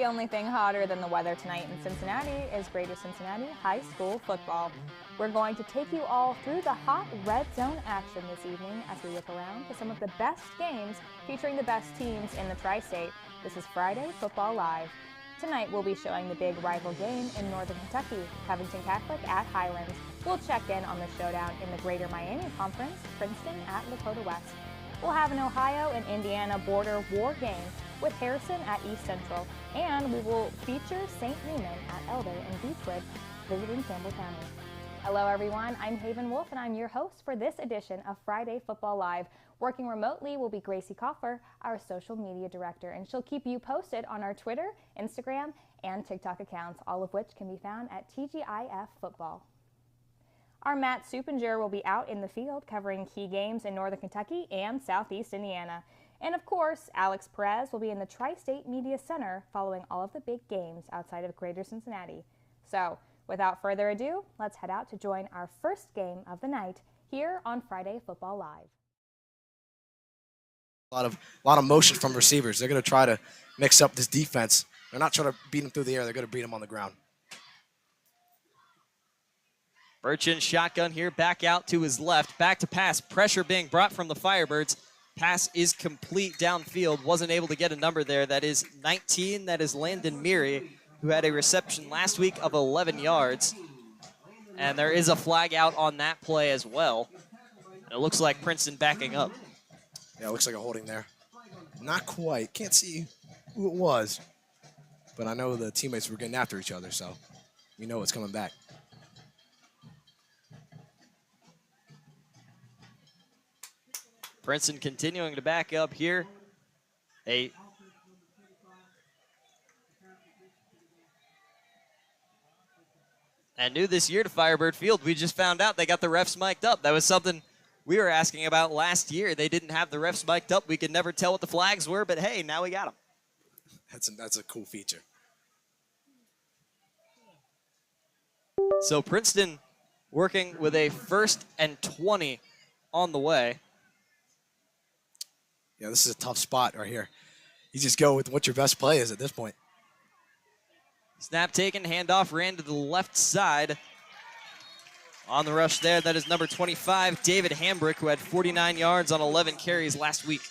only thing hotter than the weather tonight in Cincinnati is Greater Cincinnati High School football. We're going to take you all through the hot red zone action this evening as we look around to some of the best games featuring the best teams in the Tri-State. This is Friday Football Live. Tonight we'll be showing the big rival game in Northern Kentucky, Covington Catholic at Highlands. We'll check in on the showdown in the Greater Miami Conference, Princeton at Lakota West. We'll have an Ohio and Indiana border war game with Harrison at East Central, and we will feature St. Newman at Elder and Beechwood visiting Campbell County. Hello everyone, I'm Haven Wolf and I'm your host for this edition of Friday Football Live. Working remotely will be Gracie Koffer, our social media director, and she'll keep you posted on our Twitter, Instagram, and TikTok accounts, all of which can be found at TGIF Football. Our Matt Supinger will be out in the field covering key games in Northern Kentucky and Southeast Indiana. And of course, Alex Perez will be in the Tri-State Media Center following all of the big games outside of Greater Cincinnati. So, without further ado, let's head out to join our first game of the night here on Friday Football Live. A lot of motion from receivers. They're going to try to mix up this defense. They're not trying to beat them through the air. They're going to beat them on the ground. Burchin shotgun here, back out to his left, back to pass, pressure being brought from the Firebirds. Pass is complete downfield, wasn't able to get a number there. That is 19, that is Landon Meary, who had a reception last week of 11 yards. And there is a flag out on that play as well. And it looks like Princeton backing up. Yeah, it looks like a holding there. Not quite, can't see who it was. But I know the teammates were getting after each other, so we know it's coming back. Princeton continuing to back up here. And new this year to Firebird Field, we just found out they got the refs mic'd up. That was something we were asking about last year. They didn't have the refs mic'd up. We could never tell what the flags were, but hey, now we got them. That's a cool feature. So Princeton working with a 1st and 20 on the way. Yeah, this is a tough spot right here. You just go with what your best play is at this point. Snap taken, handoff, ran to the left side. On the rush there, that is number 25, David Hambrick, who had 49 yards on 11 carries last week.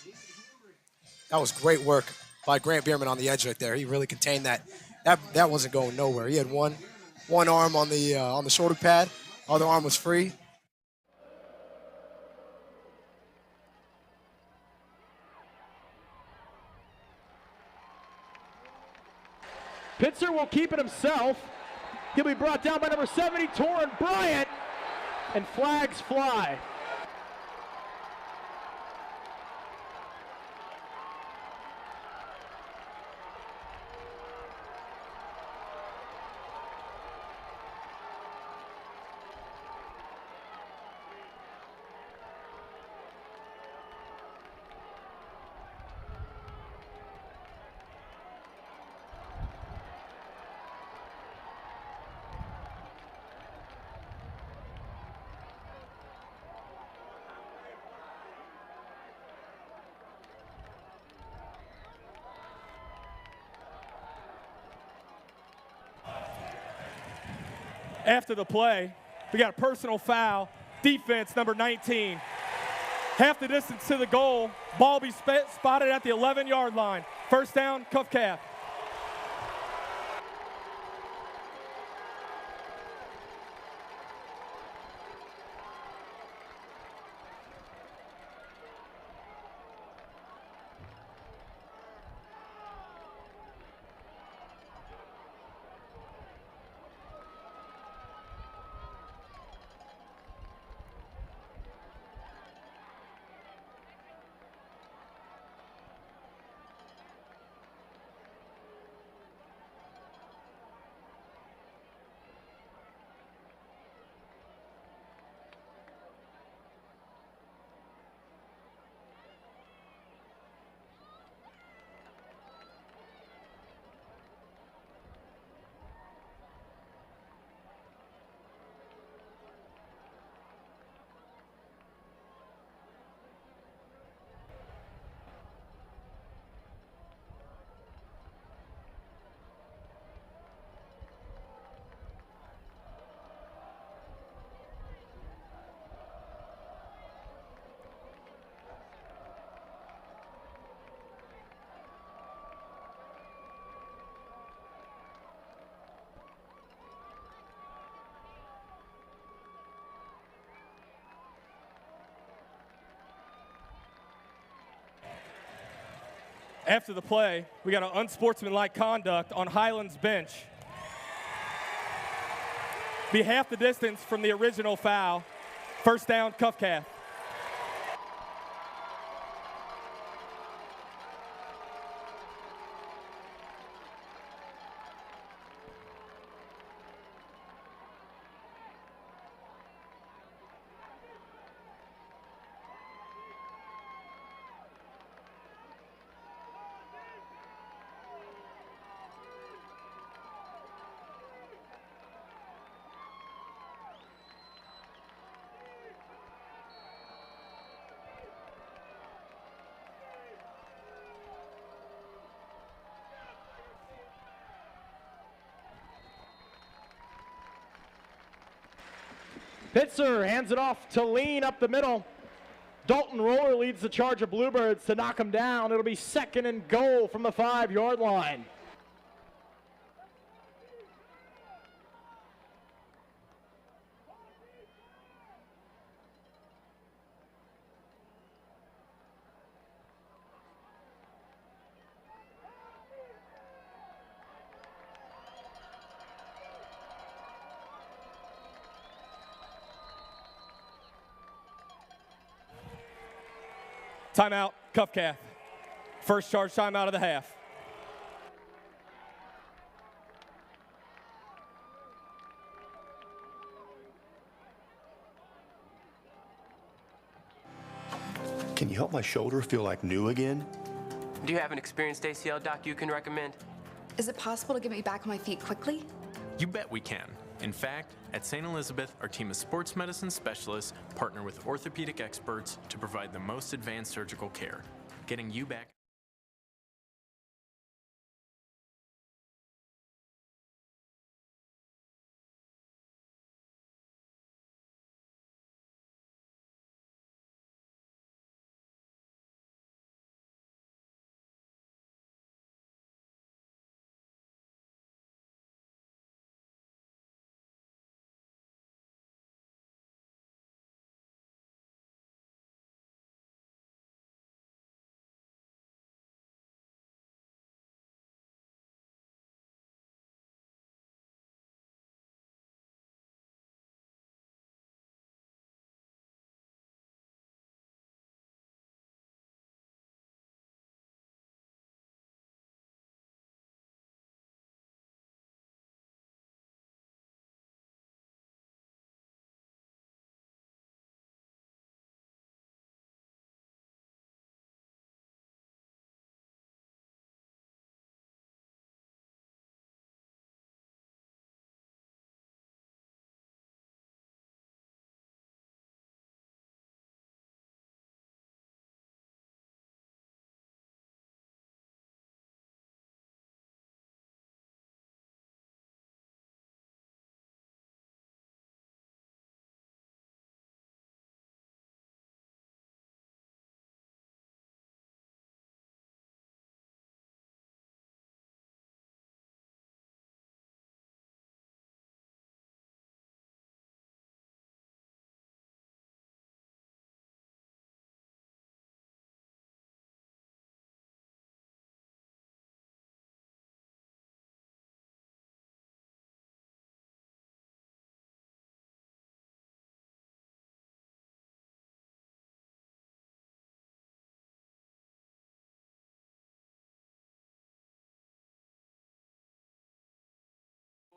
That was great work by Grant Bierman on the edge right there. He really contained that. That wasn't going nowhere. He had one arm on the shoulder pad, other arm was free. Pitzer will keep it himself. He'll be brought down by number 70, Torrin Bryant, and flags fly. After the play, we got a personal foul, defense number 19. Half the distance to the goal, ball be spotted at the 11-yard line. First down, cuff calf. After the play, we got an unsportsmanlike conduct on Highland's bench. Be half the distance from the original foul. First down, cuff calf. Pitzer hands it off to Lean up the middle. Dalton Roller leads the charge of Bluebirds to knock him down. It'll be 2nd and goal from the 5-yard line. Timeout, cuff calf. First charge timeout of the half. Can you help my shoulder feel like new again? Do you have an experienced ACL doc you can recommend? Is it possible to get me back on my feet quickly? You bet we can. In fact, at St. Elizabeth, our team of sports medicine specialists partner with orthopedic experts to provide the most advanced surgical care, getting you back.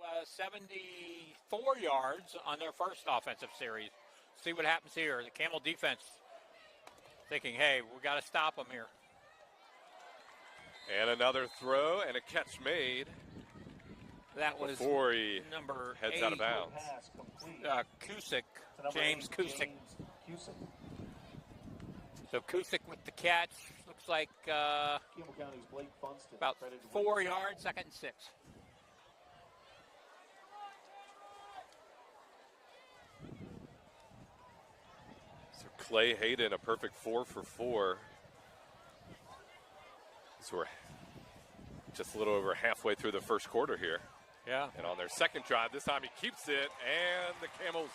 uh, 74 yards on their first offensive series. See what happens here. The Camel defense thinking, hey, we got to stop them here. And another throw and a catch made. That was before he number heads 8, out of bounds. Kusick, James Kusick. So Kusick with the catch. Looks like about 4 yards, 2nd and 6. So Clay Hayden, a perfect 4 for 4. So we're just a little over halfway through the first quarter here. Yeah. And on their second drive, this time he keeps it, and the Camels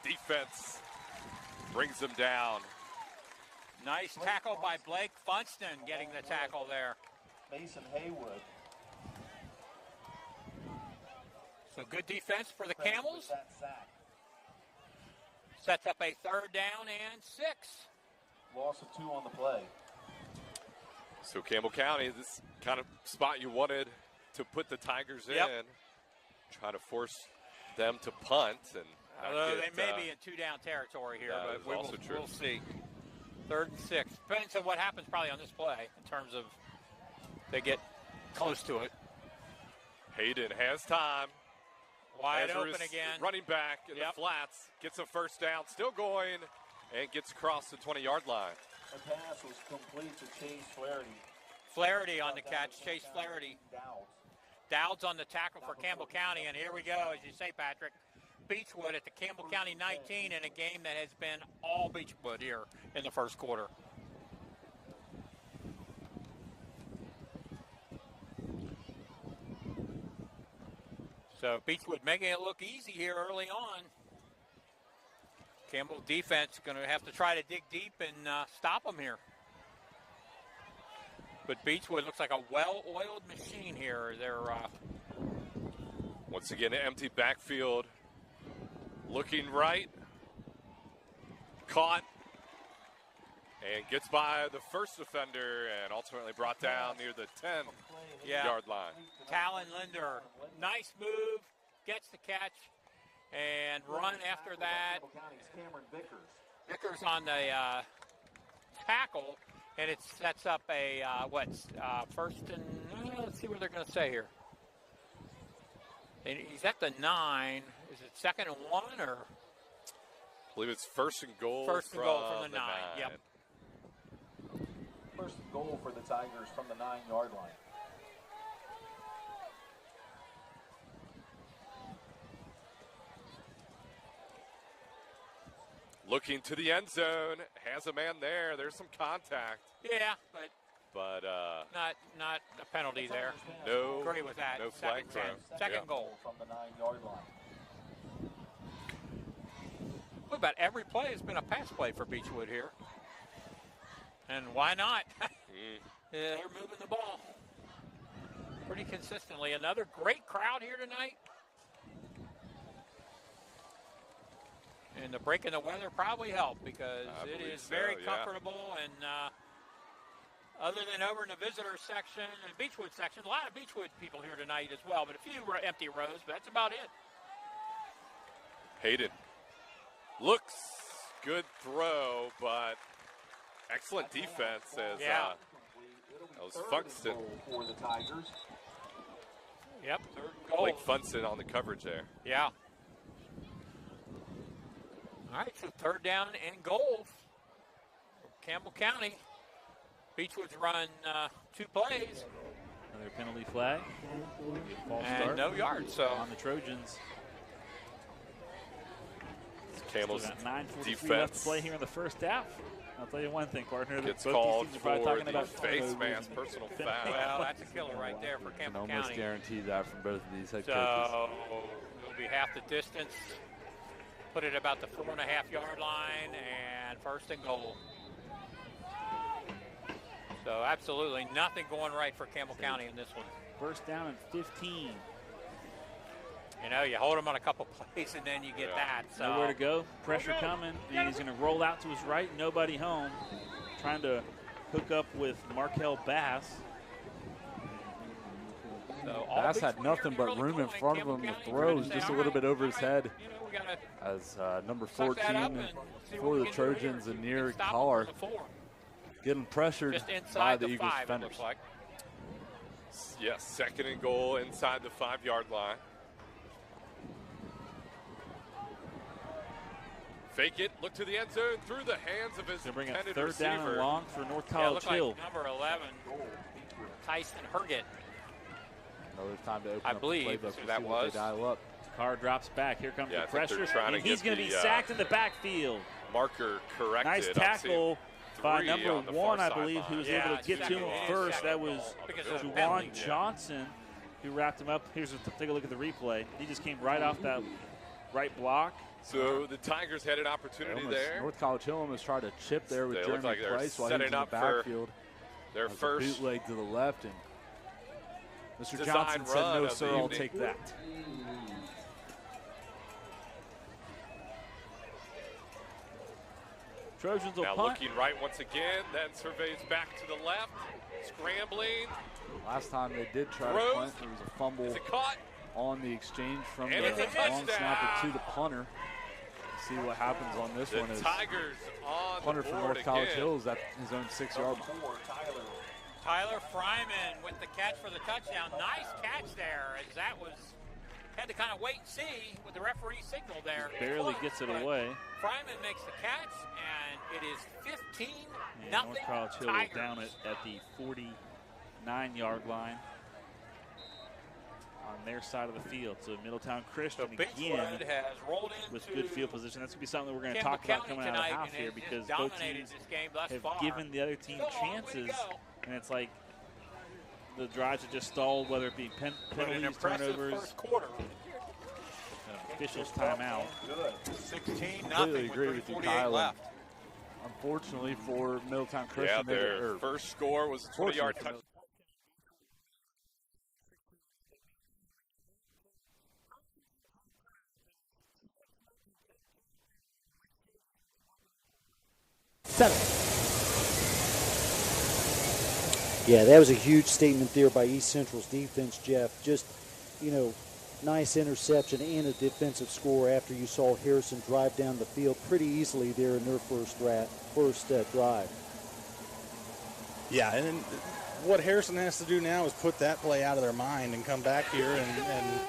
defense brings them down. Nice tackle by Blake Funston, getting the tackle there. Mason Haywood. So good defense for the Camels. Sets up a 3rd down and 6. Loss of 2 on the play. So Campbell County, this kind of spot you wanted to put the Tigers in, try to force them to punt. And although they may be in 2-down territory here, but we'll see. 3rd and 6. Depends on what happens probably on this play in terms of they get close to it. Hayden has time. Wide open again. Running back in the flats, gets a 1st down, still going, and gets across the 20-yard line. The pass was complete to Chase Flaherty. Flaherty on the catch, Chase Flaherty. Dowds on the tackle for Campbell County, and here we go, as you say, Patrick. Beechwood at the Campbell County 19 in a game that has been all Beechwood here in the 1st quarter. So Beechwood making it look easy here early on. Campbell defense going to have to try to dig deep and stop them here. But Beechwood looks like a well-oiled machine here. They're once again, an empty backfield. Looking right. Caught. And gets by the first defender and ultimately brought down near the 10-yard line. Talon Linder, nice move, gets the catch, and run after that. Vickers on the tackle, and it sets up a, 1st and, let's see what they're going to say here. And he's at the 9. Is it 2nd and 1, or? I believe it's 1st and goal. 1st and goal from the 9, yep. 1st goal for the Tigers from the 9-yard line. Looking to the end zone, has a man there. There's some contact. Yeah, but not a penalty there. No, agree with that. No flag throw. Second goal from the 9-yard line. Well, about every play has been a pass play for Beechwood here. And why not? They're moving the ball pretty consistently. Another great crowd here tonight. And the break in the weather probably helped because it is very comfortable. And other than over in the visitor section and Beechwood section, a lot of Beechwood people here tonight as well, but a few empty rows, but that's about it. Hayden looks good throw, but excellent defense as that was Funkston. For the Tigers. Yep, 3rd goal. Blake Funkston on the coverage there. Yeah. All right, so 3rd down and goal for Campbell County. Beechwood's run 2 plays. Another penalty flag. False and start. no yards. So on the Trojans. Campbell's defense left to play here in the 1st half. I'll tell you one thing, partner. Gets both called these teams are probably for talking the about face mask personal foul. Well, that's a killer right there for Campbell County. Almost guarantee that from both of these head coaches. So it'll be half the distance. Put it about the 4.5-yard line and 1st and goal. So absolutely nothing going right for Campbell County in this one. 1st down and 15. You know, you hold him on a couple plays and then you get that. So nowhere to go. Pressure coming. And he's going to roll out to his right. Nobody home. Trying to hook up with Markel Bass. So Bass had nothing but room in front of him to throw. Just a little bit over his head. As number 14 for the Trojans and near Collar getting pressured by the Eagles defenders. Yes, 2nd and goal inside the 5-yard line. Fake it, look to the end zone, through the hands of his intended receiver. 3rd down and long for North College Hill. Like number 11, Tyson Herget. Another time to open I up believe the playbook. that was. They dial up. Carr drops back. Here comes the pressure. And he's going to be sacked in the backfield. Marker corrected. Nice tackle by number 1, I believe, who was able to get to him first. That was Juwan Johnson who wrapped him up. Take a look at the replay. He just came right off that right block. So the Tigers had an opportunity there. North College Hill almost tried to chip there with Jeremy like Price while he was in the backfield. Their first bootleg to the left, and Mr. design Johnson said, run no, of sir, the I'll evening. take that. Trojans will Now punt. looking right once again, then surveys back to the left, scrambling. Last time they did try Throws. to punt, there was a fumble Is it caught? on the exchange from And the it's a long touchdown. snapper to the punter. See what happens on this The one. Is Tigers on punter the from board North College again. Hills at his own 6-yard line. Tyler Fryman with the catch for the touchdown. Nice catch there, as that was had to kind of wait and see with the referee signal there. Barely gets it away. Fryman makes the catch, and it is 15-0 And North College Hill Tigers. is down at the 49-yard line on their side of the field. So Middletown Christian Big again Flood has rolled with into good field position. That's going to be something that we're going to Campbell talk about County coming out of tonight half and here has because both dominated teams this game thus have far. given the other team Still a long way to chances. go. And it's like the drives have just stalled, whether it be But an penalties, impressive turnovers, first quarter. officials timeout. 16-0 Completely agree with with you, 3:48 Kyle. left. Unfortunately for Middletown Yeah, Christian, their first score was a 20-yard touchdown. Yeah, that was a huge statement there by East Central's defense, Jeff. Just, nice interception and a defensive score after you saw Harrison drive down the field pretty easily there in their first drive. Yeah, and what Harrison has to do now is put that play out of their mind and come back here and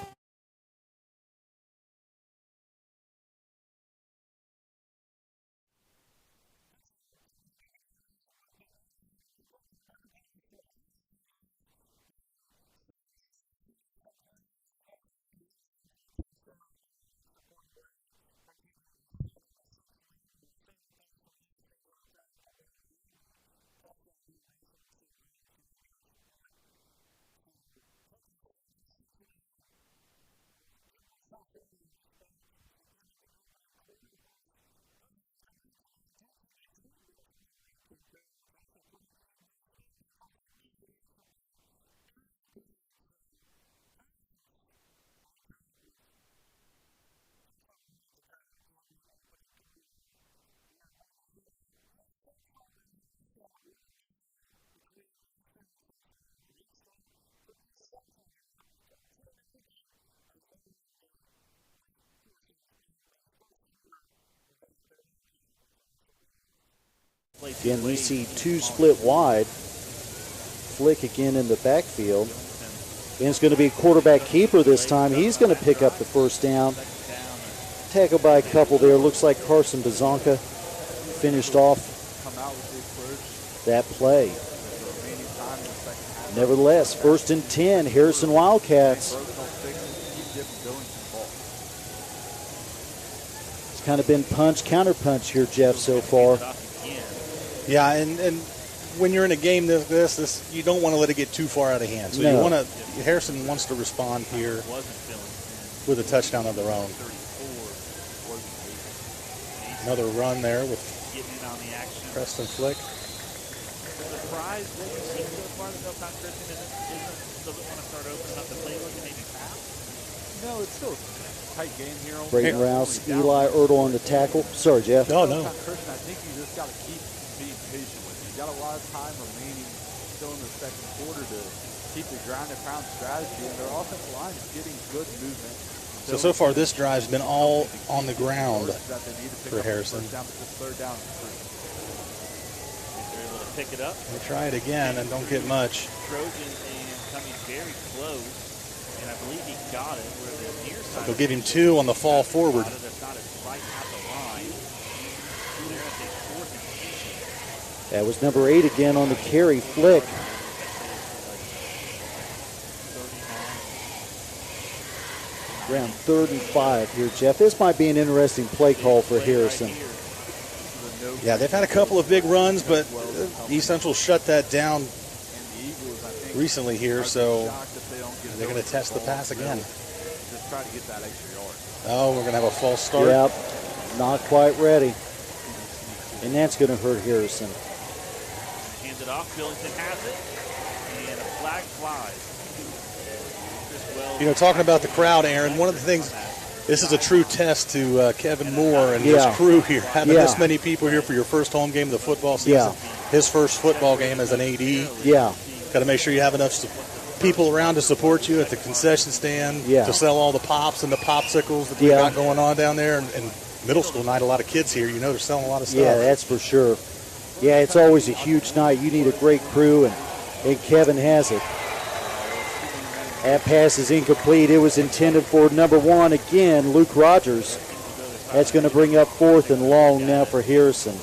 Again, we see two split wide. Flick again in the backfield. And it's going to be a quarterback keeper this time. He's going to pick up the first down. Tackled by a couple there. Looks like Carson Bazanka finished off that play. Nevertheless, 1st and 10, Harrison Wildcats. It's kind of been punch, counter-punch here, Jeff, so far. yeah, and when you're in a game this you don't want to let it get too far out of hand. So No. Harrison wants to respond here with a touchdown of their own. Another run there with Preston Flick. Surprised what you've seen so far that Middletown Christian doesn't want to start opening up the playbook and maybe pass? No, it's still a tight game here. Brayton Rouse, Eli Ertl on the tackle. Sorry, Jeff. No. Middletown Christian, I think you just got to keep being patient with it. You got a lot of time remaining still in the second quarter to keep the ground and pound strategy, and their offensive line is getting good movement. So far this drive's been all on the ground for Harrison. Third down. They're able to pick it up. They try it again and don't get much. Trojan and coming very close, and I believe he got it where the near side. They'll give him 2 on the fall forward. That's not as right at the line. They're at the 4th and 10. That was number 8 again on the carry, Flick. Around 3rd and 5 here, Jeff. This might be an interesting play call for Harrison. Yeah, they've had a couple of big runs, but East Central shut that down recently here, so they're going to test the pass again. Just try to get that extra yard. Oh, we're going to have a false start. Yep, not quite ready. And that's going to hurt Harrison. Hands it off. Billington has it, and a flag flies. You know, talking about the crowd, Aaron, one of the things, this is a true test to Kevin Moore and his crew here. Having this many people here for your first home game of the football season. His first football game as an AD. Got to make sure you have enough people around to support you at the concession stand to sell all the pops and the popsicles that we got going on down there. And middle school night, a lot of kids here. You know, they're selling a lot of stuff. Yeah, that's for sure. Yeah, it's always a huge night. You need a great crew, and Kevin has it. That pass is incomplete. It was intended for number 1 again, Luke Rogers. That's going to bring up 4th and long now for Harrison.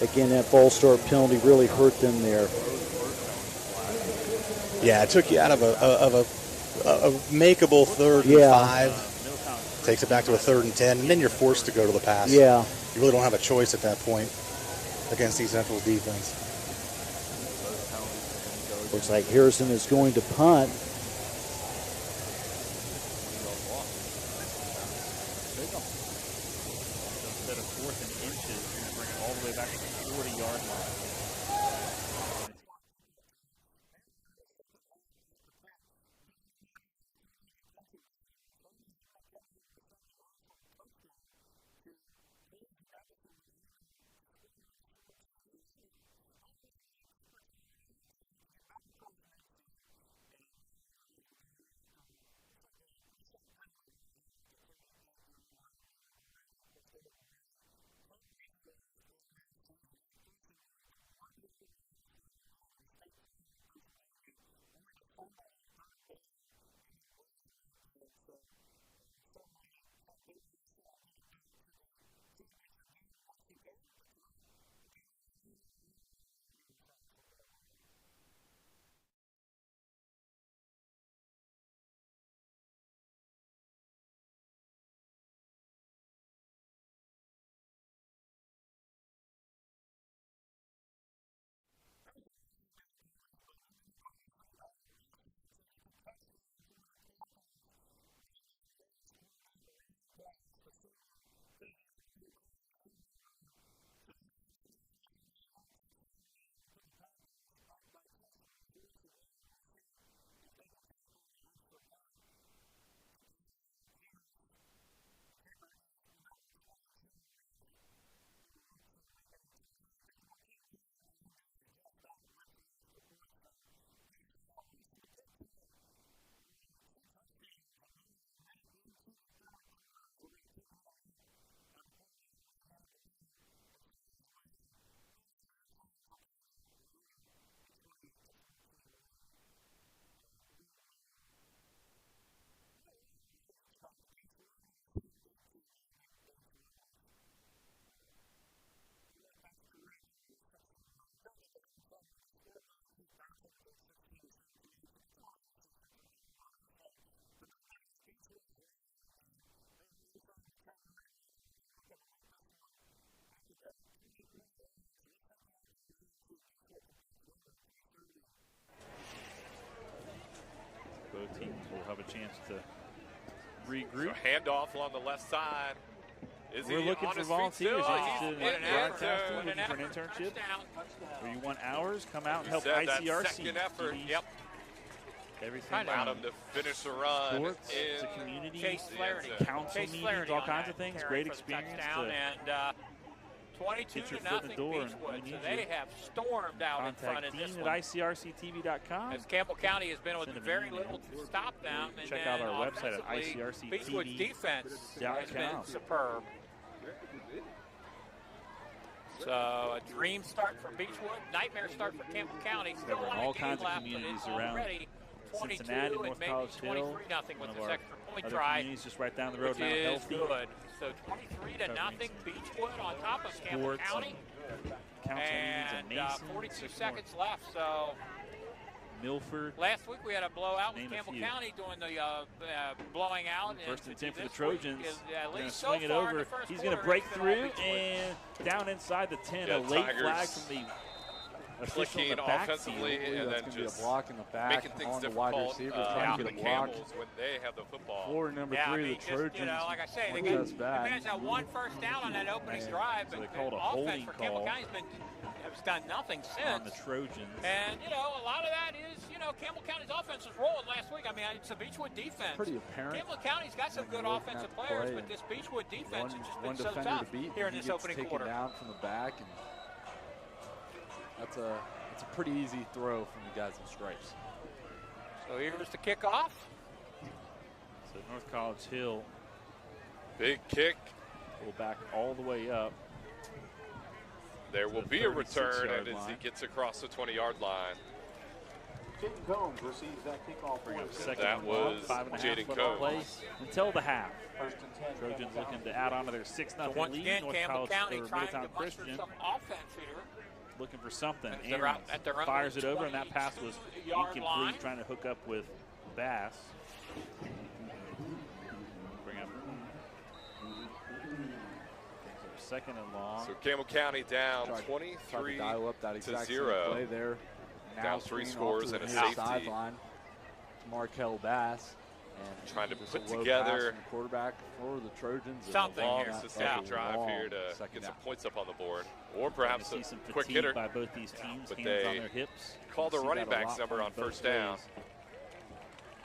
Again, that false start penalty really hurt them there. Yeah, it took you out of a makeable 3rd and 5. Takes it back to a 3rd and 10, and then you're forced to go to the pass. Yeah. You really don't have a choice at that point against East Central's defense. Looks like Harrison is going to punt. Instead of 4th and inches, you're going to bring it all the way back to the 40-yard line. Both teams will have a chance to regroup. So handoff along the left side. We're looking for volunteers interested in broadcasting, looking for an internship. Where you want hours, come out and help ICRC. Second effort. TV. Yep. Everything Allowed him to finish the run. Sports, in to community, council meetings, all kinds of things. Great experience. And 22 to nothing Beechwood. So they have stormed out in front of this Dean one. at ICRCTV.com. As Campbell County has been with very little to stop them. And check out our website at ICRCTV.com. Beechwood's defense has been superb. So a dream start for Beechwood, nightmare start for Campbell County. Still all kinds of communities around Cincinnati, North College Hill, with this extra point other try, communities just right down the road. which is good. So 23 to nothing, Beechwood on top of Campbell County. And 42 seconds left. So Milford. Last week we had a blowout with Campbell County doing the blowing out. First and 10 for the Trojans. They're going to swing it over. He's going to break through and down inside the 10. A late flag from the clicking offensively and then just a block in the back making things on the difficult wide receiver trying to for get the a block. Camels when they have the football. Floor number 3, the Trojans. Like I say, they just got that one first down on that opening drive, so but they called a offense holding for Campbell call County's has done nothing since. on the Trojans. And, a lot of that is, Campbell County's offense was rolling last week. I mean, it's the Beechwood defense. Pretty apparent. Campbell County's got some good offensive players, but this Beechwood defense has just been so tough here in this opening quarter. Down from the back, and that's a pretty easy throw from the guys in stripes. So here's the kickoff. So North College Hill. Big kick. Go back all the way up. There will be a return, and as he gets across the 20-yard line. Jaden Combs receives that kickoff. That was Jaden Combs. Until the half. First and 10. Trojans looking to add on to their 6-0 So once lead. again, North Campbell College County or trying to Middletown muster Christian some offense here. looking for something. As they're out at their own fires it over, and that pass was 20-yard incomplete, line. trying to hook up with Bass. Bring up second and long. So Campbell County down Tried to 23 dial up that to exact same 0. play there. Down Now 3 screen scores off to and a the near safety. sideline. Markel Bass. And Trying to just put a low together pass from the quarterback for the Trojans. and something a long, here. Systematic drive long here to second get some down. points up on the board, or perhaps See a some quick fatigue hitter. by both these teams. But Hands they on their hips. call the See running that a backs lot number from on both first down. ways.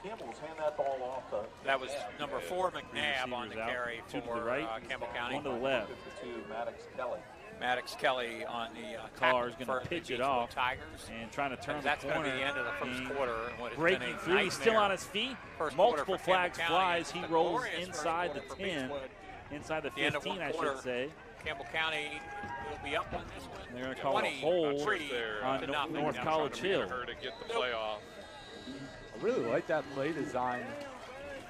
Campbell's hand that ball off to That was number 4, McNabb, on the Receivers out. carry 2 to for the right, Campbell County. 1 to the left. 52, Maddox Kelly. Maddox Kelly on the Carr's tackle going for to the pitch it Beechwood off Tigers. and trying to turn And the that's going corner. to be the end of the first and quarter. And what has breaking been a through, he's still nightmare on his feet. first quarter Multiple for Campbell flags County. flies. He It's a rolls glorious first inside the quarter for 10, Beechwood. inside the The end of 15, one I quarter. should say. Campbell County will be up on this one. They're going to call it a hold on North College Hill. Her to get the play off. I really like that play design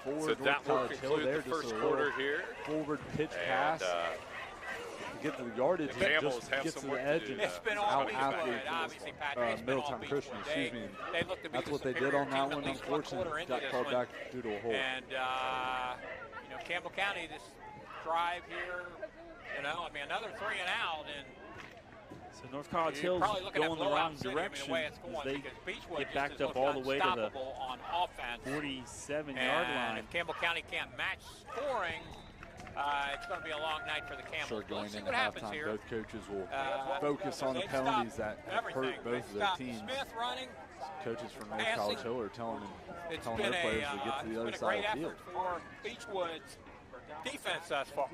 for So North that will College Hill conclude there. the Just first a quarter little here. forward pitch And pass. Get to the yardage, the Camels just have get some to the work to edge do and now. It's been out all after Beechwood, obviously, Patrick. It's been all Middletown Christian, Beechwood. excuse me. They look to be That's the what they did superior on that team, one. at least 1 quarter Unfortunately, into got this called one. back due to a hold. And, Campbell County, this drive here, another 3 and out. And So North College you're Hill's probably looking at going the blowout wrong city, direction the way it's going, as they because Beechwood get just backed has up looked all the way to the unstoppable on offense. 47-yard And line. if Campbell County can't match scoring, it's going to be a long night for the Camels. Sure, But going let's see into what happens halftime, here. both coaches will Uh, focus on the they've penalties stopped that have everything. hurt both of They've their stopped teams. Smith running. Coaches from North Passing. College Hill are telling It's their been players to get to the other it's side been a of the great field. effort for Beechwood's defense thus far.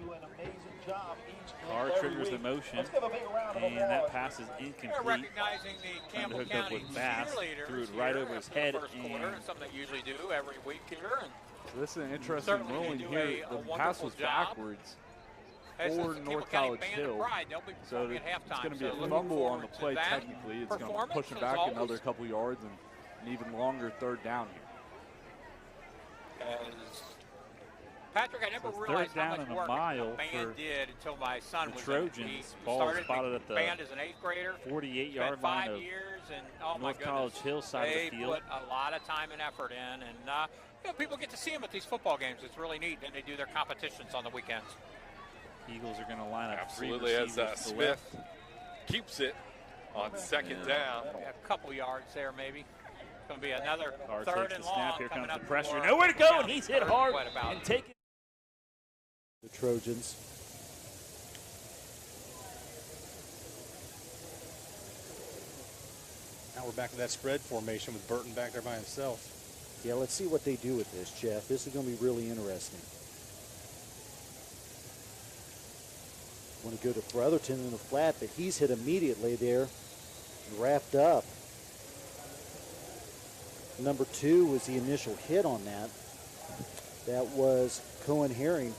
Carr triggers the motion, and that pass is They're incomplete. recognizing the Trying to Campbell hook up County with Bass, cheerleaders threw it right here over his after the head, first quarter. and It's something they usually do every week here. And So this is an interesting certainly they ruling do here. a The pass wonderful was job. backwards This is for the Campbell North County College Band of Hill. Pride. They'll be So performing at it's halftime. going to be So a looking fumble on the forward to play that technically. It's going to performance, push them as back always. another couple yards and an even longer third down here. As Patrick, I never So realized third how down much and a work mile the band for did until my son the was Trojans. in. He Ball started spotted the at the band as an 8th grader. 48-yard Spent line 5 of years, and oh my North goodness, College Hill side of they the field. put a lot of time and effort in, and people get to see them at these football games. It's really neat, and they do their competitions on the weekends. Eagles are going to line up Absolutely, three as receivers to the Smith left. keeps it on second down. A couple yards there, maybe. It's going to be another Carr third takes and the snap. long Here coming comes the up pressure. for Nowhere to go, and he's hit Third, hard what about and taken. The Trojans. Now we're back to that spread formation with Burton back there by himself. Yeah, let's see what they do with this, Jeff. This is going to be really interesting. Want to go to Brotherton in the flat, but he's hit immediately there and wrapped up. Number 2 was the initial hit on that. That was Cohen Herring.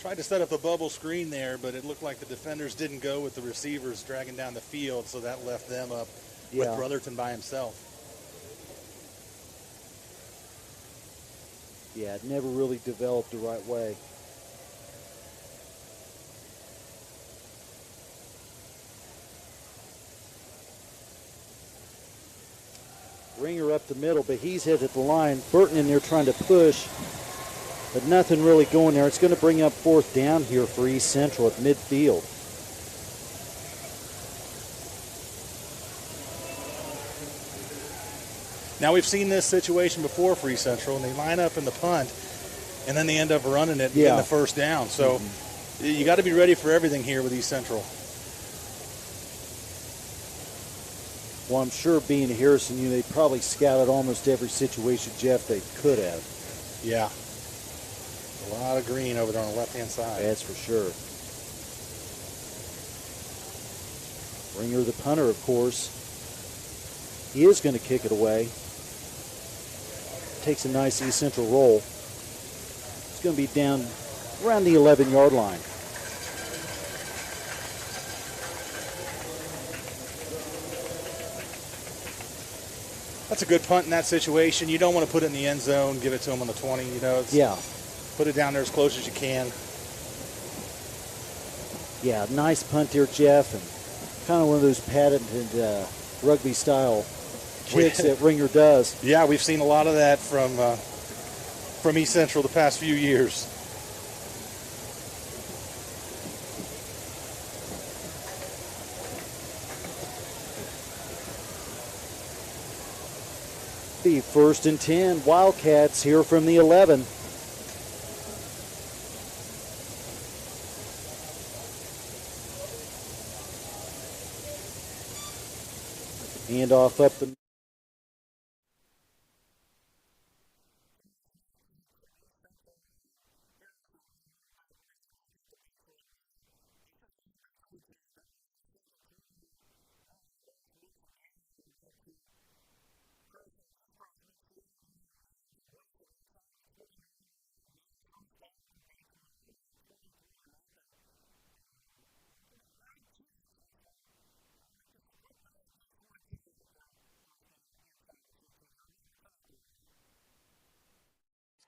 Tried to set up a bubble screen there, but it looked like the defenders didn't go with the receivers dragging down the field, so that left them up with Brotherton by himself. Yeah, it never really developed the right way. Ringer up the middle, but he's hit at the line. Burton in there trying to push, but nothing really going there. It's going to bring up 4th down here for East Central at midfield. Now, we've seen this situation before for East Central, and they line up in the punt, and then they end up running it and getting the first down. So you got to be ready for everything here with East Central. Well, I'm sure being Harrison U, they probably scouted almost every situation, Jeff, they could have. Yeah. A lot of green over there on the left-hand side. That's for sure. Ringer, the punter, of course, he is going to kick it away. Takes a nice East Central roll. It's going to be down around the 11-yard line. That's a good punt in that situation. You don't want to put it in the end zone, give it to him on the 20. You know, put it down there as close as you can. Yeah, nice punt here, Jeff, and kind of one of those patented rugby-style kicks that Ringer does. Yeah, we've seen a lot of that from East Central the past few years. The 1st and 10, Wildcats here from the 11. Hand off up the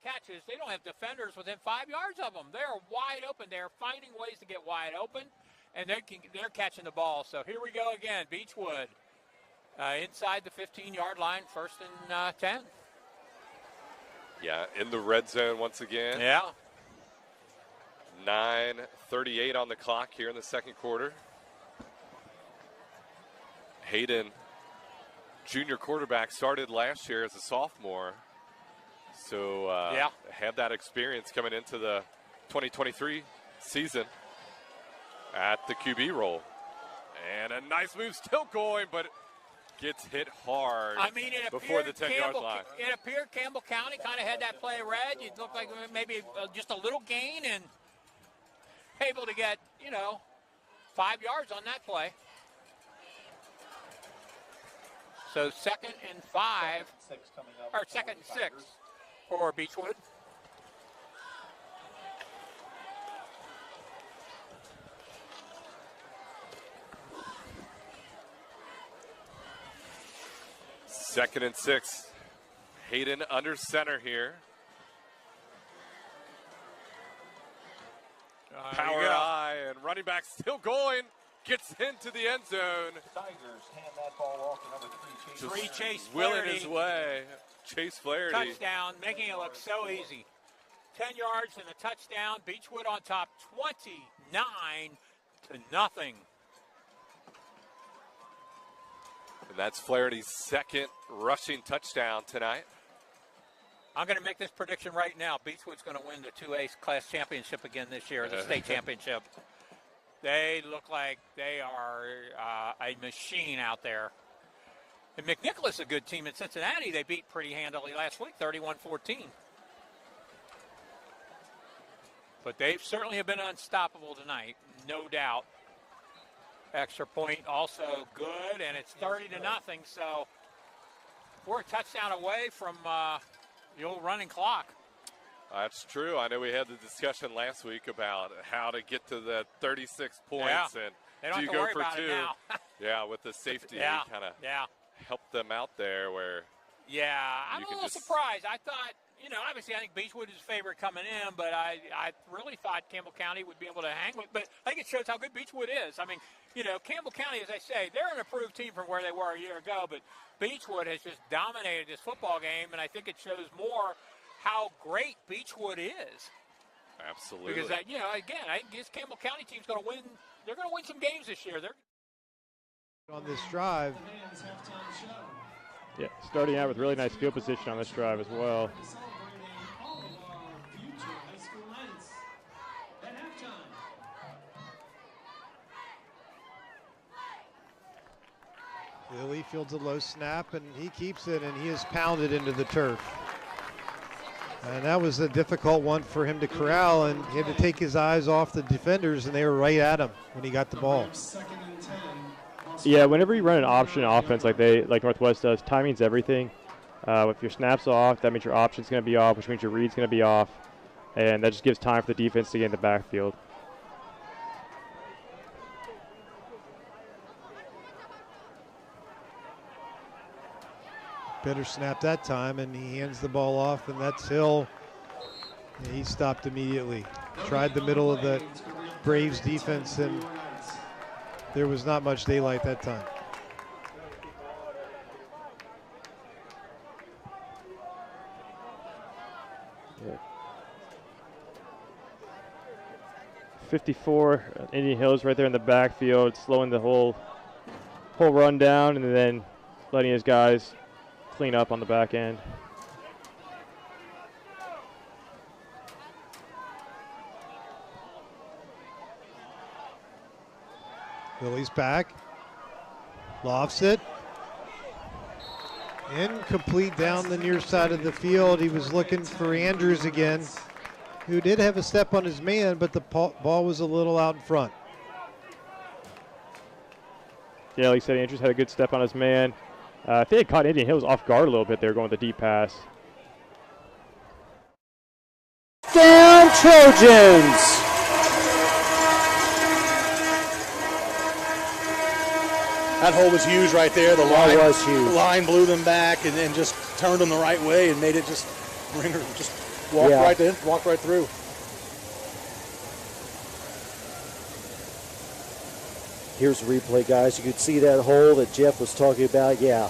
catches, they don't have defenders within 5 yards of them. They're wide open. They're finding ways to get wide open, and they're catching the ball. So here we go again. Beechwood inside the 15-yard line, 1st and 10. Yeah, in the red zone once again. Yeah. 9:38 on the clock here in the second quarter. Hayden, junior quarterback, started last year as a sophomore. So had that experience coming into the 2023 season at the QB role. And a nice move still going, but gets hit hard before the 10-yard line. It appeared Campbell County kind of had that play read. It looked like maybe just a little gain and able to get, 5 yards on that play. So 2nd and 5, or 2nd and 6 for Beechwood. Second and 6. Hayden under center here. Power eye and running back still going. Gets into the end zone. Tigers hand that ball off to number 3, Chase willing his way. Chase Flaherty. Touchdown, making it look so easy. 10 yards and a touchdown. Beechwood on top, 29-0. And that's Flaherty's second rushing touchdown tonight. I'm going to make this prediction right now. Beechwood's going to win the 2A class championship again this year, the state championship. They look like they are a machine out there. And McNicholas is a good team in Cincinnati. They beat pretty handily last week, 31-14. But they certainly have been unstoppable tonight, no doubt. Extra point also good, and it's 30-0. So we're a touchdown away from the old running clock. That's true. I know we had the discussion last week about how to get to the 36 points, and do you go for 2? Yeah, with the safety, kind of help them out there where. Yeah, I'm a little surprised. I thought, obviously I think Beechwood is a favorite coming in, but I really thought Campbell County would be able to hang with. But I think it shows how good Beechwood is. I mean, Campbell County, as I say, they're an improved team from where they were a year ago, but Beechwood has just dominated this football game, and I think it shows more how great Beechwood is. Absolutely. Because, again, I think this Campbell County team's going to win. They're going to win some games this year. On this drive, Yeah, starting out with really nice field position on this drive as well. Lilly fields a low snap, and he keeps it, and he is pounded into the turf. And that was a difficult one for him to corral, and he had to take his eyes off the defenders, and they were right at him when he got the ball. Yeah, whenever you run an option offense like Northwest does, timing's everything. If your snap's off, that means your option's going to be off, which means your read's going to be off, and that just gives time for the defense to get in the backfield. Better snap that time, and he hands the ball off, and that's Hill. And he stopped immediately. Tried the middle of the Braves defense, and there was not much daylight that time. Yeah. 54, Indian Hills right there in the backfield, slowing the whole run down, and then letting his guys clean up on the back end. Lilly's back, lofts it, incomplete down the near side of the field. He was looking for Andrews again, who did have a step on his man, but the ball was a little out in front. Yeah, like I said, Andrews had a good step on his man. I think it caught Indian Hills off guard a little bit there going with the deep pass. Down Trojans! That hole was huge right there. The line was huge. The line blew them back and then just turned them the right way and made it just walk right through. Here's a replay, guys. You could see that hole that Jeff was talking about. Yeah.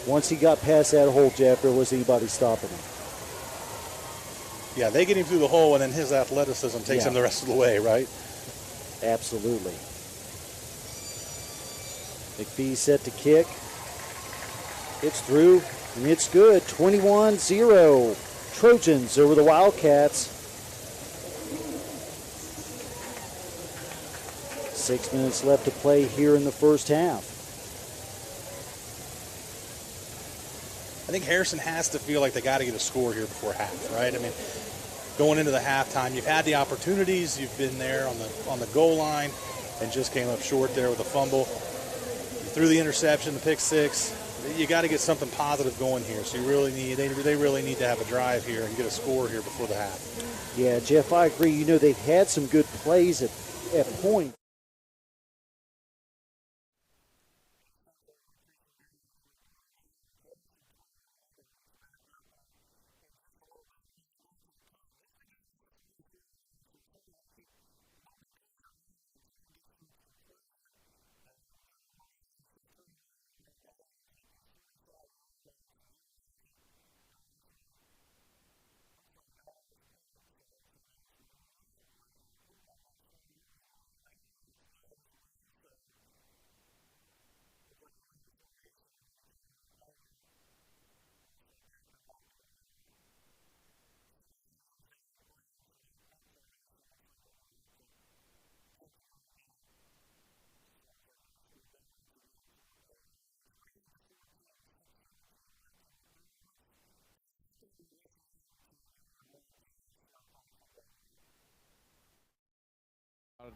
Once he got past that hole, Jeff, there wasn't anybody stopping him. Yeah, they get him through the hole, and then his athleticism takes him the rest of the way, right? Absolutely. McPhee set to kick. It's through, and it's good. 21-0. Trojans over the Wildcats. 6 minutes left to play here in the first half. I think Harrison has to feel like they got to get a score here before half, right? I mean, going into the halftime, you've had the opportunities, you've been there on the goal line, and just came up short there with a fumble. You threw the interception, the pick six. You got to get something positive going here. So they really need to have a drive here and get a score here before the half. Yeah, Jeff, I agree. You know, they've had some good plays at points.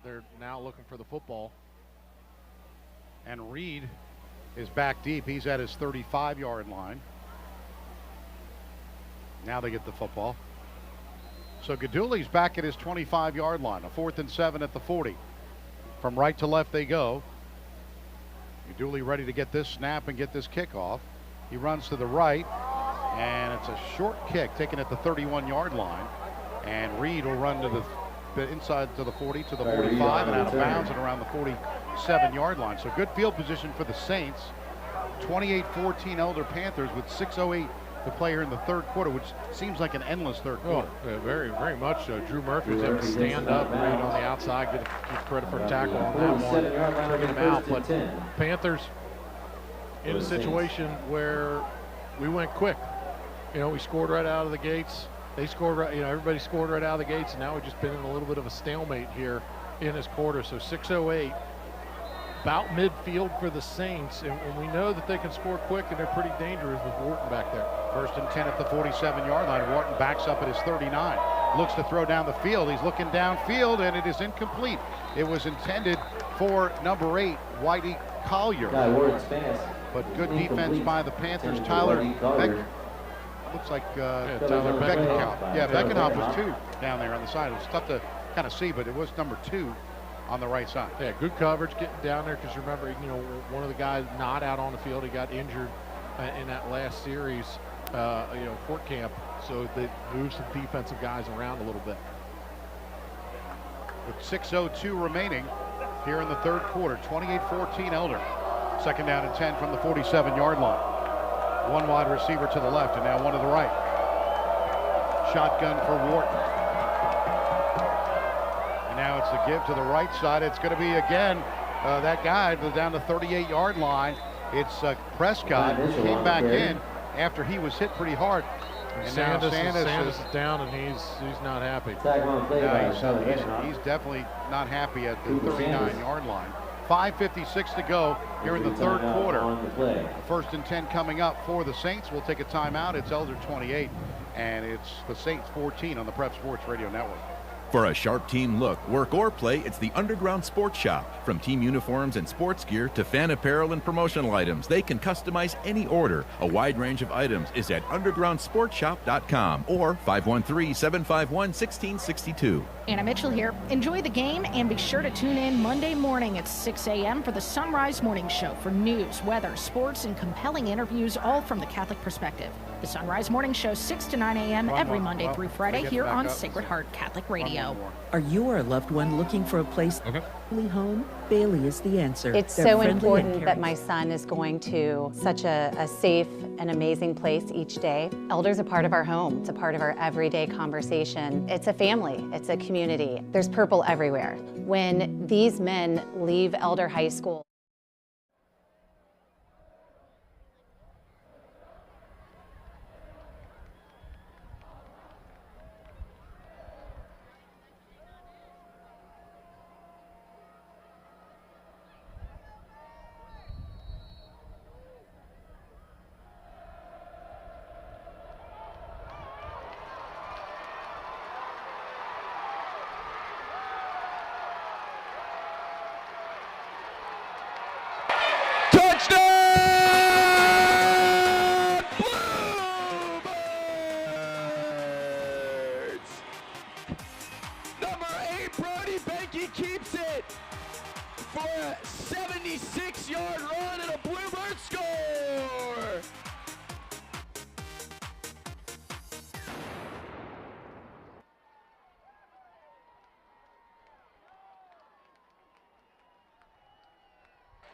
They're now looking for the football. And Reed is back deep. He's at his 35-yard line. Now they get the football. So Gadouli's back at his 25-yard line. A 4th and 7 at the 40. From right to left they go. Gadouli ready to get this snap and get this kickoff. He runs to the right, and it's a short kick taken at the 31-yard line. And Reed will run to the inside to the 40, to the 45, and out of bounds and around the 47-yard line. So good field position for the Saints. 28-14 Elder Panthers with 6:08 to play here in the third quarter, which seems like an endless third quarter. Oh, very, very much so. Drew Murphy was able to stand up, read on the outside, get credit for a tackle on that one, triggering him out. But Panthers in a situation where we went quick. You know, we scored right out of the gates. They scored right, you know, everybody scored right out of the gates, and now we've just been in a little bit of a stalemate here in this quarter. So 6:08. About midfield for the Saints, and we know that they can score quick, and they're pretty dangerous with Wharton back there. 1st and 10 at the 47-yard line. Wharton backs up at his 39. Looks to throw down the field. He's looking downfield, and it is incomplete. It was intended for number 8, Whitey Collier. But good defense by the Panthers. Tyler Beck. Looks like Tyler Beckenhoff. Yeah, Beckenhoff was 2 down there on the side. It was tough to kind of see, but it was number 2 on the right side. Yeah, good coverage getting down there, because remember, you know, one of the guys not out on the field, he got injured in that last series, you know, Fort Camp, so they moved some defensive guys around a little bit. With 6:02 remaining here in the third quarter, 28-14 Elder. 2nd down and 10 from the 47-yard line. 1 wide receiver to the left and now 1 to the right. Shotgun for Wharton. And now it's a give to the right side. It's going to be again that guy down the 38-yard line. It's Prescott who came back in after he was hit pretty hard. And Sanders is is down, and he's not happy. Yeah, he's definitely not happy at the 39-yard line. 5:56 to go here in the third quarter. 1st and 10 coming up for the Saints. We'll take a timeout. It's Elder 28, and it's the Saints 14 on the Prep Sports Radio Network. For a sharp team look, work, or play, it's the Underground Sports Shop. From team uniforms and sports gear to fan apparel and promotional items, they can customize any order. A wide range of items is at undergroundsportshop.com or 513-751-1662. Anna Mitchell here. Enjoy the game and be sure to tune in Monday morning at 6 a.m. for the Sunrise Morning Show for news, weather, sports, and compelling interviews, all from the Catholic perspective. The Sunrise Morning Show, 6 to 9 a.m. every Monday through Friday here on Sacred Heart Catholic Radio. Are you or a loved one looking for a place family home? Bailey is the answer. It's They're so important and that my son is going to such a safe and amazing place each day. Elder's a part of our home. It's a part of our everyday conversation. It's a family. It's a community. There's purple everywhere. When these men leave Elder High School,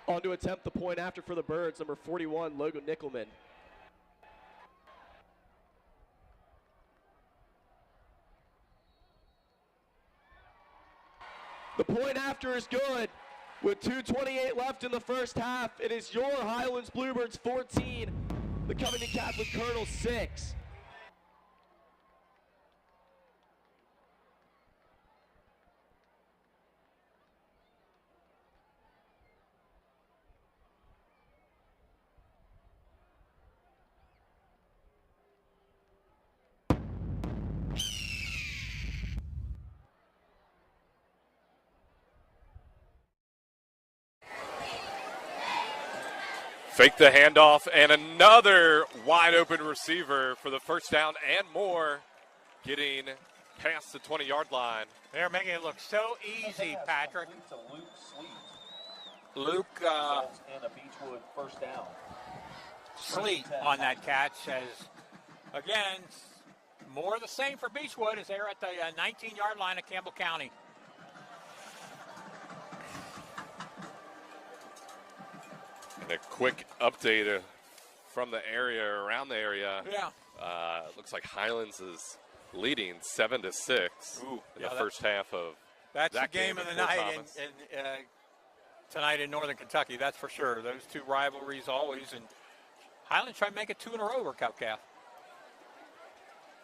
on to attempt the point after for the Birds, number 41, Logan Nickelman. The point after is good. With 2:28 left in the first half, it is your Highlands Bluebirds 14, the Covington Catholic Colonels 6. Fake the handoff, and another wide open receiver for the first down and more, getting past the 20-yard line. They're making it look so easy, Patrick. Luke and a Beechwood first down. Sleet on that catch as, again, more of the same for Beechwood as they're at the 19-yard line of Campbell County. And a quick update from the area, around the area. Yeah. Looks like Highlands is leading 7-6 in the first half of that's that the game of the night tonight in Northern Kentucky. That's for sure. Those two rivalries always, and Highlands try to make it 2 in a row over Calcaf.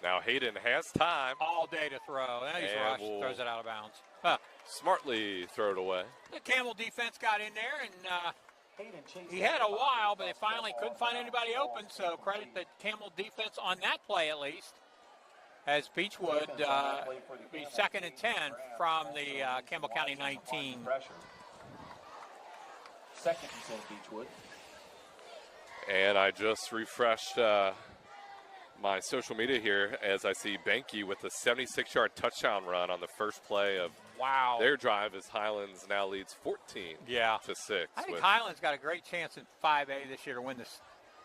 Now Hayden has time. All day to throw. Now he's rushed, throws it out of bounds. Huh. Smartly throw it away. The Camel defense got in there, and he had a while, but they finally couldn't find anybody open, so credit the Camel defense on that play at least, as Beechwood be 2nd and 10 from the Campbell County 19. 2nd and 10 Beechwood. And I just refreshed my social media here as I see Benke with a 76-yard touchdown run on the first play of their drive as Highlands now leads 14-6. I think Highlands got a great chance in 5A this year to win this,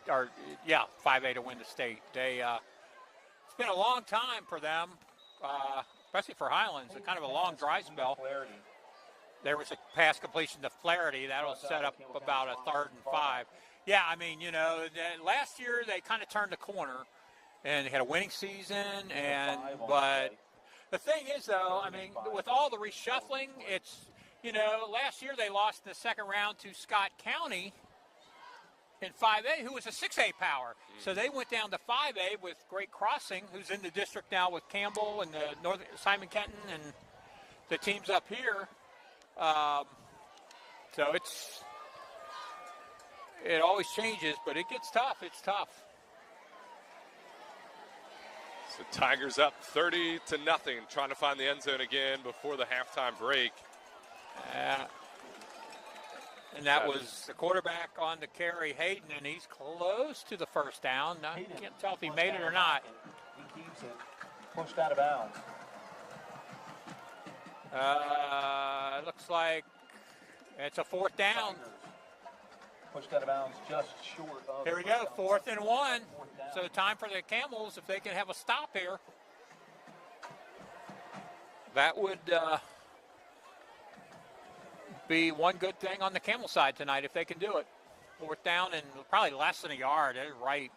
5A to win the state. They it's been a long time for them, especially for Highlands, kind of a long dry spell. There was a pass completion to Flaherty. That'll set up about a 3rd and 5. Yeah, I mean, last year they kind of turned the corner and they had a winning season. But the thing is, though, I mean, with all the reshuffling, it's, last year they lost in the 2nd round to Scott County in 5A, who was a 6A power. So they went down to 5A with Great Crossing, who's in the district now with Campbell and the Northern Simon Kenton and the teams up here. So it always changes, but it gets tough. It's tough. So Tigers up 30-0, trying to find the end zone again before the halftime break. And that was the quarterback on the carry, Hayden, and he's close to the first down. Now, I can't tell if he made it or not. He keeps it pushed out of bounds. It looks like it's a 4th down. Pushed out of bounds just short of. Here we go, 4th and 1. So time for the Camels, if they can have a stop here. That would be one good thing on the Camel side tonight if they can do it. 4th down and probably less than a yard. They're right.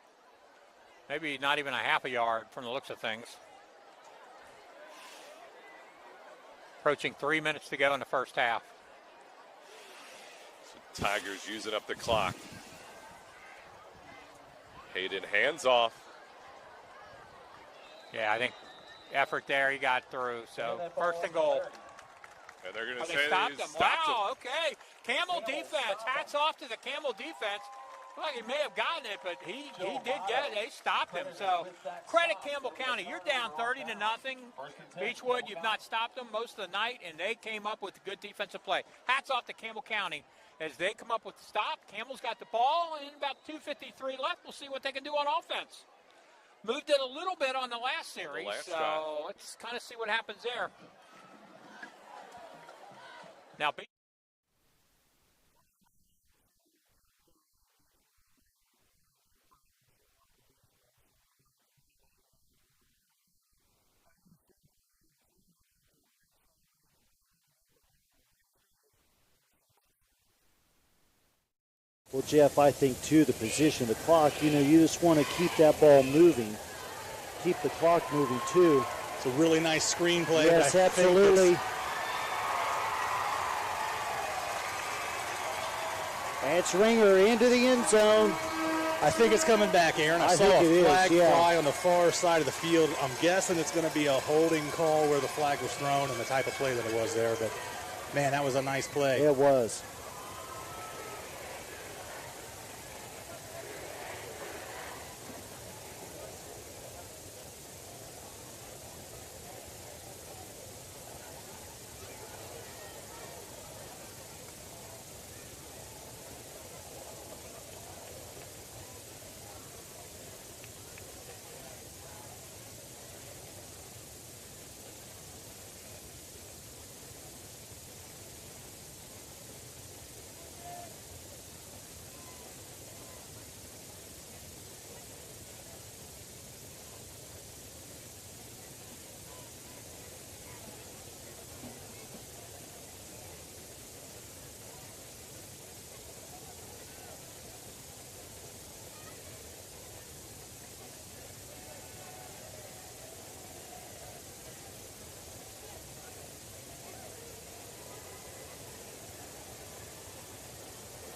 Maybe not even a half a yard from the looks of things. Approaching 3 minutes to go in the first half. So Tigers using up the clock. Hayden hands off. Yeah, I think effort there, he got through. So 1st and goal. And they're going to they say stopped they him. stopped Wow, him. okay. Camel defense. Hats off to the Camel defense. Well, he may have gotten it, but he did get it. They stopped him. So credit Campbell County. You're down 30-0. Beechwood, you've not stopped them most of the night, and they came up with a good defensive play. Hats off to Campbell County as they come up with the stop. Campbell's got the ball, and about 2:53 left. We'll see what they can do on offense. Moved it a little bit on the last series, so let's kind of see what happens there. Now, Well, Jeff, I think, too, the position of the clock, you just want to keep that ball moving, keep the clock moving, too. It's a really nice screen play. Yes, absolutely. That's Ringer into the end zone. I think it's coming back, Aaron. I saw a flag fly on the far side of the field. I'm guessing it's going to be a holding call where the flag was thrown and the type of play that it was there. But, man, that was a nice play. It was.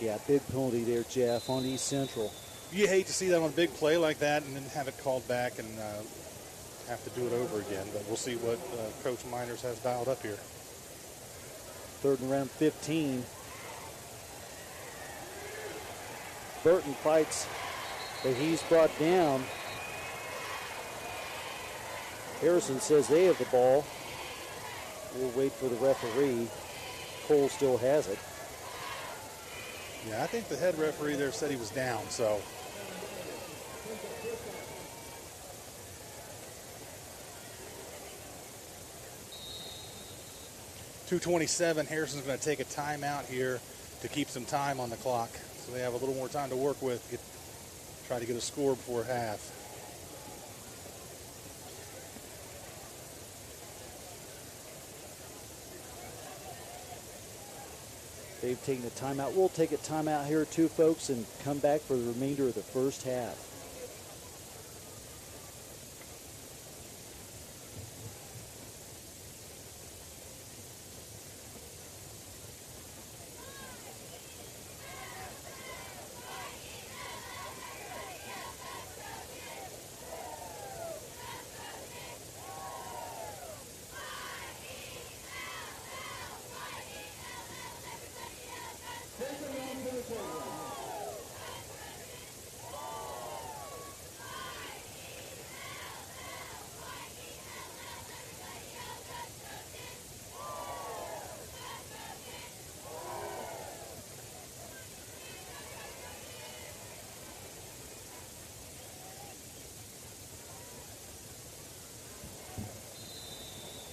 Yeah, big penalty there, Jeff, on East Central. You hate to see that on a big play like that and then have it called back and have to do it over again. But we'll see what Coach Miners has dialed up here. 3rd and around 15. Burton fights, but he's brought down. Harrison says they have the ball. We'll wait for the referee. Cole still has it. Yeah, I think the head referee there said he was down, so. .227, Harrison's going to take a timeout here to keep some time on the clock. So they have a little more time to work with, try to get a score before half. They've taken a timeout. We'll take a timeout here too, folks, and come back for the remainder of the first half.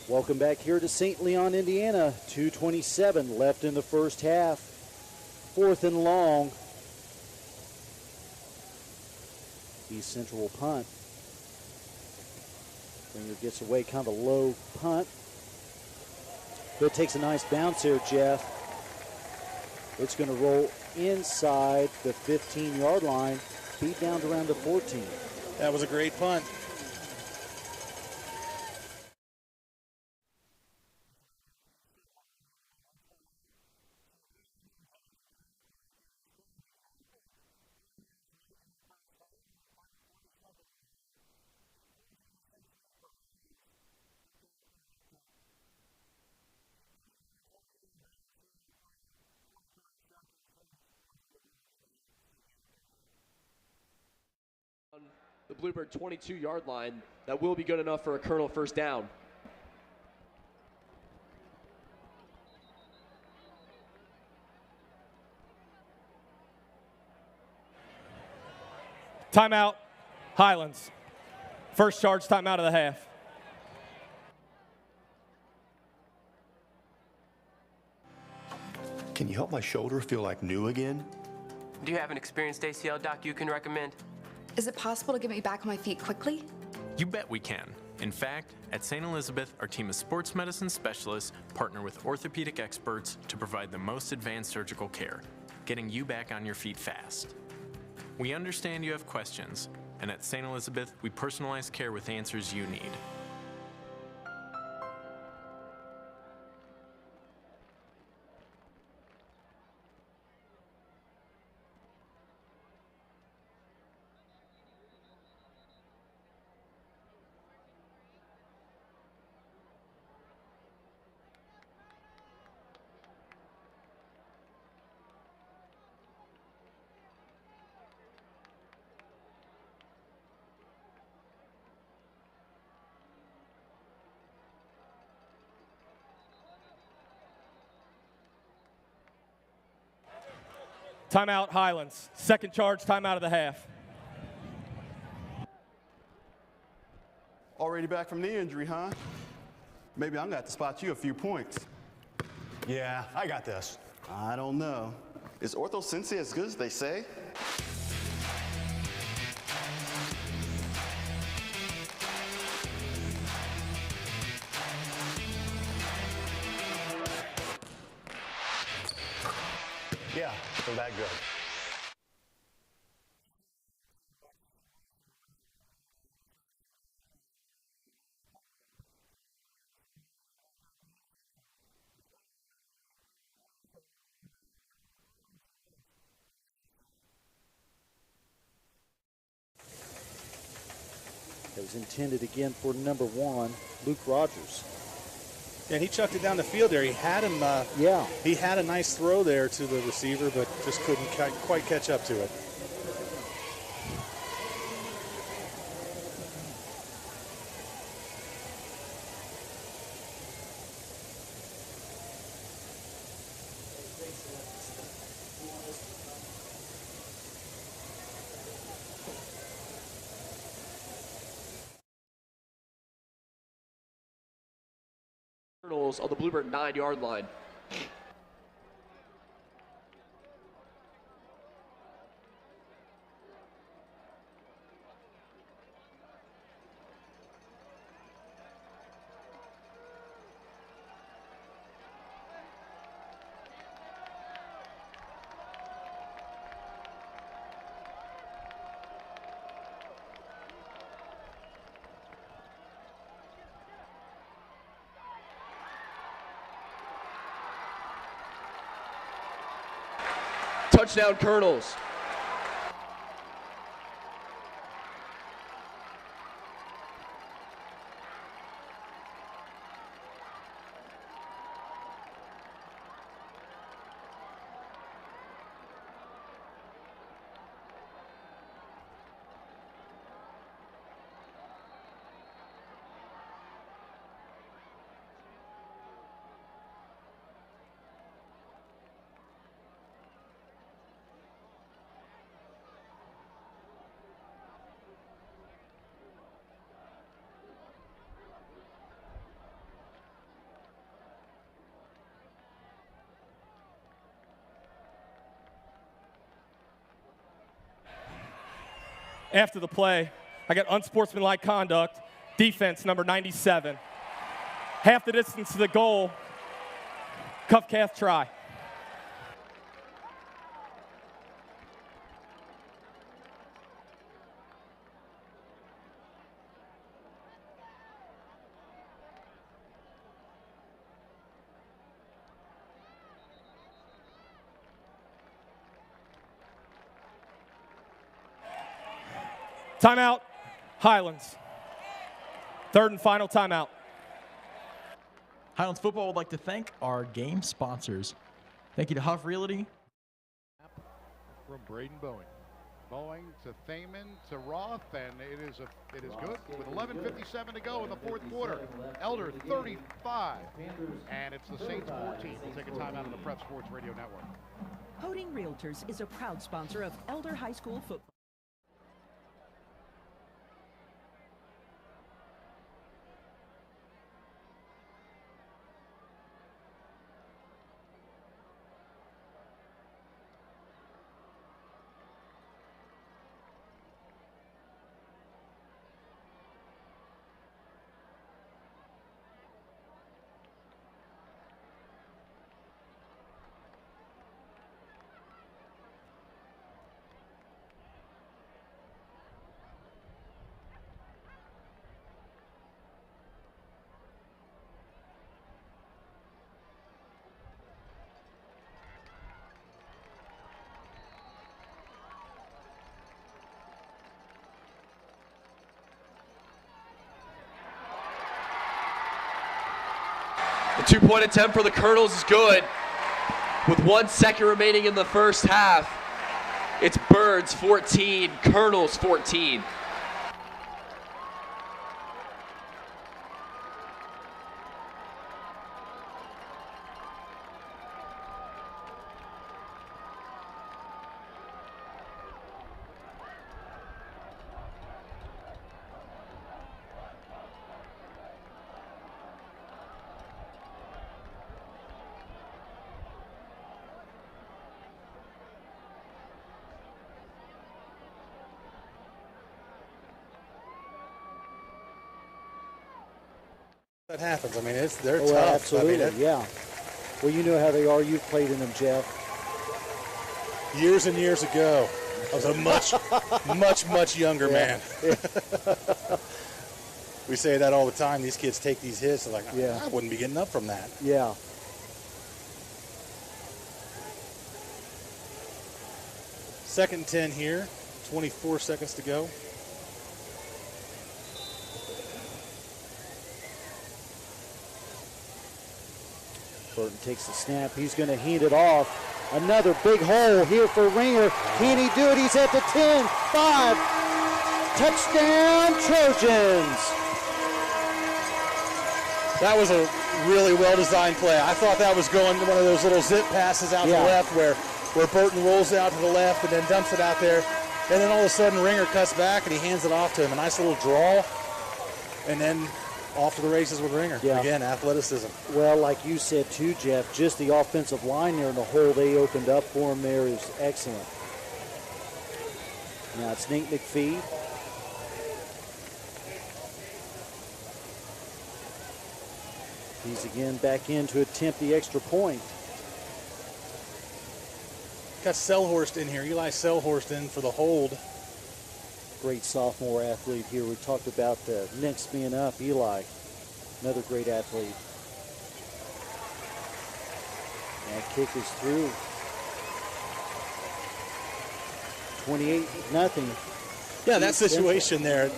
Welcome back here to St. Leon, Indiana. 2:27 left in the first half. 4th and long. East Central will punt. Springer gets away, kind of a low punt. But takes a nice bounce here, Jeff. It's going to roll inside the 15-yard line, beat down to around the 14. That was a great punt. The Bluebird 22-yard line. That will be good enough for a Colonel first down. Timeout, Highlands. First charge timeout of the half. Can you help my shoulder feel like new again? Do you have an experienced ACL doc you can recommend? Is it possible to get me back on my feet quickly? You bet we can. In fact, at St. Elizabeth, our team of sports medicine specialists partner with orthopedic experts to provide the most advanced surgical care, getting you back on your feet fast. We understand you have questions, and at St. Elizabeth, we personalize care with answers you need. Timeout, Highlands. Second charge timeout of the half. Already back from the injury, huh? Maybe I'm going to have to spot you a few points. Yeah, I got this. I don't know. Is Ortho Sensei as good as they say? Yeah, they're that good. is intended again for number 1, Luke Rogers. And he chucked it down the field there. He had him. Yeah. He had a nice throw there to the receiver, but just couldn't quite catch up to it. On the Bluebird 9-yard line. Touchdown, Colonels. After the play, I got unsportsmanlike conduct, defense number 97. Half the distance to the goal, cuff calf try. Timeout, Highlands. Third and final timeout. Highlands football would like to thank our game sponsors. Thank you to Huff Realty. From Braden Boeing. Boeing to Thaman to Roth, and it is good with 11:57 to go in the fourth quarter. Elder 35, and it's the Saints 14. We'll take a timeout on the Prep Sports Radio Network. Hoding Realtors is a proud sponsor of Elder High School football. The two-point attempt for the Colonels is good. With 1 second remaining in the first half, it's Birds 14, Colonels 14. That happens. I mean, they're Oh, tough. absolutely, I mean, yeah. Well, you know how they are. You've played in them, Jeff. Years and years ago, I was a much younger man. Yeah. We say that all the time. These kids take these hits. They're like, Yeah. I wouldn't be getting up from that. Yeah. Second and 10 here. 24 seconds to go. Burton takes the snap. He's going to hand it off. Another big hole here for Ringer. Can he do it? He's at the 10, 5. Touchdown, Trojans. That was a really well-designed play. I thought that was going one of those little zip passes out to the left where Burton rolls out to the left and then dumps it out there. And then all of a sudden Ringer cuts back and he hands it off to him. A nice little draw. And then off to the races with Ringer. Yeah. Again, athleticism. Well, like you said too, Jeff, just the offensive line there and the hole they opened up for him there is excellent. Now it's Nate McPhee. He's again back in to attempt the extra point. Got Selhorst in here. Eli Selhorst in for the hold. Great sophomore athlete here. We talked about the next man up, Eli. Another great athlete. That kick is through. 28-0. Yeah, that situation there,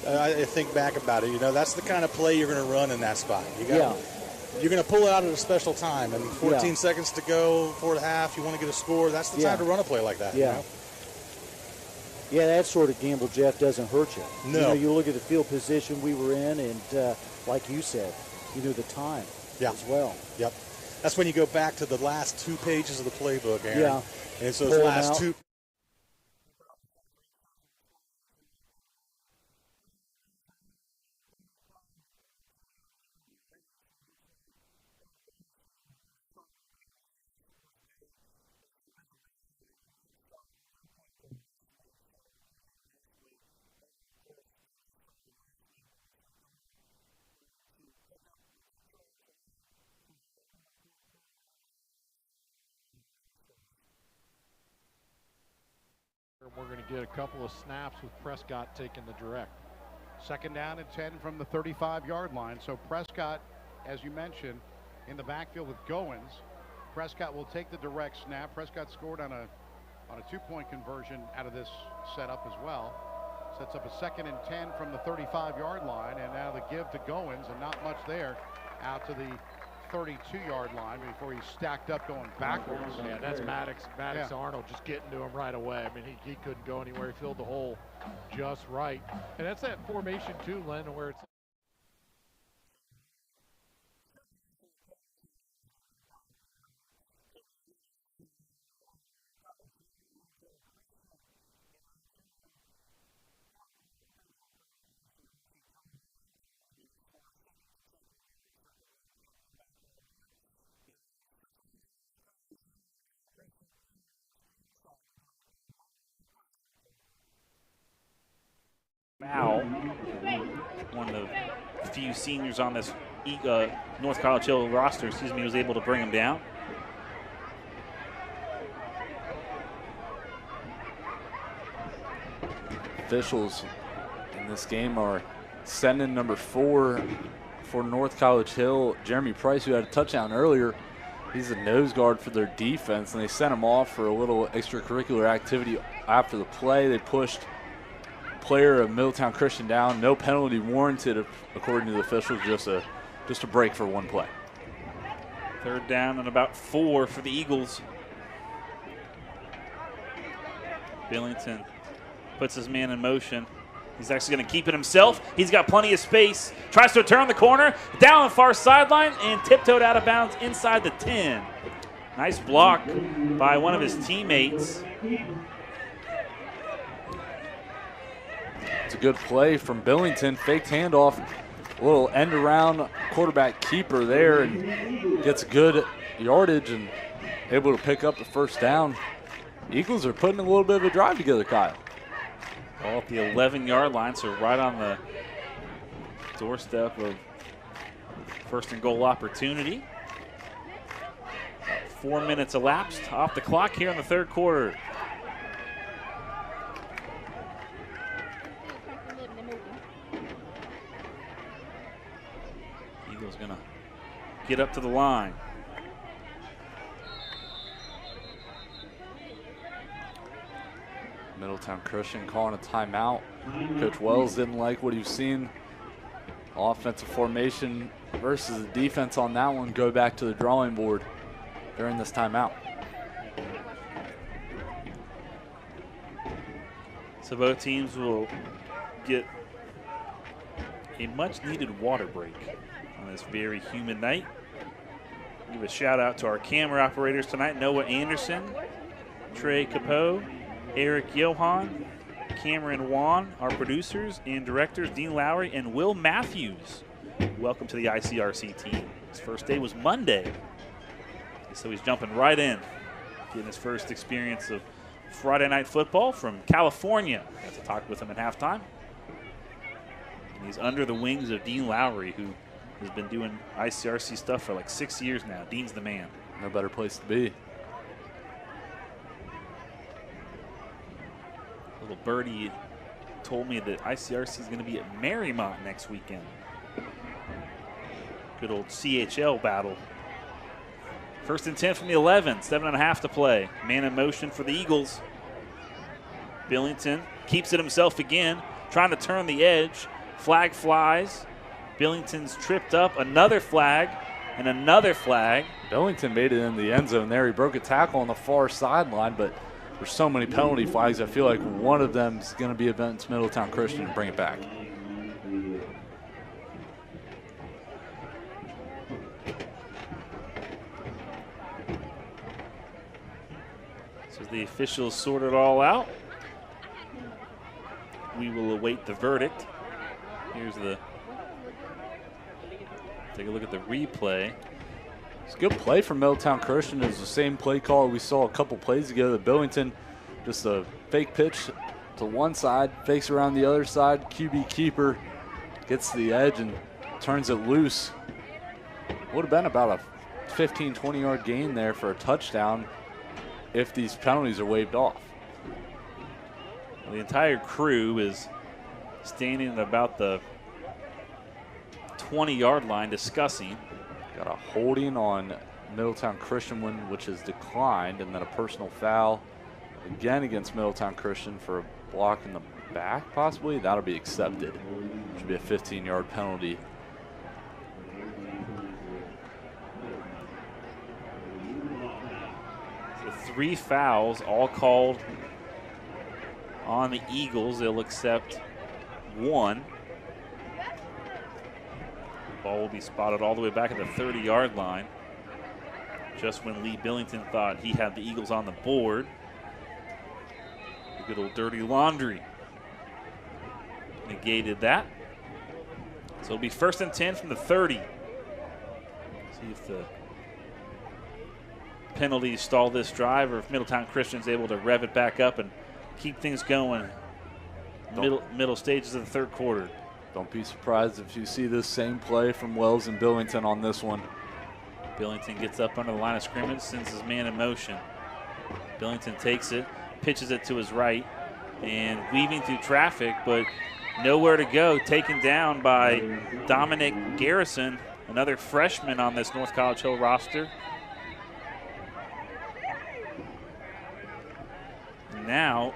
I think back about it. You know, that's the kind of play you're going to run in that spot. You're going to pull it out at a special time, and 14 seconds to go, 4 1/2. You want to get a score. That's the time to run a play like that. Yeah. You know? Yeah, that sort of gamble, Jeff, doesn't hurt you. No. You know, you look at the field position we were in, and like you said, you know the time as well. Yep. That's when you go back to the last 2 pages of the playbook, Aaron. Yeah. And it's those Pull 'em last out. 2. We're going to get a couple of snaps with Prescott taking the direct. 2nd down and 10 from the 35-yard line. So Prescott, as you mentioned, in the backfield with Goins. Prescott will take the direct snap. Prescott scored on a 2-point conversion out of this setup as well. Sets up a 2nd and 10 from the 35-yard line, and now the give to Goins, and not much there, out to the 32-yard line before he's stacked up going backwards. Yeah, that's Maddox Arnold just getting to him right away. I mean, he couldn't go anywhere. He filled the hole just right. And that's that formation too, Len, where it's Mal, one of the few seniors on this North College Hill roster, was able to bring him down. Officials in this game are sending number 4 for North College Hill, Jeremy Price, who had a touchdown earlier. He's a nose guard for their defense, and they sent him off for a little extracurricular activity after the play. They pushed player of Middletown Christian down. No penalty warranted, according to the officials. Just a break for one play. 3rd down and about 4 for the Eagles. Billington puts his man in motion. He's actually going to keep it himself. He's got plenty of space. Tries to turn the corner, down the far sideline, and tiptoed out of bounds inside the 10. Nice block by one of his teammates. It's a good play from Billington. Faked handoff, a little end around quarterback keeper there, and gets good yardage and able to pick up the 1st down. Eagles are putting a little bit of a drive together, Kyle. Ball at the 11-yard line, so right on the doorstep of 1st and goal opportunity. 4 minutes elapsed off the clock here in the 3rd quarter. Eagles gonna get up to the line. Middletown Christian calling a timeout. Coach Wells didn't like what he's seen offensive formation versus the defense on that one go back to the drawing board during this timeout. So both teams will get a much-needed water break on this very humid night. Give a shout-out to our camera operators tonight, Noah Anderson, Trey Capo, Eric Johan, Cameron Wan, our producers and directors, Dean Lowry, and Will Matthews. Welcome to the ICRC team. His first day was Monday, so he's jumping right in, getting his first experience of Friday Night Football from California. Got to talk with him at halftime. And he's under the wings of Dean Lowry, who has been doing ICRC stuff for like 6 years now. Dean's the man. No better place to be. Little birdie told me that ICRC is going to be at Marymount next weekend. Good old CHL battle. First and 10 from the 11, 7.5 to play. Man in motion for the Eagles. Billington keeps it himself again, trying to turn the edge. Flag flies. Billington's tripped up. Another flag and another flag. Billington made it in the end zone there. He broke a tackle on the far sideline, but there's so many penalty flags. I feel like one of them is going to be against Middletown Christian and bring it back. So the officials sort it all out. We will await the verdict. Here's the, take a look at the replay. It's a good play from Middletown Christian. It was the same play call we saw a couple plays ago. The Billington, just a fake pitch to one side, fakes around the other side. QB keeper gets to the edge and turns it loose. Would have been about a 15, 20-yard gain there for a touchdown if these penalties are waived off. Well, the entire crew is standing at about the 20-yard line discussing. Got a holding on Middletown Christian one, which has declined, and then a personal foul again against Middletown Christian for a block in the back, possibly. That'll be accepted. Should be a 15-yard penalty. So 3 fouls, all called on the Eagles. They'll accept 1. Ball will be spotted all the way back at the 30-yard line. Just when Lee Billington thought he had the Eagles on the board. The good old dirty laundry negated that. So it'll be first and 10 from the 30. See if the penalties stall this drive or if Middletown Christian's able to rev it back up and keep things going middle stages of the third quarter. Don't be surprised if you see this same play from Wells and Billington on this one. Billington gets up under the line of scrimmage, sends his man in motion. Billington takes it, pitches it to his right, and weaving through traffic, but nowhere to go. Taken down by Dominic Garrison, another freshman on this North College Hill roster. Now,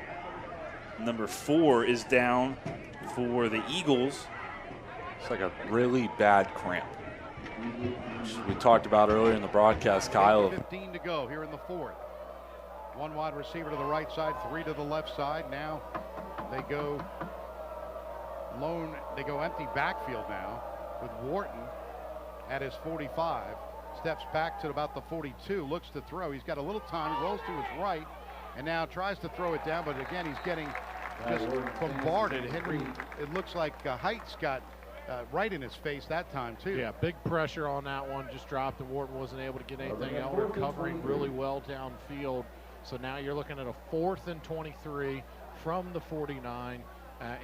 number 4 is down for the Eagles. It's like a really bad cramp. We talked about earlier in the broadcast, Kyle. 15 to go here in the 4th. 1 wide receiver to the right side, 3 to the left side. Now they go lone. They go empty backfield now with Wharton at his 45. Steps back to about the 42. Looks to throw. He's got a little time. Rolls to his right, and now tries to throw it down. But again, he's getting just bombarded. Henry, it looks like Heights got right in his face that time too. Yeah, big pressure on that one. Just dropped, and Wharton wasn't able to get anything out. Recovering really well downfield. So now you're looking at a 4th and 23 from the 49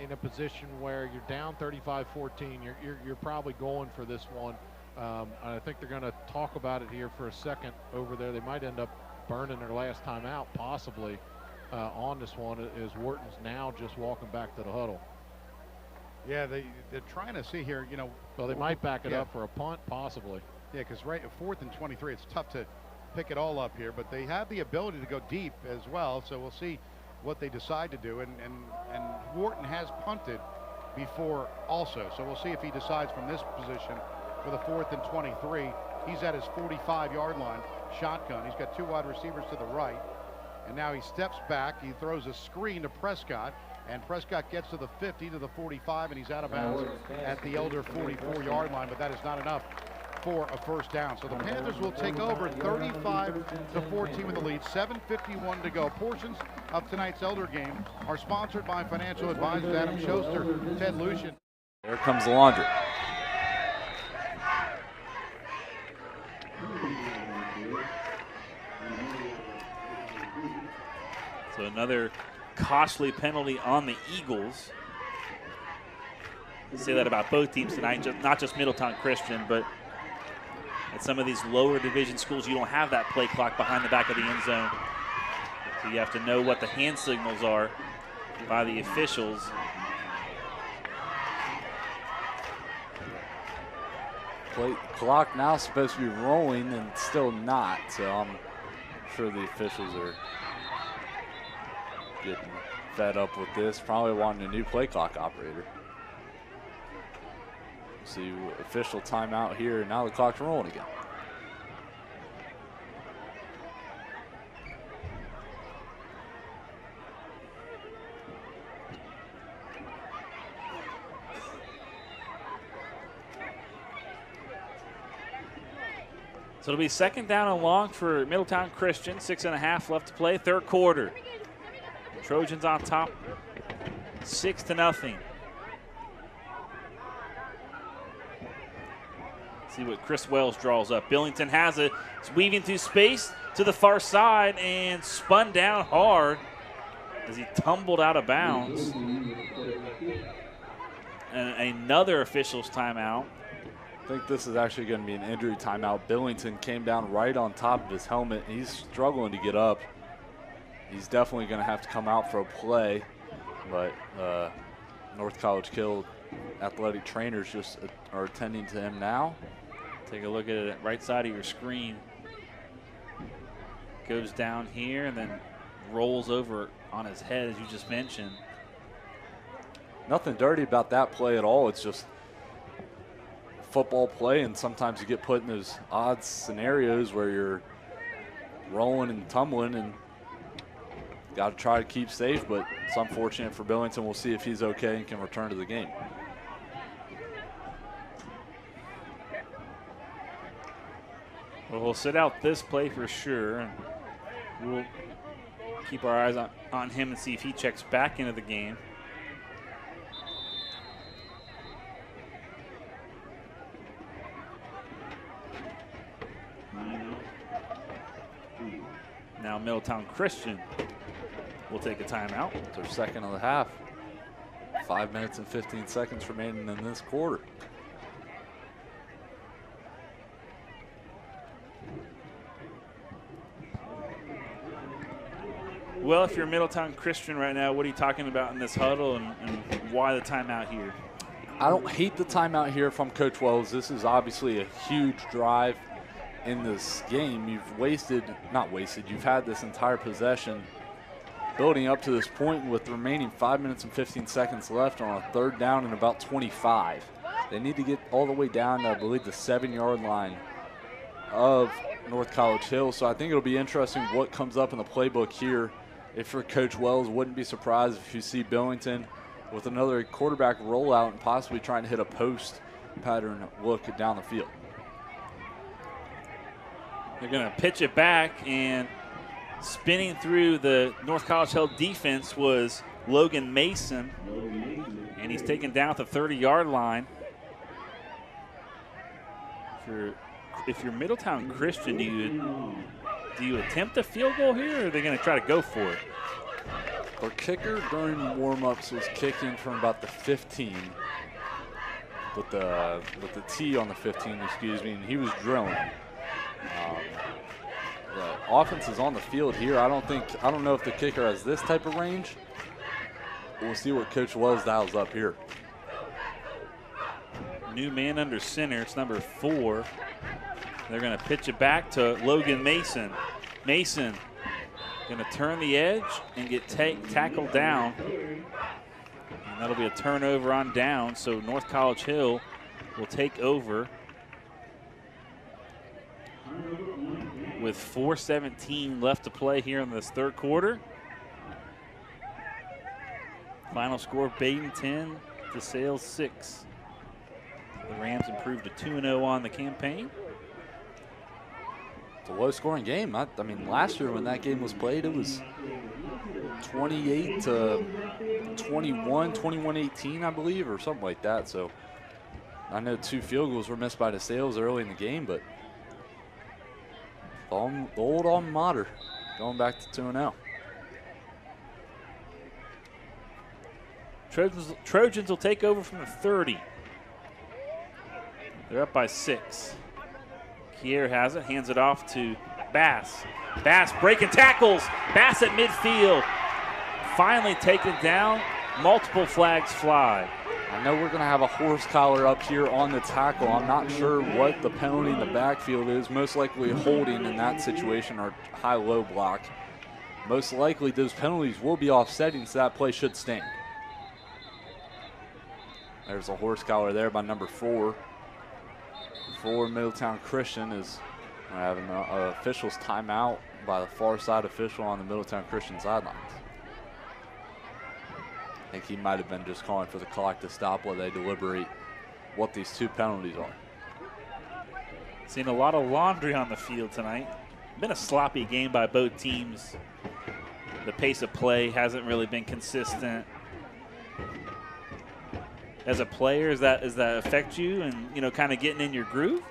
in a position where you're down 35-14. You're probably going for this one. I think they're going to talk about it here for a second over there. They might end up burning their last time out, possibly. On this one is Wharton's now just walking back to the huddle. Yeah, they're trying to see here, you know. Well, they might back it up for a punt, possibly. Yeah, because right at 4th and 23, it's tough to pick it all up here, but they have the ability to go deep as well, so we'll see what they decide to do. And Wharton has punted before also. So we'll see if he decides from this position with a 4th and 23. He's at his 45-yard line, shotgun. He's got 2 wide receivers to the right. And now he steps back. He throws a screen to Prescott. And Prescott gets to the 50, to the 45, and he's out of bounds at the Elder 44-yard line. But that is not enough for a first down. So the Panthers will take over 35-14 with the lead. 7:51 to go. Portions of tonight's Elder game are sponsored by financial advisors Adam Schuster, Ted Lucian. There comes Laundry. So another costly penalty on the Eagles. I say that about both teams tonight, not just Middletown Christian, but at some of these lower division schools, you don't have that play clock behind the back of the end zone. So you have to know what the hand signals are by the officials. Play clock now supposed to be rolling and still not, so I'm sure the officials are getting fed up with this, probably wanting a new play clock operator. See, official timeout here, and now the clock's rolling again. So it'll be 2nd down and long for Middletown Christian. 6.5 left to play, 3rd quarter. Trojans on top, 6-0. See what Chris Wells draws up. Billington has it. It's weaving through space to the far side and spun down hard as he tumbled out of bounds. And another official's timeout. I think this is actually going to be an injury timeout. Billington came down right on top of his helmet. He's struggling to get up. He's definitely going to have to come out for a play, but North College Hill athletic trainers just are attending to him now. Take a look at it, right side of your screen. Goes down here and then rolls over on his head, as you just mentioned. Nothing dirty about that play at all. It's just football play, and sometimes you get put in those odd scenarios where you're rolling and tumbling and got to try to keep safe, but it's unfortunate for Billington. We'll see if he's okay and can return to the game. Well, we'll sit out this play for sure, and we'll keep our eyes on him and see if he checks back into the game. Now Middletown Christian will take a timeout. It's their 2nd of the half. 5 minutes and 15 seconds remaining in this quarter. Well, if you're Middletown Christian right now, what are you talking about in this huddle and why the timeout here? I don't hate the timeout here from Coach Wells. This is obviously a huge drive in this game. You've had this entire possession building up to this point with the remaining 5 minutes and 15 seconds left on a 3rd down and about 25. They need to get all the way down to, I believe, the 7-yard line of North College Hill. So I think it'll be interesting what comes up in the playbook here. If you're Coach Wells, wouldn't be surprised if you see Billington with another quarterback rollout and possibly trying to hit a post pattern look down the field. They're going to pitch it back, and spinning through the North College Hill defense was Logan Mason, and he's taken down at the 30-yard line. If you're Middletown Christian, do you attempt a field goal here, or are they going to try to go for it? Our kicker during warm-ups was kicking from about the 15 with the T on the 15, excuse me, and he was drilling. The offense is on the field here. I don't know if the kicker has this type of range. We'll see what Coach Wells dials up here. New man under center. It's number 4. They're going to pitch it back to Logan Mason. Mason going to turn the edge and get tackled down. And That'll be a turnover on down, so North College Hill will take over with 4:17 left to play here in this third quarter. Final score, Baden 10, DeSales 6. The Rams improved to 2-0 on the campaign. It's a low-scoring game. I mean, last year when that game was played, it was 28 to 21, 21-18, I believe, or something like that. So I know 2 field goals were missed by DeSales early in the game, but the old alma mater going back to 2-0. Trojans will take over from the 30. They're up by 6. Kier has it, hands it off to Bass. Bass breaking tackles. Bass at midfield. Finally taken down. Multiple flags fly. I know we're going to have a horse collar up here on the tackle. I'm not sure what the penalty in the backfield is. Most likely holding in that situation or high-low block. Most likely those penalties will be offsetting, so that play should stand. There's a horse collar there by number 4. For Middletown Christian is having an official's timeout by the far side official on the Middletown Christian sidelines. I think he might have been just calling for the clock to stop while they deliberate what these 2 penalties are. Seen a lot of laundry on the field tonight. Been a sloppy game by both teams. The pace of play hasn't really been consistent. As a player, does that affect you and, you know, kind of getting in your groove?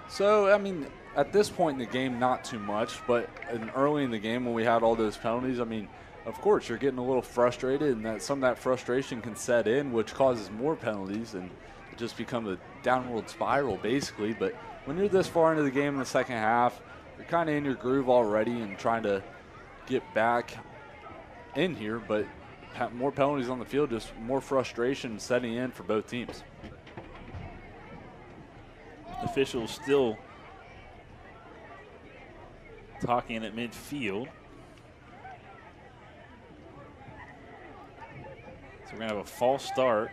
So, I mean, at this point in the game, not too much, but early in the game when we had all those penalties, I mean, of course, you're getting a little frustrated, and that some of that frustration can set in, which causes more penalties, and it just becomes a downward spiral, basically. But when you're this far into the game in the second half, you're kind of in your groove already and trying to get back in here, but more penalties on the field, just more frustration setting in for both teams. Officials still talking at midfield. So we're going to have a false start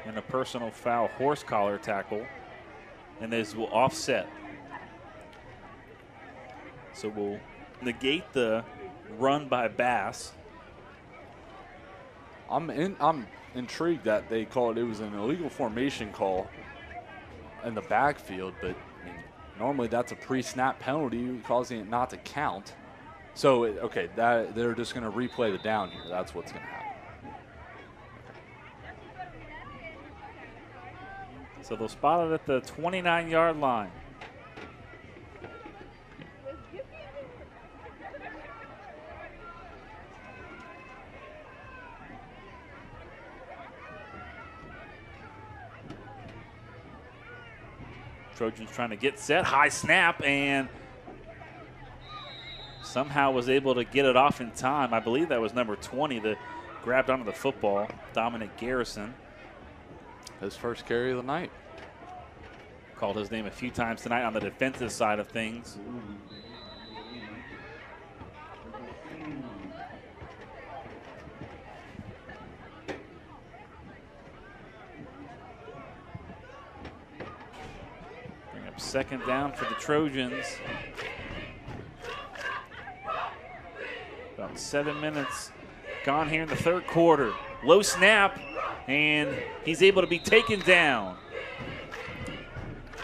and a personal foul horse collar tackle, and this will offset. So we'll negate the run by Bass. I'm intrigued that they called it was an illegal formation call in the backfield, but I mean, normally that's a pre-snap penalty causing it not to count. So okay, that they're just going to replay the down here. That's what's going to happen. So they'll spot it at the 29-yard line. Trojans trying to get set, high snap, and somehow was able to get it off in time. I believe that was number 20 that grabbed onto the football, Dominic Garrison. His first carry of the night. Called his name a few times tonight on the defensive side of things. Second down for the Trojans. About 7 minutes gone here in the third quarter. Low snap, and he's able to be taken down.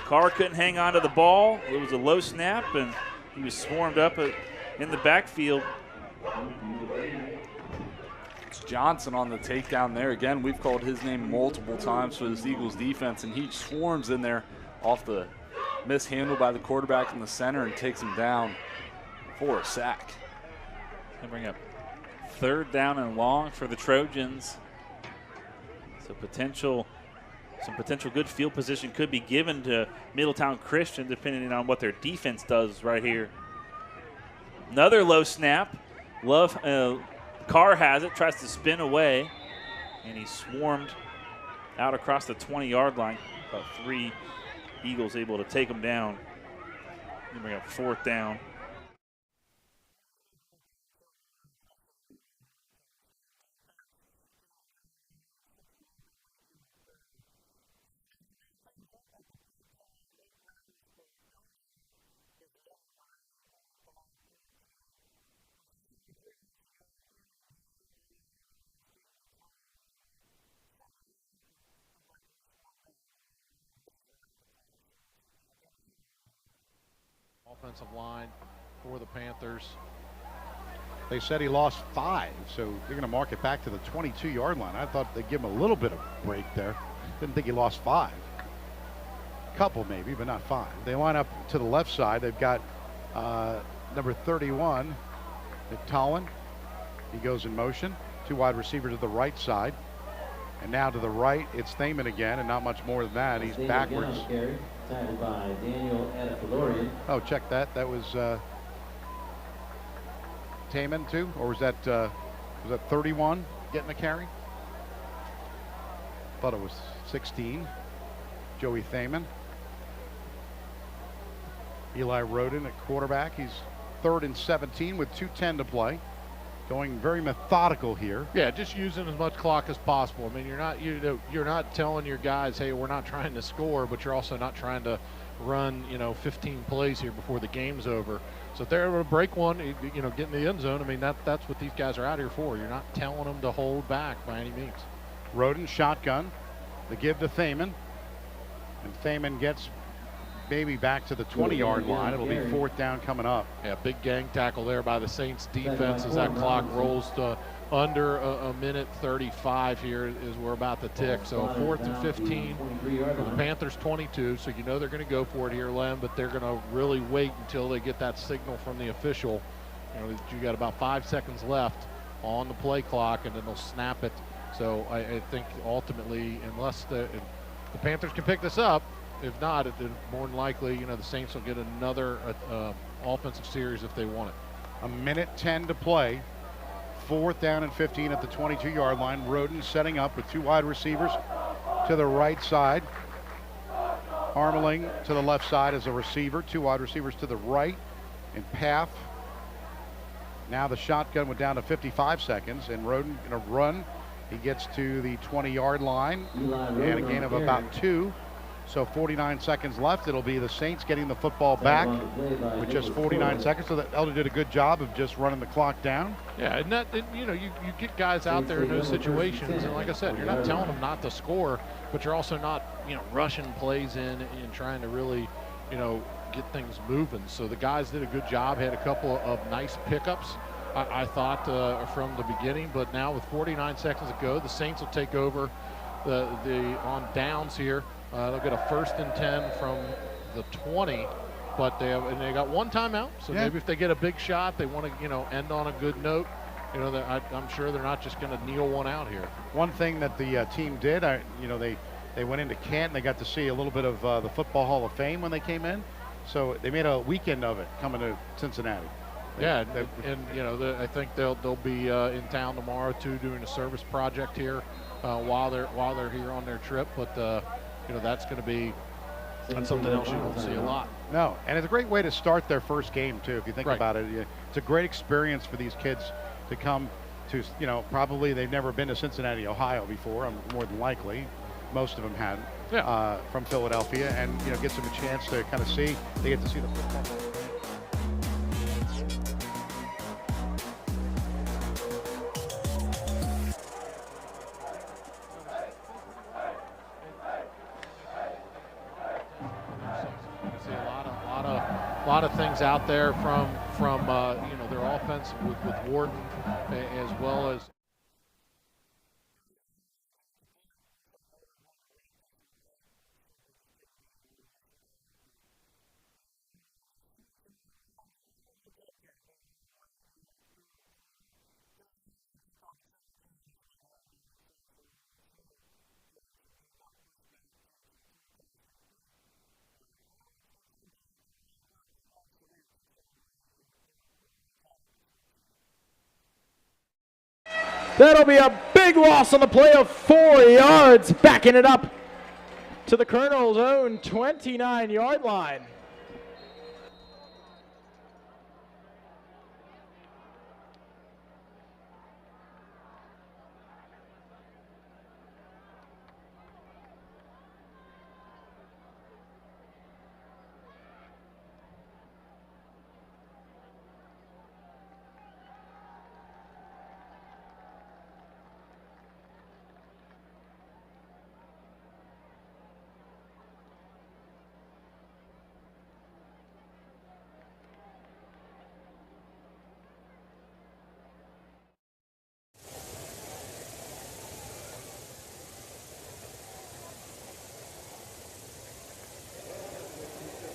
Carr couldn't hang on to the ball. It was a low snap, and he was swarmed up in the backfield. It's Johnson on the takedown there. Again, we've called his name multiple times for this Eagles defense, and he swarms in there off the mishandled by the quarterback in the center and takes him down for a sack. Gonna bring up third down and long for the Trojans. So some potential good field position could be given to Middletown Christian depending on what their defense does right here. Another low snap. Carr has it, tries to spin away, and he's swarmed out across the 20-yard line. About 3 Eagles able to take them down. We bring up fourth down. offensive line for the Panthers. They said he lost 5, so they're going to mark it back to the 22-yard line. I thought they'd give him a little bit of break there. Didn't think he lost 5. Couple maybe, but not 5. They line up to the left side. They've got number 31, McTollin. He goes in motion. 2 wide receivers to the right side. And now to the right, it's Thaman again, and not much more than that. He's backwards. Tackled by Daniel Adefalorian. Oh, check that. That was Thaman too, or was that 31 getting the carry? Thought it was 16. Joey Thaman. Eli Roden at quarterback. He's 3rd and 17 with 2:10 to play. Going very methodical here. Yeah, just using as much clock as possible. I mean, you're not telling your guys, hey, we're not trying to score, but you're also not trying to run 15 plays here before the game's over. So if they're able to break one, get in the end zone. I mean, that's what these guys are out here for. You're not telling them to hold back by any means. Roden shotgun. The give to Thaman. And Thaman gets maybe back to the 20-yard line. It'll be 4th down coming up. Yeah, big gang tackle there by the Saints defense as that clock rolls to under a minute 35 here as we're about to tick. So 4th and 15 for the Panthers 22. So they're going to go for it here, Lem, but they're going to really wait until they get that signal from the official. You got about 5 seconds left on the play clock, and then they'll snap it. So I think ultimately, unless the Panthers can pick this up, if not, more than likely, the Saints will get another offensive series if they want it. A minute 10 to play. 4th down and 15 at the 22-yard line. Roden setting up with 2 wide receivers to the right side. Harmeling to the left side as a receiver. 2 wide receivers to the right. And Paff. Now the shotgun went down to 55 seconds. And Roden going to run. He gets to the 20-yard line. And a gain of about 2. So 49 seconds left. It'll be the Saints getting the football back with just 49 seconds. So that Elder did a good job of just running the clock down. Yeah, and you get guys out there in those situations, and like I said, you're not telling them not to score, but you're also not rushing plays in and trying to really get things moving. So the guys did a good job. Had a couple of nice pickups, I thought, from the beginning. But now with 49 seconds to go, the Saints will take over the on downs here. They'll get a 1st and 10 from the 20, but they got 1 timeout. So maybe if they get a big shot, they want to end on a good note. I'm sure they're not just going to kneel one out here. One thing that the team did, they went into Canton. They got to see a little bit of the Football Hall of Fame when they came in. So they made a weekend of it coming to Cincinnati. I think they'll be in town tomorrow too, doing a service project here while they're here on their trip. But that's going to be something else you don't see a lot. No, and it's a great way to start their first game too. If you think about it, it's a great experience for these kids to come to. Probably they've never been to Cincinnati, Ohio before. More than likely, most of them hadn't. From Philadelphia, and gives them a chance to kind of see. They get to see the football. A lot of things out there from their offense with Wharton, as well as That'll be a big loss on the play of 4 yards, backing it up to the Colonel's own 29-yard line.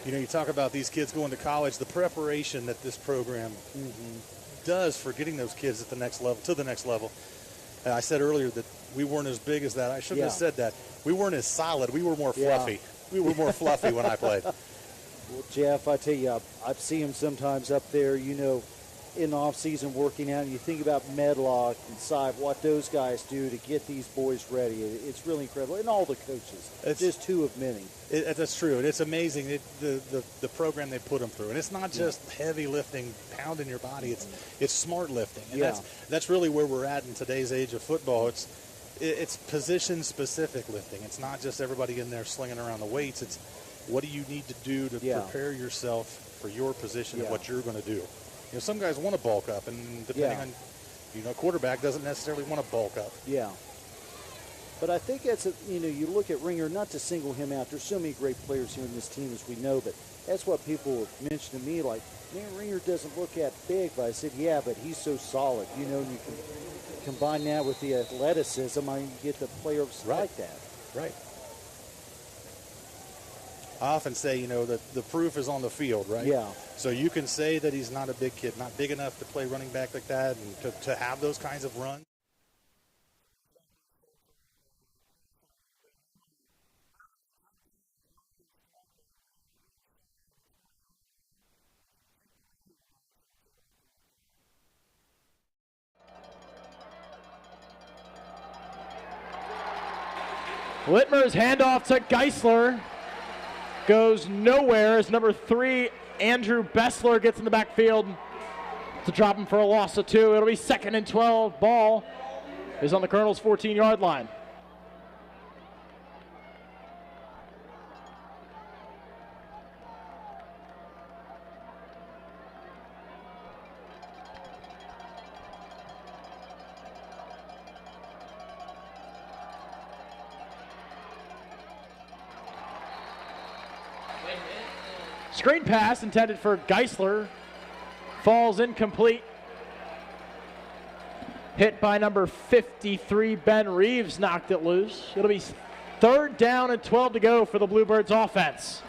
You know, you talk about these kids going to college, the preparation that this program does for getting those kids at the next level, to the next level. And I said earlier that we weren't as big as that. I shouldn't have said that. We weren't as solid. We were more fluffy. We were more fluffy when I played. Well, Jeff, I tell you, I've seen him sometimes up there, you know, in the off-season working out, and you think about Medlock and Sive, what those guys do to get these boys ready. It's really incredible. And all the coaches. It's just two of many. That's true. And it's amazing the program they put them through. And it's not just heavy lifting, pounding your body. It's smart lifting. And that's really where we're at in today's age of football. It's position-specific lifting. It's not just everybody in there slinging around the weights. It's what do you need to do to prepare yourself for your position and what you're going to do. You know, some guys want to bulk up, and depending on, you know, quarterback doesn't necessarily want to bulk up. Yeah. But I think that's, you know, you look at Ringer, not to single him out. There's so many great players here in this team, as we know, but that's what people have mentioned to me, like, man, Ringer doesn't look that big. But I said, yeah, but he's so solid, you know, and you can combine that with the athleticism, and you get the players like that. Right. I often say, you know, that the proof is on the field, right? Yeah. So you can say that he's not a big kid, not big enough to play running back like that and to have those kinds of runs. Littmer's handoff to Geisler goes nowhere as number 3, Andrew Bessler, gets in the backfield to drop him for a loss of 2. It'll be 2nd and 12. Ball is on the Colonels' 14-yard line. Screen pass intended for Geisler. Falls incomplete. Hit by number 53, Ben Reeves, knocked it loose. It'll be 3rd down and 12 to go for the Bluebirds offense.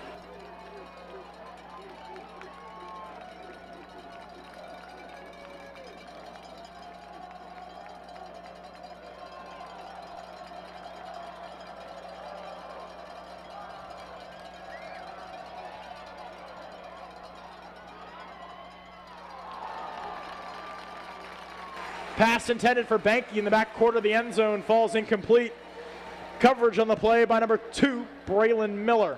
Pass intended for Banky in the back quarter of the end zone falls incomplete. Coverage on the play by number 2, Braylon Miller.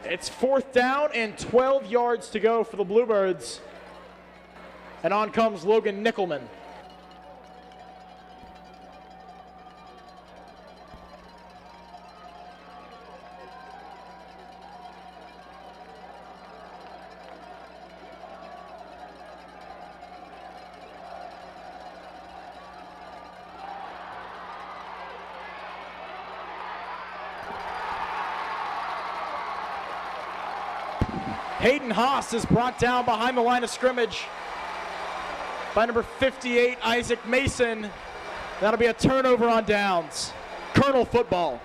It's 4th down and 12 yards to go for the Bluebirds. And on comes Logan Nickelman. Hayden Haas is brought down behind the line of scrimmage by number 58, Isaac Mason. That'll be a turnover on downs. Colonel football.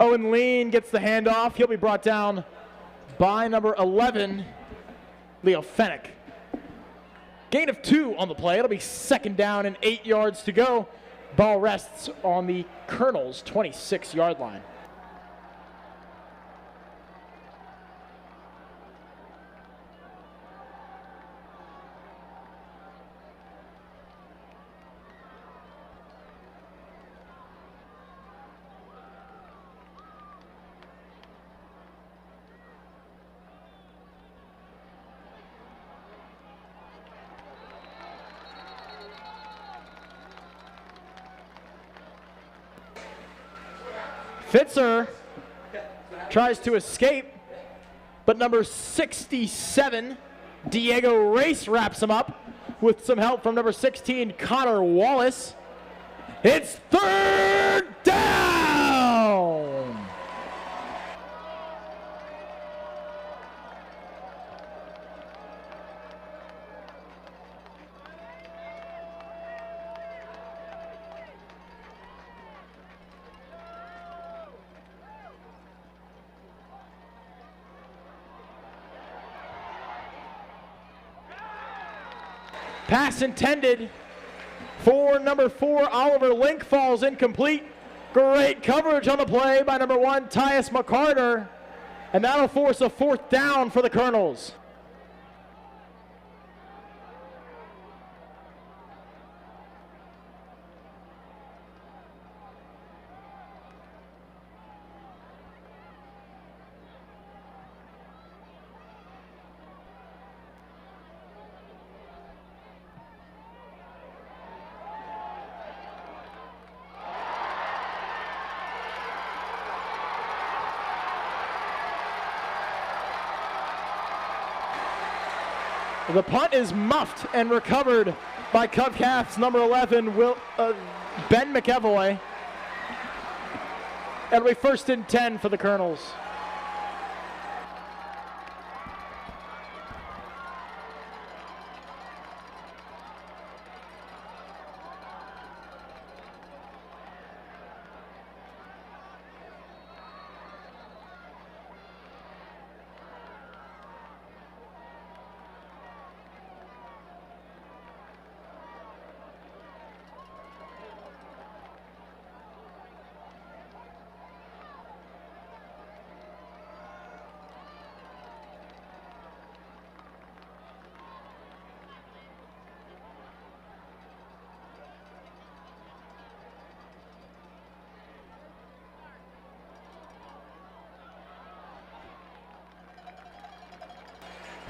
Owen Lean gets the handoff. He'll be brought down by number 11, Leo Fennick. Gain of 2 on the play. It'll be 2nd down and 8 yards to go. Ball rests on the Colonels' 26-yard line. Fitzer tries to escape, but number 67, Diego Race, wraps him up with some help from number 16, Connor Wallace. It's third down! Pass intended for number 4, Oliver Link, falls incomplete. Great coverage on the play by number 1, Tyus McCarter. And that'll force a 4th down for the Colonels. The punt is muffed and recovered by Cubcats number 11, Ben McEvoy. It'll be 1st and 10 for the Colonels.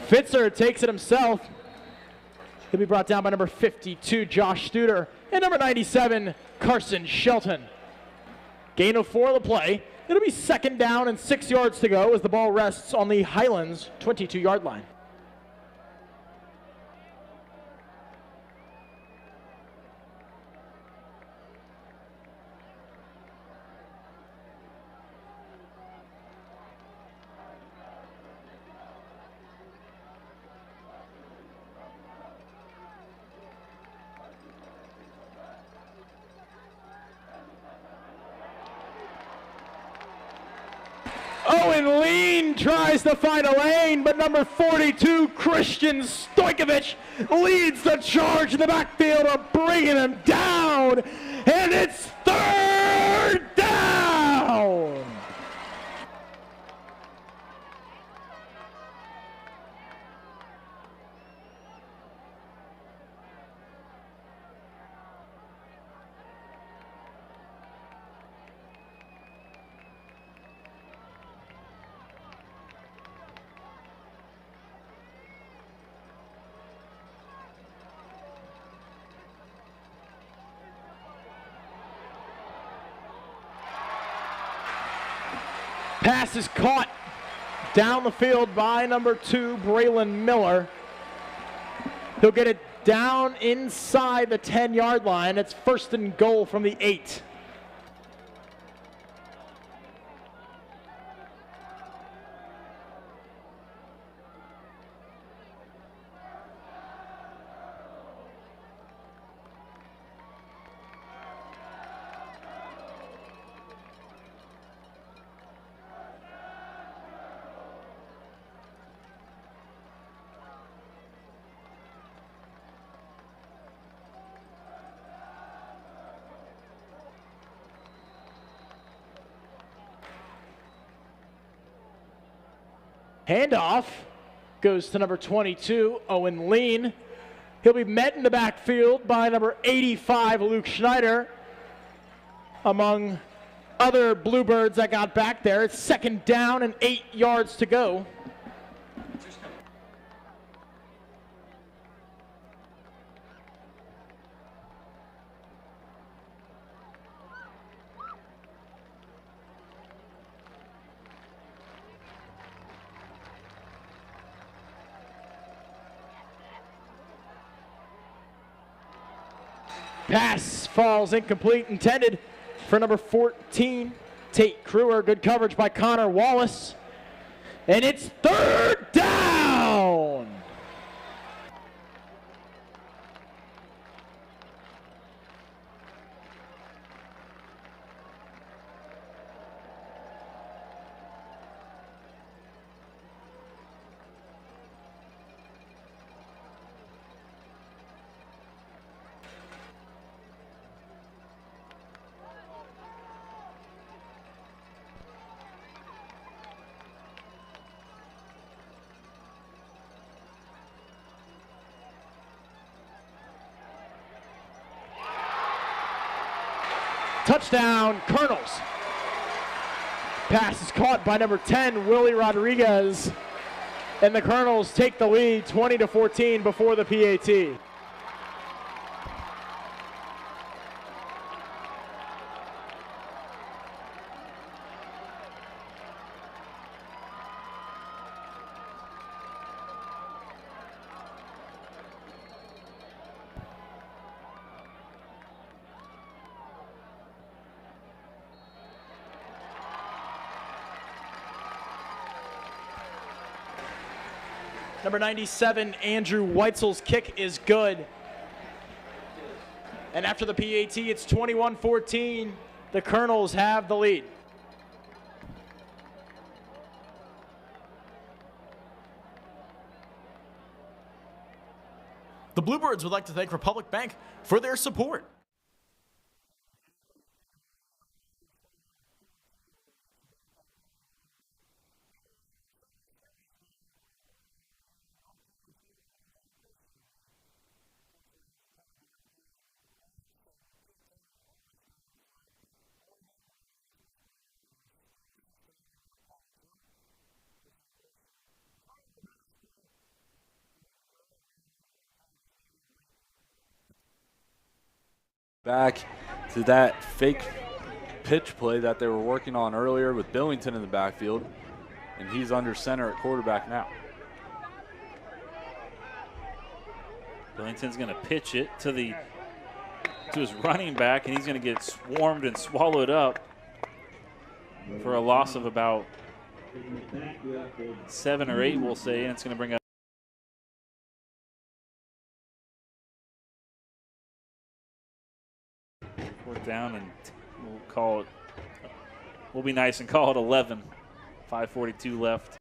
Fitzer takes it himself. He'll be brought down by number 52, Josh Studer, and number 97, Carson Shelton. Gain of 4 of the play. It'll be 2nd down and 6 yards to go as the ball rests on the Highlands 22-yard line. Owen Lean tries to find a lane, but number 42, Christian Stojkovic, leads the charge in the backfield of bringing him down, and it's 3rd down! Pass is caught down the field by number 2, Braylon Miller. He'll get it down inside the 10-yard line. It's 1st and goal from the 8. Handoff goes to number 22, Owen Lean. He'll be met in the backfield by number 85, Luke Schneider. Among other Bluebirds that got back there, it's 2nd down and 8 yards to go. Pass falls incomplete, intended for number 14, Tate Crewer. Good coverage by Connor Wallace. And it's third down. Touchdown, Colonels. Pass is caught by number 10, Willie Rodriguez. And the Colonels take the lead 20-14 before the PAT. Number 97, Andrew Weitzel's kick is good. And after the PAT, it's 21-14. The Colonels have the lead. The Bluebirds would like to thank Republic Bank for their support. Back to that fake pitch play that they were working on earlier with Billington in the backfield, and he's under center at quarterback now. Billington's going to pitch it to his running back, and he's going to get swarmed and swallowed up for a loss of about 7 or 8, we'll say, and it's going to bring up fourth down, and we'll be nice and call it 11. 5:42 left.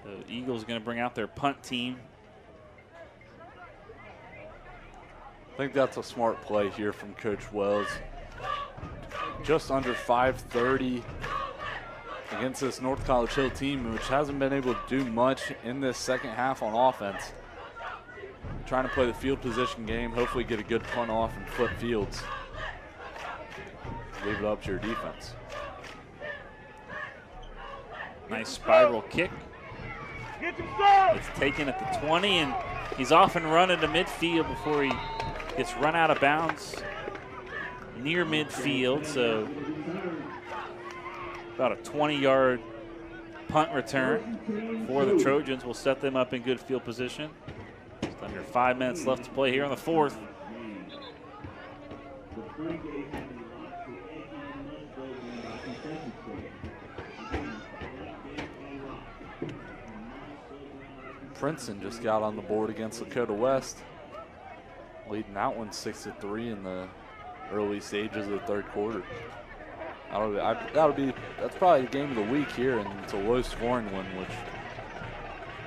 So Eagles going to bring out their punt team. I think that's a smart play here from Coach Wells. Just under 5:30 against this North College Hill team, which hasn't been able to do much in this second half on offense. Trying to play the field position game, hopefully get a good punt off and flip fields. Leave it up to your defense. Nice spiral kick. It's taken at the 20, and he's off and running to midfield before he gets run out of bounds near midfield. So about a 20-yard punt return for the Trojans will set them up in good field position. Just under 5 minutes left to play here in the fourth. Princeton just got on the board against Lakota West, leading that one 6-3 in the early stages of the third quarter. That's probably the game of the week here, and it's a low-scoring one, which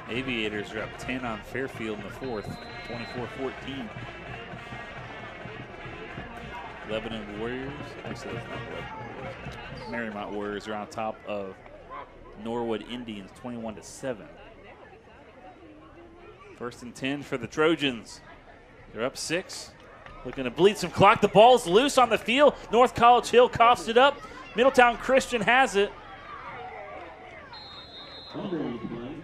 Aviators are up 10 on Fairfield in the fourth, 24-14. Lebanon Warriors, actually that's not Lebanon. Marymount Warriors are on top of Norwood Indians, 21-7. First and 10 for the Trojans. They're up 6. Looking to bleed some clock. The ball's loose on the field. North College Hill coughs it up. Middletown Christian has it.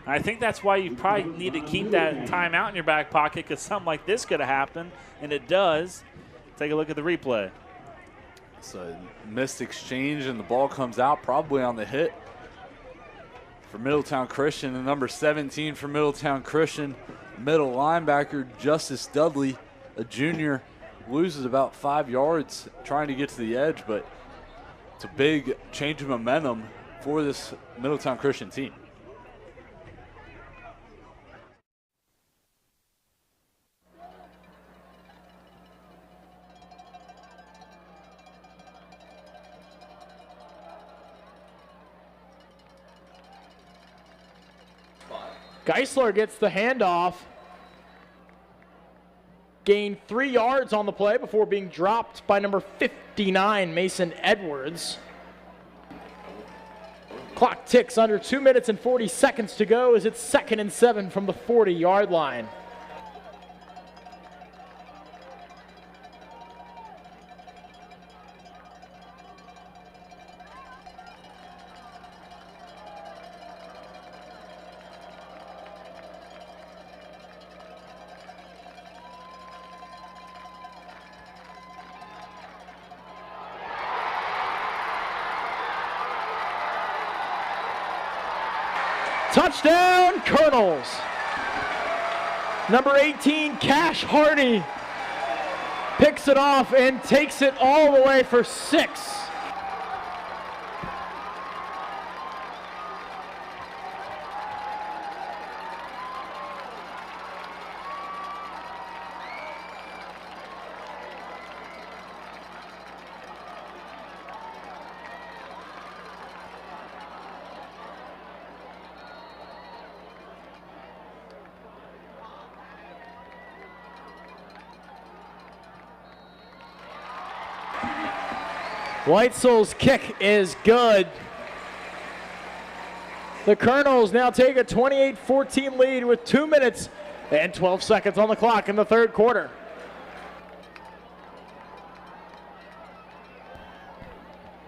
I think that's why you probably need to keep that timeout in your back pocket, because something like this could have happened, and it does. Take a look at the replay. It's a missed exchange, and the ball comes out probably on the hit for Middletown Christian. And number 17 for Middletown Christian, middle linebacker Justice Dudley, a junior, loses about 5 yards trying to get to the edge, but it's a big change of momentum for this Middletown Christian team. Geisler gets the handoff. Gained 3 yards on the play before being dropped by number 59, Mason Edwards. Clock ticks under 2 minutes and 40 seconds to go as it's 2nd and 7 from the 40-yard line. Touchdown, Colonels. Number 18, Cash Hardy, picks it off and takes it all the way for 6. Weitzel's kick is good. The Colonels now take a 28-14 lead with 2 minutes and 12 seconds on the clock in the third quarter.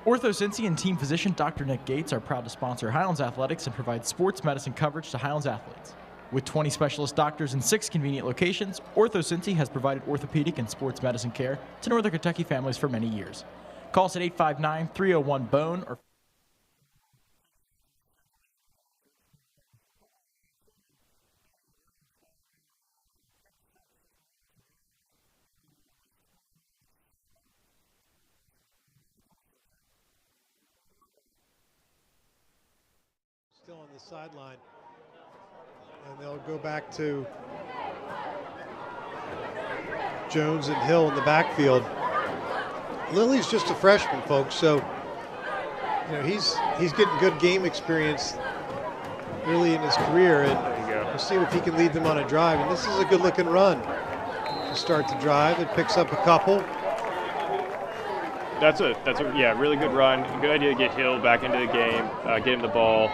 Ortho Cincy and team physician Dr. Nick Gates are proud to sponsor Highlands Athletics and provide sports medicine coverage to Highlands athletes. With 20 specialist doctors in 6 convenient locations, Ortho Cincy has provided orthopedic and sports medicine care to Northern Kentucky families for many years. Call us at 859-301-BONE or still on the sideline, and they'll go back to Jones and Hill in the backfield. Lily's just a freshman, folks, so you know he's getting good game experience early in his career, and we'll see if he can lead them on a drive. And this is a good-looking run to start the drive. It picks up a couple. That's a really good run. Good idea to get Hill back into the game, get him the ball,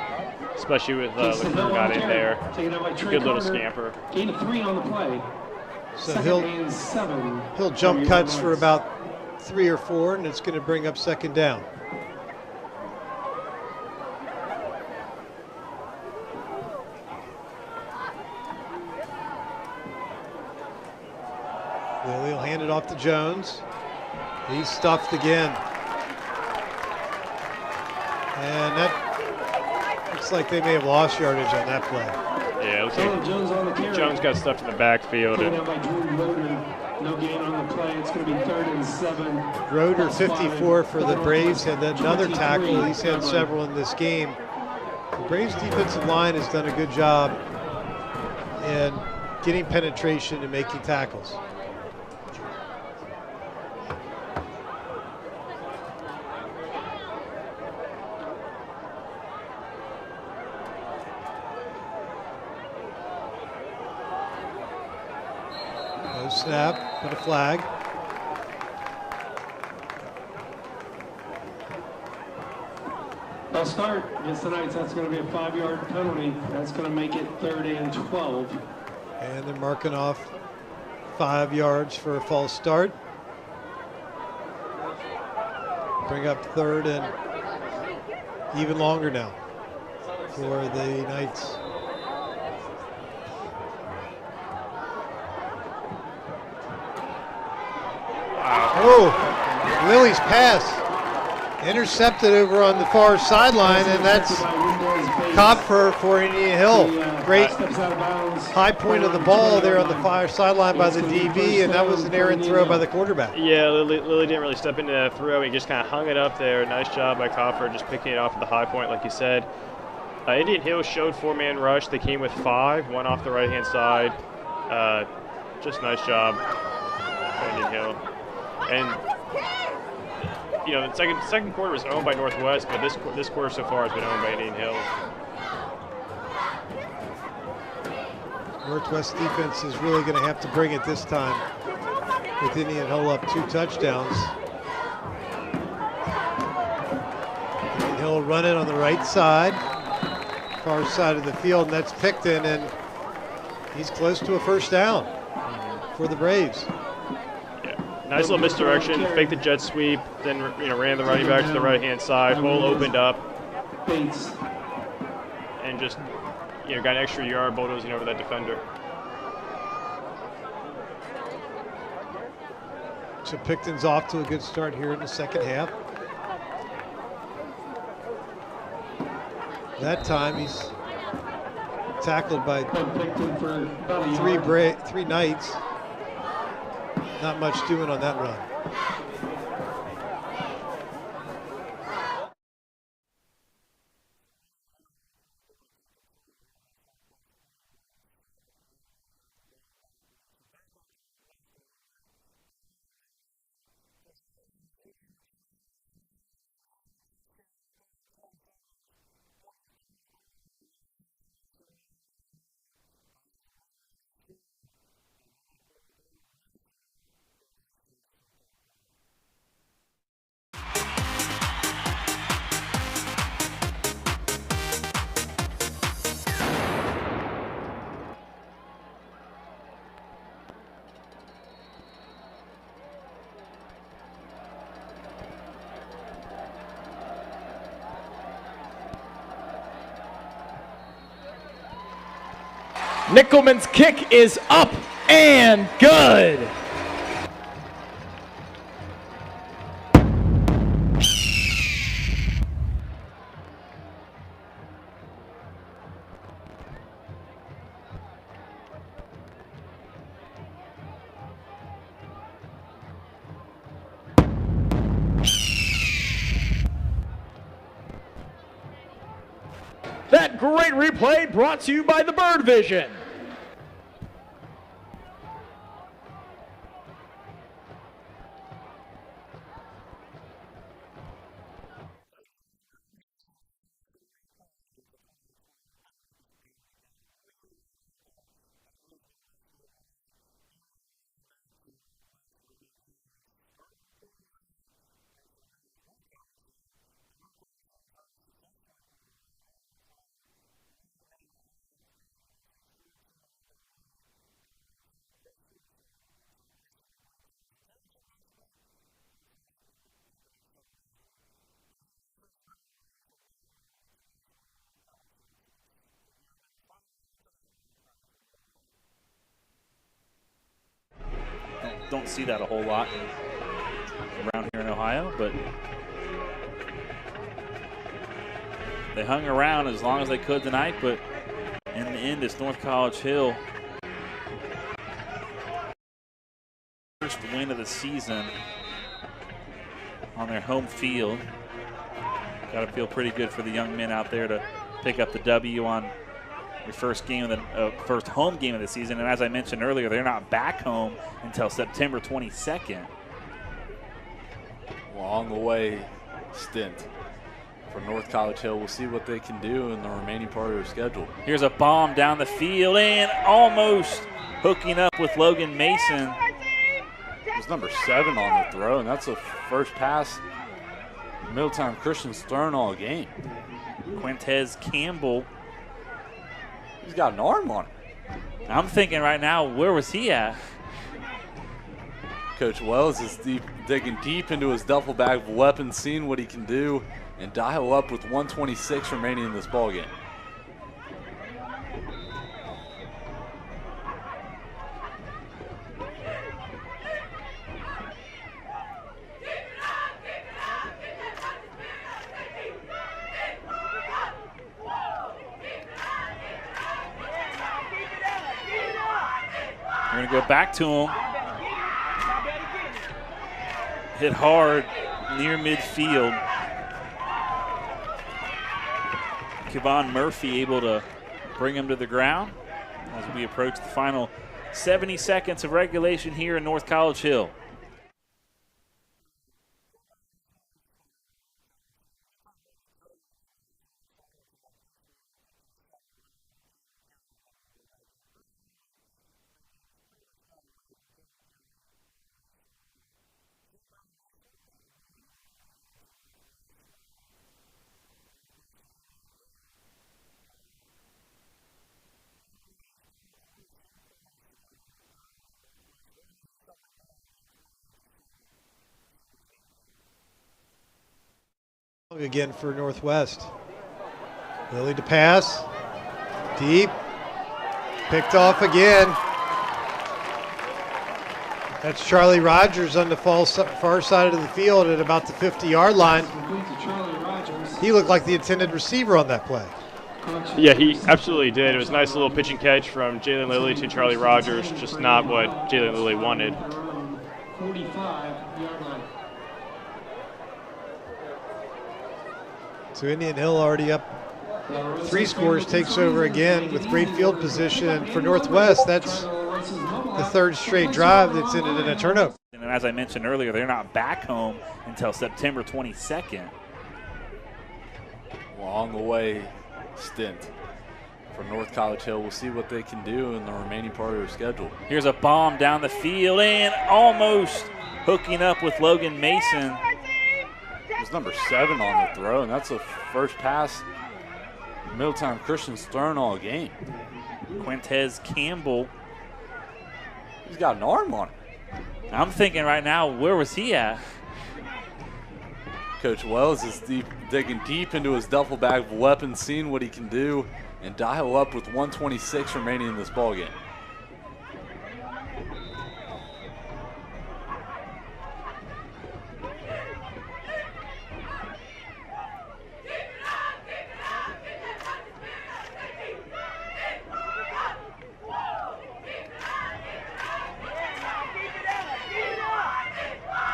especially with Leclerc got in there. Good little scamper. Gain of 3 on the play. So he'll jump cuts for about 3 or 4, and it's going to bring up second down. Lily will hand it off to Jones. He's stuffed again. And that looks like they may have lost yardage on that play. Yeah, it looks like Jones got stuffed in the backfield. No gain on the play. It's going to be 3rd and 7. Roeder, 54 for the Braves, had another tackle. He's had several in this game. The Braves defensive line has done a good job in getting penetration and making tackles. No snap, but a flag. They'll start against the Knights. That's going to be a 5-yard penalty. That's going to make it 3rd and 12. And they're marking off 5 yards for a false start. Bring up 3rd and even longer now for the Knights. Oh, Lily's pass Intercepted over on the far sideline, and that's Kopfer for Indian Hill. Great high point of the ball there on the far sideline by the DB, and that was an errant throw by the quarterback. Yeah, Lilly didn't really step into that throw. He just kind of hung it up there. Nice job by Kopfer, just picking it off at the high point, like you said. Indian Hill showed 4-man rush. They came with 5, one off the right-hand side. Just nice job by Indian Hill. And you know, the second quarter was owned by Northwest, but this quarter so far has been owned by Indian Hill. Northwest defense is really going to have to bring it this time with Indian Hill up 2 touchdowns. Indian Hill running on the right side, far side of the field, and that's Picton, and he's close to a first down for the Braves. Nice little misdirection, faked the jet sweep, then ran the running back to the right-hand side. Hole opened up, and just got an extra yard bulldozing over that defender. So Picton's off to a good start here in the second half. That time he's tackled by 3 Knights. Not much doing on that run. Nickelman's kick is up and good. That great replay brought to you by the Bird Vision. Don't see that a whole lot around here in Ohio, but they hung around as long as they could tonight, but in the end, it's North College Hill. First win of the season on their home field. Got to feel pretty good for the young men out there to pick up the W on your first game of the first home game of the season. And as I mentioned earlier, they're not back home until September 22nd. Well, on the way stint for North College Hill. We'll see what they can do in the remaining part of their schedule. Here's a bomb down the field and almost hooking up with Logan Mason. It's number 7 on the throw, and that's the first pass Middletown Christian's thrown all game. Quintez Campbell. He's got an arm on him. I'm thinking right now, where was he at? Coach Wells is digging deep into his duffel bag of weapons, seeing what he can do, and dial up with 1:26 remaining in this ball game. We're going to go back to him. Hit hard near midfield. Kevon Murphy able to bring him to the ground as we approach the final 70 seconds of regulation here in North College Hill. Again for Northwest. Lilly to pass. Deep. Picked off again. That's Charlie Rogers on the far side of the field at about the 50-yard line. He looked like the intended receiver on that play. Yeah, he absolutely did. It was a nice little pitch and catch from Jalen Lilly to Charlie Rogers, just not what Jalen Lilly wanted. 45-yard line. So Indian Hill already up 3 scores, takes over again with great field position. And for Northwest, that's the 3rd straight drive that's ended in a turnover. And as I mentioned earlier, they're not back home until September 22nd. Along the way stint for North College Hill. We'll see what they can do in the remaining part of their schedule. Here's a bomb down the field and almost hooking up with Logan Mason. It was number 7 on the throw, and that's the first pass Middletown Christian's thrown all game. Quintez Campbell. He's got an arm on him. I'm thinking right now, where was he at? Coach Wells is digging deep into his duffel bag of weapons, seeing what he can do, and dial up with 1:26 remaining in this ballgame.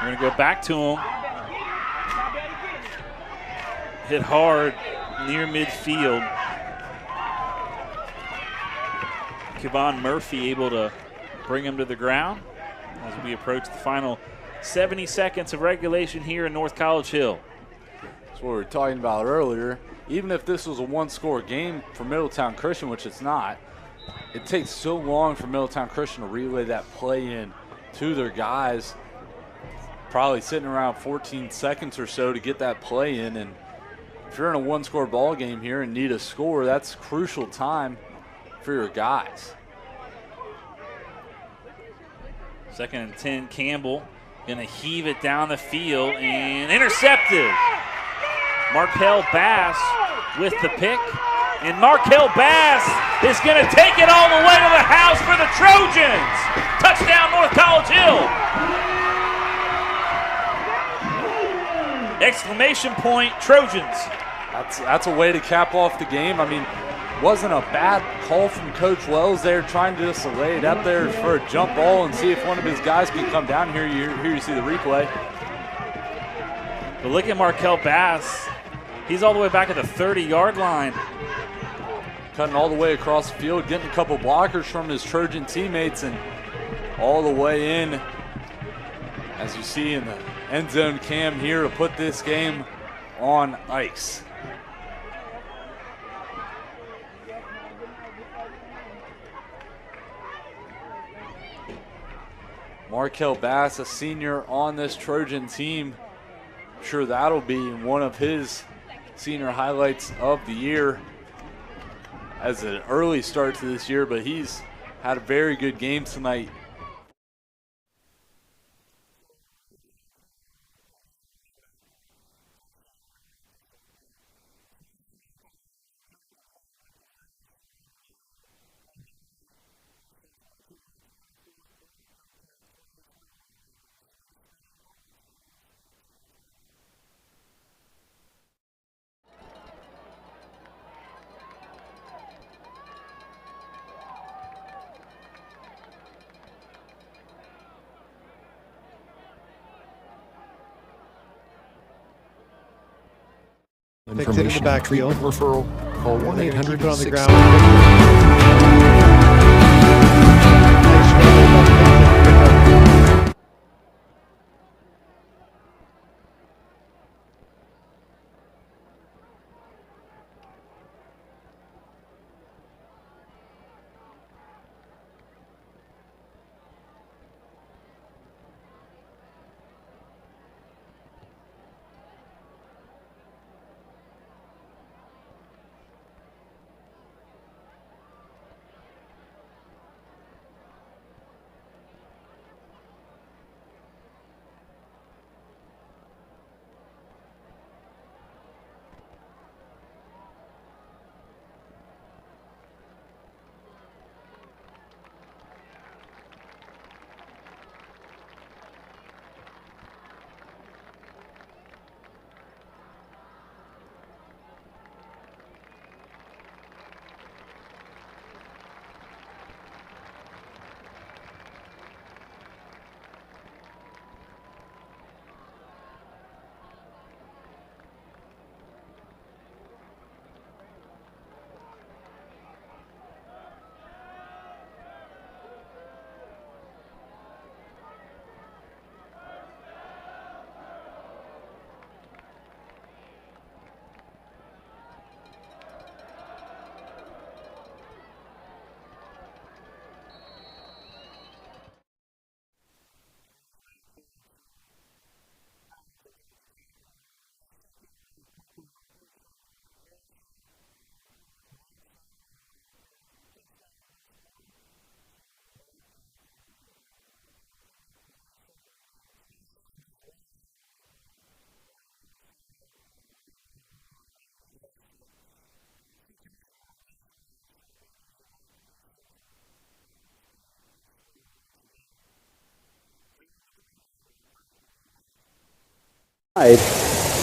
We're going to go back to him. Hit hard near midfield. Kevon Murphy able to bring him to the ground as we approach the final 70 seconds of regulation here in North College Hill. That's what we were talking about earlier. Even if this was a 1-score game for Middletown Christian, which it's not, it takes so long for Middletown Christian to relay that play in to their guys. Probably sitting around 14 seconds or so to get that play in, and if you're in a 1-score ball game here and need a score, that's crucial time for your guys. 2nd and 10, Campbell gonna heave it down the field and intercepted. Markel Bass with the pick, and Markel Bass is gonna take it all the way to the house for the Trojans. Touchdown, North College Hill. Exclamation point, Trojans. That's a way to cap off the game. I mean, wasn't a bad call from Coach Wells there, trying to just lay it up there for a jump ball and see if one of his guys can come down here. Here you see the replay. But look at Markel Bass. He's all the way back at the 30-yard line. Cutting all the way across the field, getting a couple blockers from his Trojan teammates, and all the way in, as you see in the end zone cam here, to put this game on ice. Markel Bass, a senior on this Trojan team. I'm sure that'll be one of his senior highlights of the year as an early start to this year, but he's had a very good game tonight. Picked it in the backfield. Referral. Call 1-800. Keep it on the ground.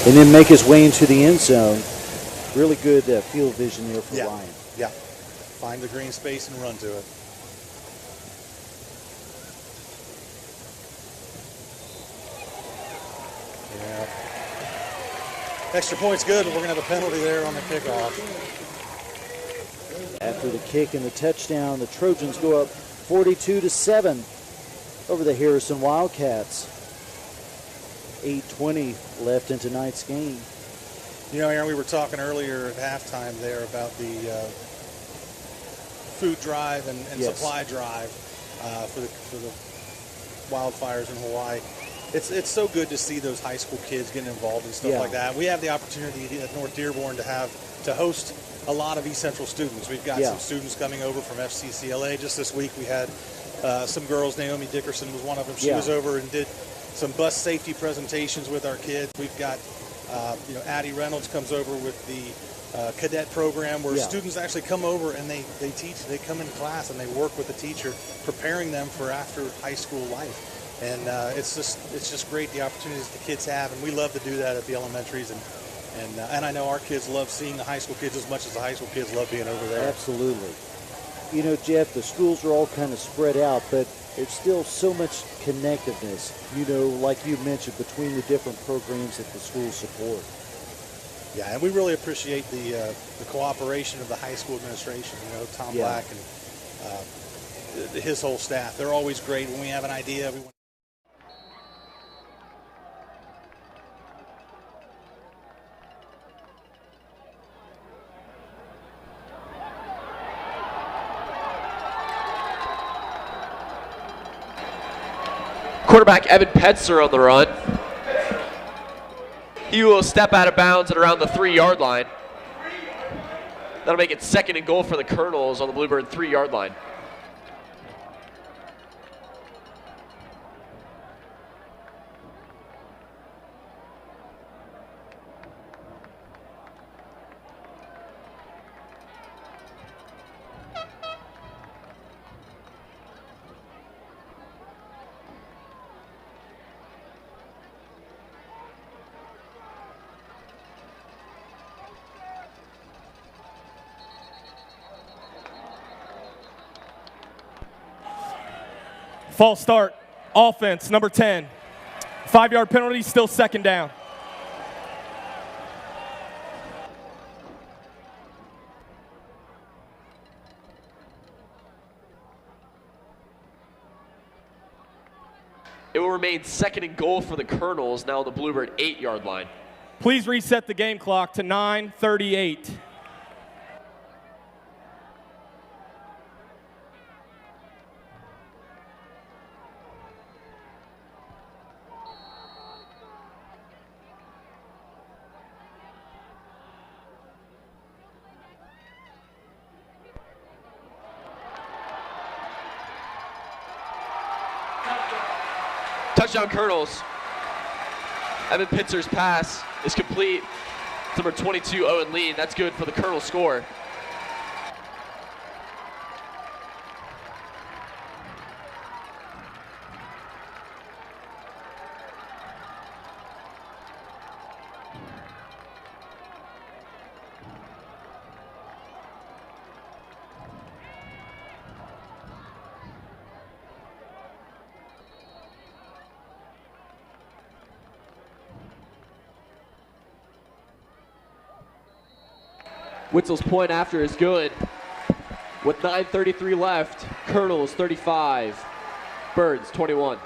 And then make his way into the end zone. Really good field vision there for Ryan. Yeah. Find the green space and run to it. Yeah. Extra point's good, but we're going to have a penalty there on the kickoff. After the kick and the touchdown, the Trojans go up 42-7 over the Harrison Wildcats. 8:20 left in tonight's game. You know, Aaron, we were talking earlier at halftime there about the food drive and Yes. supply drive for the wildfires in Hawaii. It's so good to see those high school kids getting involved in stuff Yeah. like that. We have the opportunity at North Dearborn to host a lot of East Central students. We've got some students coming over from FCCLA. Just this week we had some girls. Naomi Dickerson was one of them. She was over and did some bus safety presentations with our kids. We've got, Addie Reynolds comes over with the cadet program where students actually come over and they teach. They come in class and they work with the teacher, preparing them for after high school life. And it's just great the opportunities the kids have, and we love to do that at the elementaries. And I know our kids love seeing the high school kids as much as the high school kids love being over there. Absolutely. You know, Jeff, the schools are all kind of spread out, but there's still so much connectiveness, like you mentioned, between the different programs that the schools support. Yeah, and we really appreciate the cooperation of the high school administration, Tom Black and his whole staff. They're always great. When we have an idea, we want Quarterback Evan Petzer on the run. He will step out of bounds at around the 3-yard line. That'll make it 2nd and goal for the Colonels on the Bluebird 3-yard line. False start, offense, number 10. 5-yard penalty, still 2nd down. will remain 2nd and goal for the Colonels, now on the Bluebird 8-yard line. Please reset the game clock to 9:38. Touchdown Colonels. Evan Pitzer's pass is complete. It's number 22, Owen Lee, and that's good for the Colonel score. Witzel's point after is good. With 9:33 left, Colonels 35, Birds 21.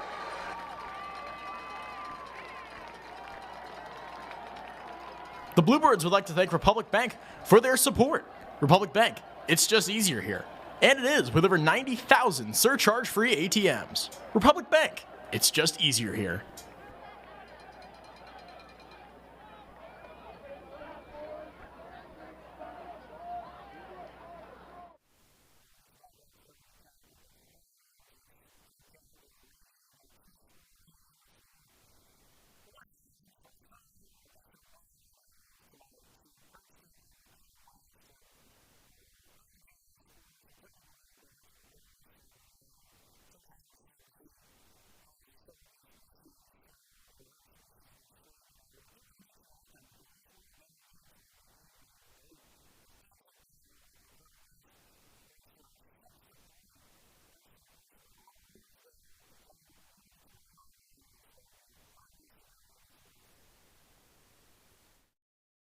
The Bluebirds would like to thank Republic Bank for their support. Republic Bank, it's just easier here. And it is, with over 90,000 surcharge-free ATMs. Republic Bank, it's just easier here.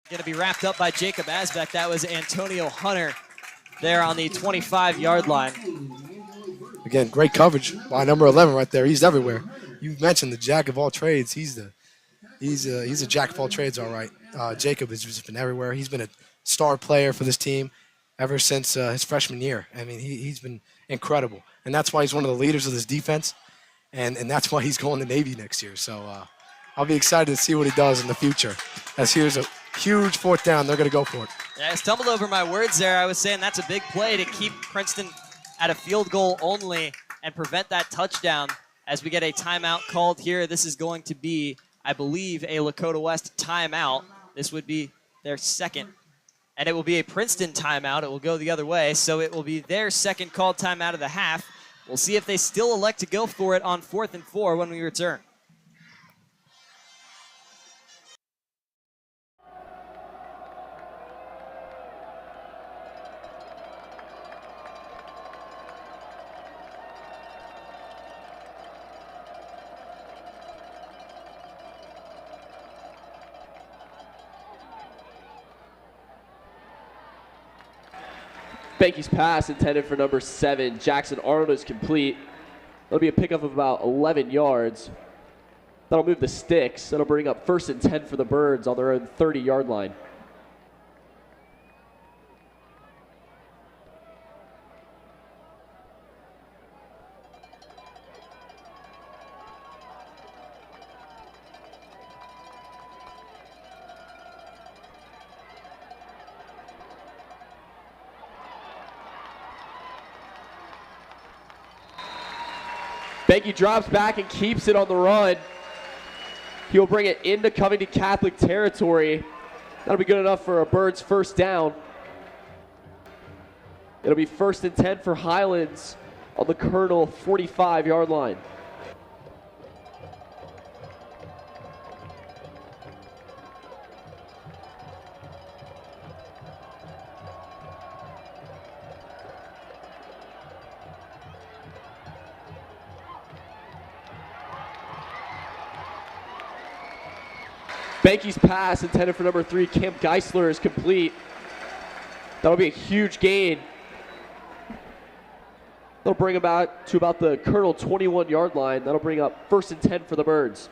Going to be wrapped up by Jacob Asbeck. That was Antonio Hunter there on the 25-yard line. Again, great coverage by number 11 right there. He's everywhere. You mentioned the jack of all trades. He's a jack of all trades, all right. Jacob has just been everywhere. He's been a star player for this team ever since his freshman year. I mean, he's been incredible, and that's why he's one of the leaders of this defense, and that's why he's going to Navy next year. So I'll be excited to see what he does in the future. As here's a huge 4th down. They're going to go for it. Yeah, I stumbled over my words there. I was saying that's a big play to keep Princeton at a field goal only and prevent that touchdown as we get a timeout called here. This is going to be, I believe, a Lakota West timeout. This would be their second. And it will be a Princeton timeout. It will go the other way. So it will be their second called timeout of the half. We'll see if they still elect to go for it on 4th and 4 when we return. Banky's pass intended for number 7, Jackson Arnold, is complete. That'll be a pickup of about 11 yards. That'll move the sticks. That'll bring up 1st and 10 for the Birds on their own 30-yard line. Banky drops back and keeps it on the run. He'll bring it into Covington Catholic territory. That'll be good enough for a Birds 1st down. It'll be 1st and 10 for Highlands on the Colonel 45-yard line. Banky's pass intended for number 3, Camp Geisler, is complete. That'll be a huge gain. That'll bring him out to about the Colonel 21-yard line. That'll bring up 1st and 10 for the Birds.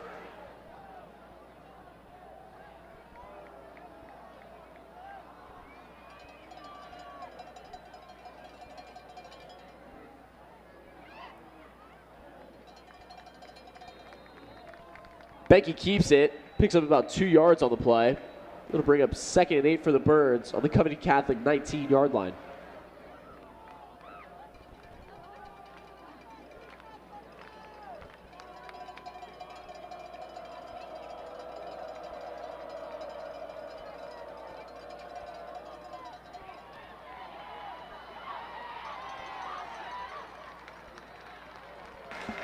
Behnke keeps it, picks up about 2 yards on the play. It'll bring up 2nd and 8 for the Birds on the Covington Catholic 19-yard line.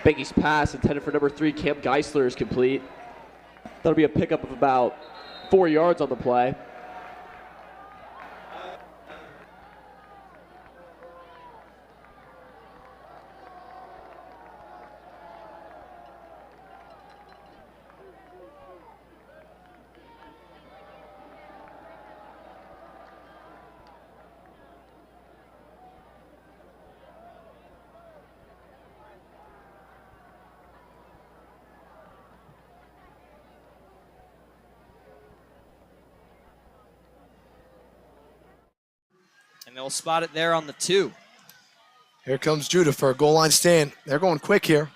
Behnke's pass intended for number 3, Cam Geisler, is complete. That'll be a pickup of about 4 yards on the play. And they'll spot it there on the 2. Here comes Judah for a goal line stand. They're going quick here,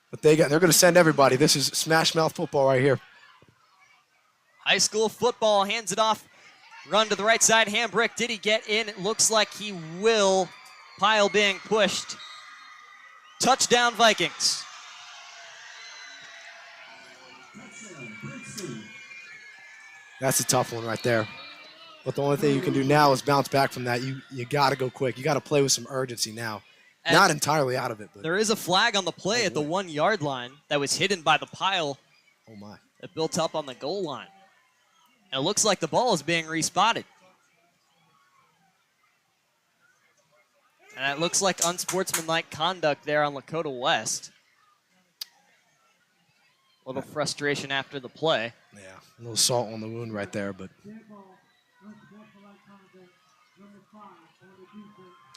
but they're going to send everybody. This is smash mouth football right here. High school football, hands it off. Run to the right side, Hambrick. Did he get in? It looks like he will. Pile being pushed. Touchdown, Vikings. That's a tough one right there. But the only thing you can do now is bounce back from that. You got to go quick. You got to play with some urgency now. And not entirely out of it, but there is a flag on the play at the 1-yard line that was hidden by the pile. Oh my! That built up on the goal line. And it looks like the ball is being respotted. And it looks like unsportsmanlike conduct there on Lakota West. A little frustration after the play. Yeah, a little salt on the wound right there, but.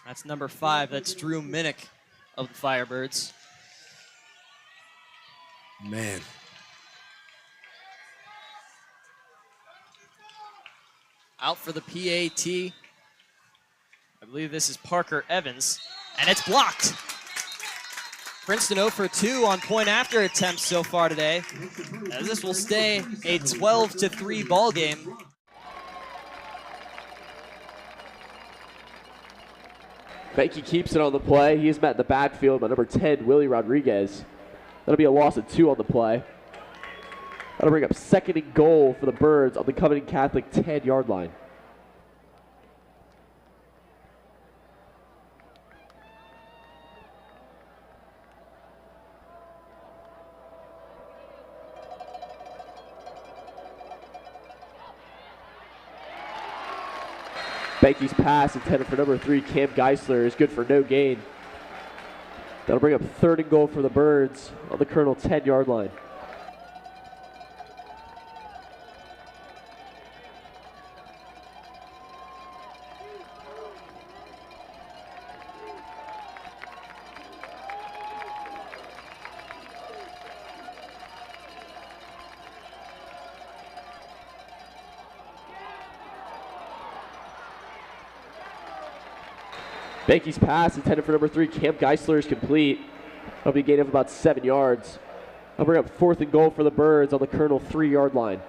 That's number 5. That's Drew Minnick of the Firebirds. Man. Out for the PAT. I believe this is Parker Evans. And it's blocked. Princeton 0 for 2 on point after attempts so far today. As this will stay a 12-3 ball game. Behnke keeps it on the play. He is met in the backfield by number 10, Willie Rodriguez. That'll be a loss of 2 on the play. That'll bring up 2nd and goal for the Birds on the Covington Catholic 10-yard line. Behnke's pass intended for number 3, Cam Geisler, is good for no gain. That'll bring up 3rd and goal for the Birds on the Colonel 10-yard line. Behnke's pass intended for number 3, Cam Geisler, is complete. That'll be a gain of about 7 yards. That'll bring up 4th and goal for the Birds on the Colonel 3-yard line.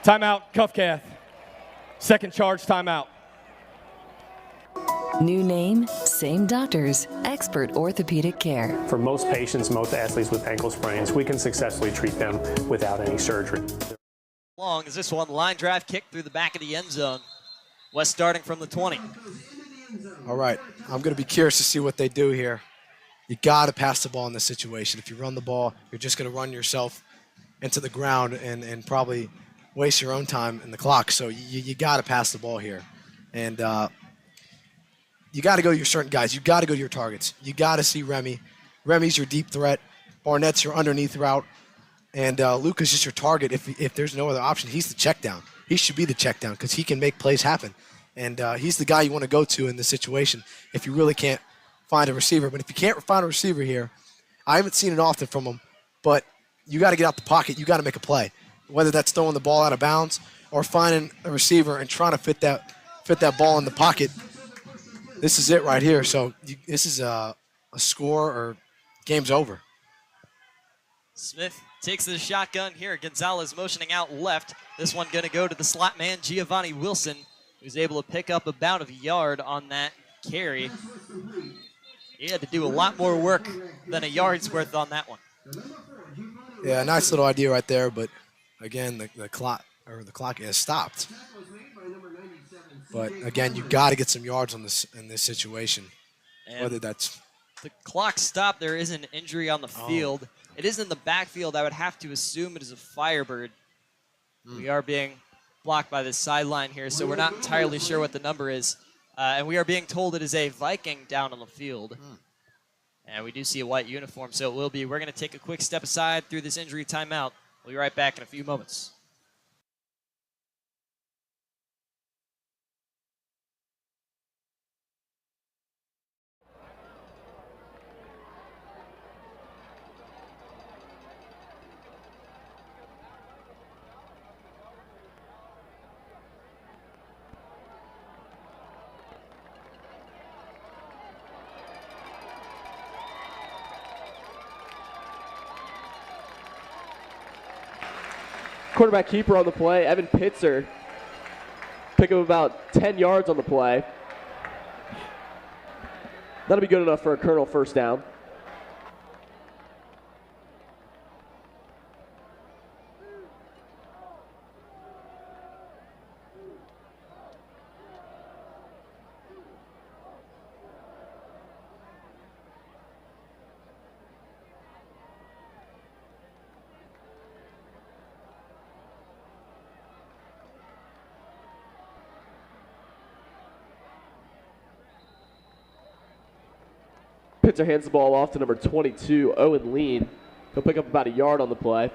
Timeout, Cuffcath. Second charge, timeout. New name, same doctors, expert orthopedic care. For most patients, most athletes with ankle sprains, we can successfully treat them without any surgery. Long as this one, line drive kick through the back of the end zone. West starting from the 20. All right, I'm going to be curious to see what they do here. You got to pass the ball in this situation. If you run the ball, you're just going to run yourself into the ground and probably waste your own time in the clock. So you got to pass the ball here. And you got to go to your certain guys. You got to go to your targets. You got to see Remy. Remy's your deep threat. Barnett's your underneath route. And Luca's just your target. If there's no other option, he's the check down. He should be the check down because he can make plays happen. And he's the guy you want to go to in this situation if you really can't find a receiver. But if you can't find a receiver here, I haven't seen it often from him, but you got to get out the pocket. You got to make a play, whether that's throwing the ball out of bounds or finding a receiver and trying to fit that ball in the pocket. This is it right here. So this is a score or game's over. Smith takes the shotgun here. Gonzalez motioning out left. This one going to go to the slot man, Giovanni Wilson, who's able to pick up about a yard on that carry. He had to do a lot more work than a yard's worth on that one. Yeah, nice little idea right there, but again, the clock has stopped. But again, you got to get some yards on this in this situation. And whether that's the clock stopped, there is an injury on the field. It is in the backfield. I would have to assume it is a Firebird. We are being blocked by the sideline here, so we're not entirely sure what the number is. And we are being told it is a Viking down on the field. And we do see a white uniform, so it will be. We're going to take a quick step aside through this injury timeout. We'll be right back in a few moments. Quarterback keeper on the play, Evan Pitzer. Pick up about 10 yards on the play. That'll be good enough for a Colonel first down. Pitzer hands the ball off to number 22, Owen Lean. He'll pick up about a yard on the play.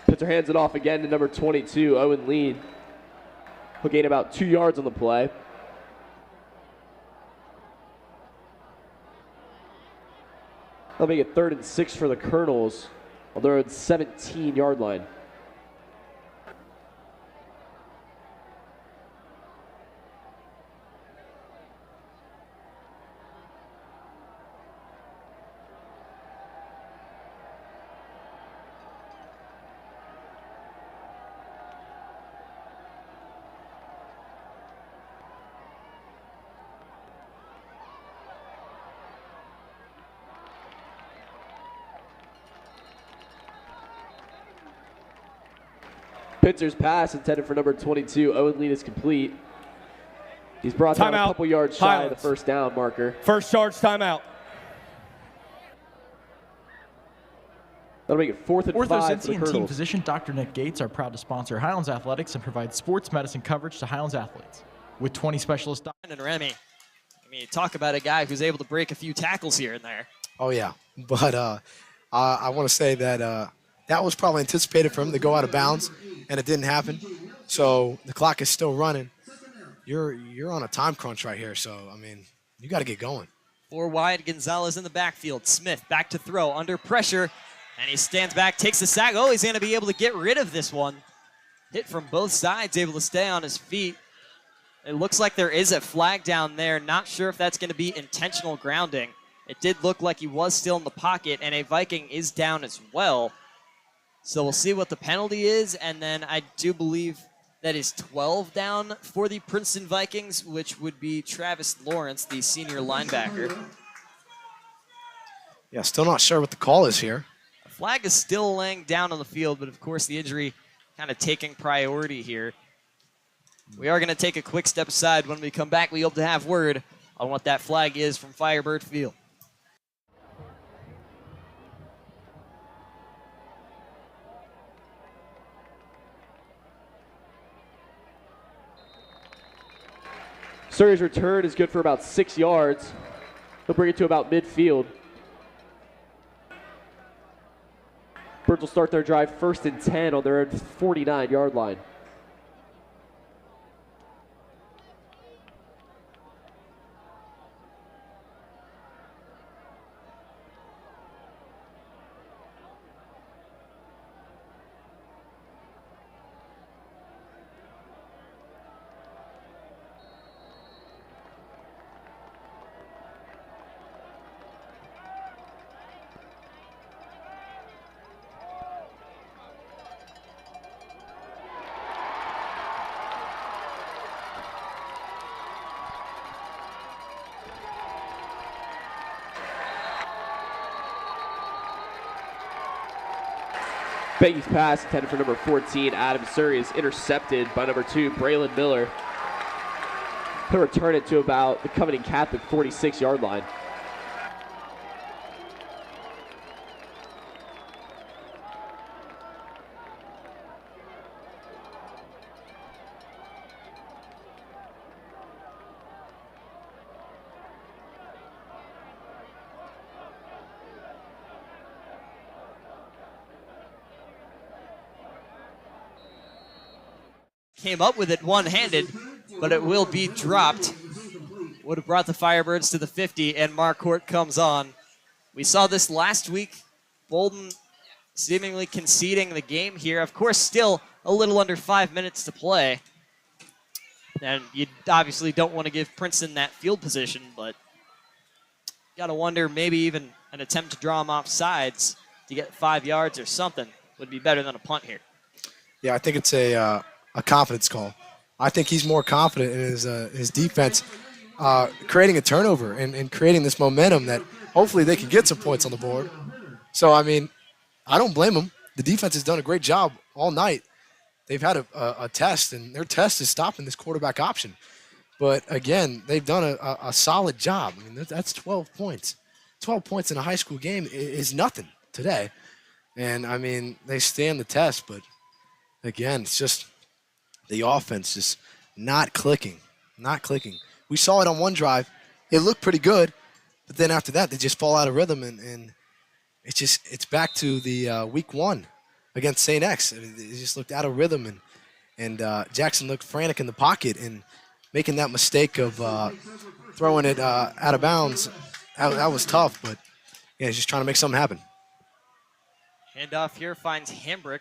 Pitzer hands it off again to number 22, Owen Lean. He'll gain about 2 yards on the play. They'll make it 3rd and 6 for the Colonels on their own 17-yard line. Pitzer's pass intended for number 22, Owen Lean, is complete. He's brought down a couple yards shy of the first down marker. First charge timeout. That'll make it 4th and 5 for the Ortho-Cincy and team Colonels. physician Dr. Nick Gates are proud to sponsor Highlands Athletics and provide sports medicine coverage to Highlands athletes. With 20 specialist doctors. And Remy, I mean, talk about a guy who's able to break a few tackles here and there. Oh, yeah. But I want to say that that was probably anticipated for him to go out of bounds, and it didn't happen. So the clock is still running. You're on a time crunch right here. So, I mean, you got to get going. 4 wide, Gonzalez in the backfield. Smith back to throw, under pressure. And he stands back, takes the sack. Oh, he's going to be able to get rid of this one. Hit from both sides, able to stay on his feet. It looks like there is a flag down there. Not sure if that's going to be intentional grounding. It did look like he was still in the pocket, and a Viking is down as well. So we'll see what the penalty is, and then I do believe that is 12 down for the Princeton Vikings, which would be Travis Lawrence, the senior linebacker. Yeah, still not sure what the call is here. The flag is still laying down on the field, but of course the injury kind of taking priority here. We are going to take a quick step aside. When we come back, we hope to have word on what that flag is from Firebird Field. Surrey's return is good for about 6 yards. He'll bring it to about midfield. Birds will start their drive 1st and 10 on their own 49-yard line. Banking's pass intended for number 14, Adam Surrey, is intercepted by number 2, Braylon Miller. He'll return it to about the Covington Catholic 46-yard line. Came up with it one-handed, but it will be dropped. Would have brought the Firebirds to the 50, and Marquardt comes on. We saw this last week. Bolden seemingly conceding the game here. Of course, still a little under 5 minutes to play. And you obviously don't want to give Princeton that field position, but you got to wonder maybe even an attempt to draw him off sides to get 5 yards or something would be better than a punt here. Yeah, I think it's a confidence call. I think he's more confident in his defense, creating a turnover and creating this momentum that hopefully they can get some points on the board. So, I mean, I don't blame him. The defense has done a great job all night. They've had a test, and their test is stopping this quarterback option. But, again, they've done a solid job. I mean, that's 12 points. 12 points in a high school game is nothing today. And, I mean, they stand the test, but, again, it's just the offense just not clicking. We saw it on one drive. It looked pretty good, but then after that, they just fall out of rhythm, and it's back to the week 1 against St. X. I mean, it just looked out of rhythm, and Jackson looked frantic in the pocket and making that mistake of throwing it out of bounds. That was tough, but yeah, he's just trying to make something happen. Handoff here finds Hambrick,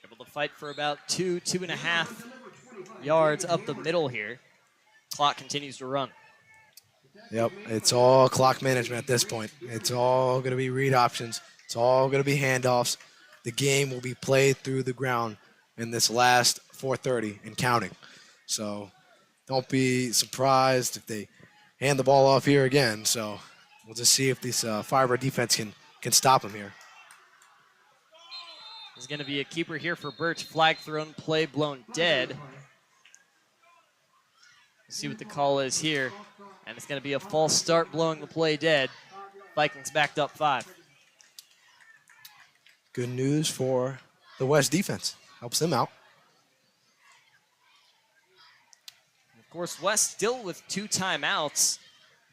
able to fight for about 2.5 yards up the middle here. Clock continues to run. Yep, it's all clock management at this point. It's all going to be read options. It's all going to be handoffs. The game will be played through the ground in this last 4:30 and counting. So don't be surprised if they hand the ball off here again. So we'll just see if this Firebird defense can stop them here. There's going to be a keeper here for Birch. Flag thrown, play blown dead. See what the call is here. And it's going to be a false start blowing the play dead. Vikings backed up 5. Good news for the West defense. Helps them out. Of course, West still with 2 timeouts.